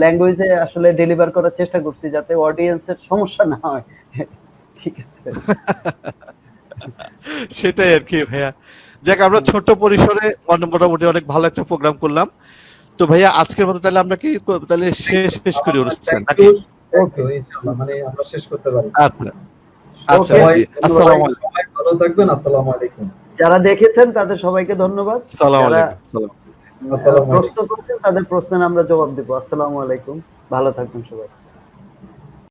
ল্যাঙ্গুয়েজে আসলে ডেলিভার করার চেষ্টা করছি যাতে অডিয়েন্সের সমস্যা না হয়। ঠিক আছে। সেটাই আর কি ভাইয়া। যাক আমরা ছোট পরিসরে মোটামুটি অনেক ভালো একটা প্রোগ্রাম করলাম। তো ভাইয়া আজকের মতো তাহলে আমরা কি তাহলে শেষ করি অনুষ্ঠান নাকি? ওকে ইনশাআল্লাহ মানে আমরা শেষ করতে পারি। আচ্ছা আচ্ছা ওকে, জি আসসালামু আলাইকুম। সবাই ভালো থাকবেন। আসসালামু আলাইকুম। যারা দেখেছেন তাদের সবাইকে ধন্যবাদ। আসসালামু যারা আলাইকুম। সালাম। আসসালামু আলাইকুম। প্রশ্ন করছেন তাদের প্রশ্নের আমরা জবাব দেব। আসসালামু আলাইকুম। ভালো থাকবেন সবাই।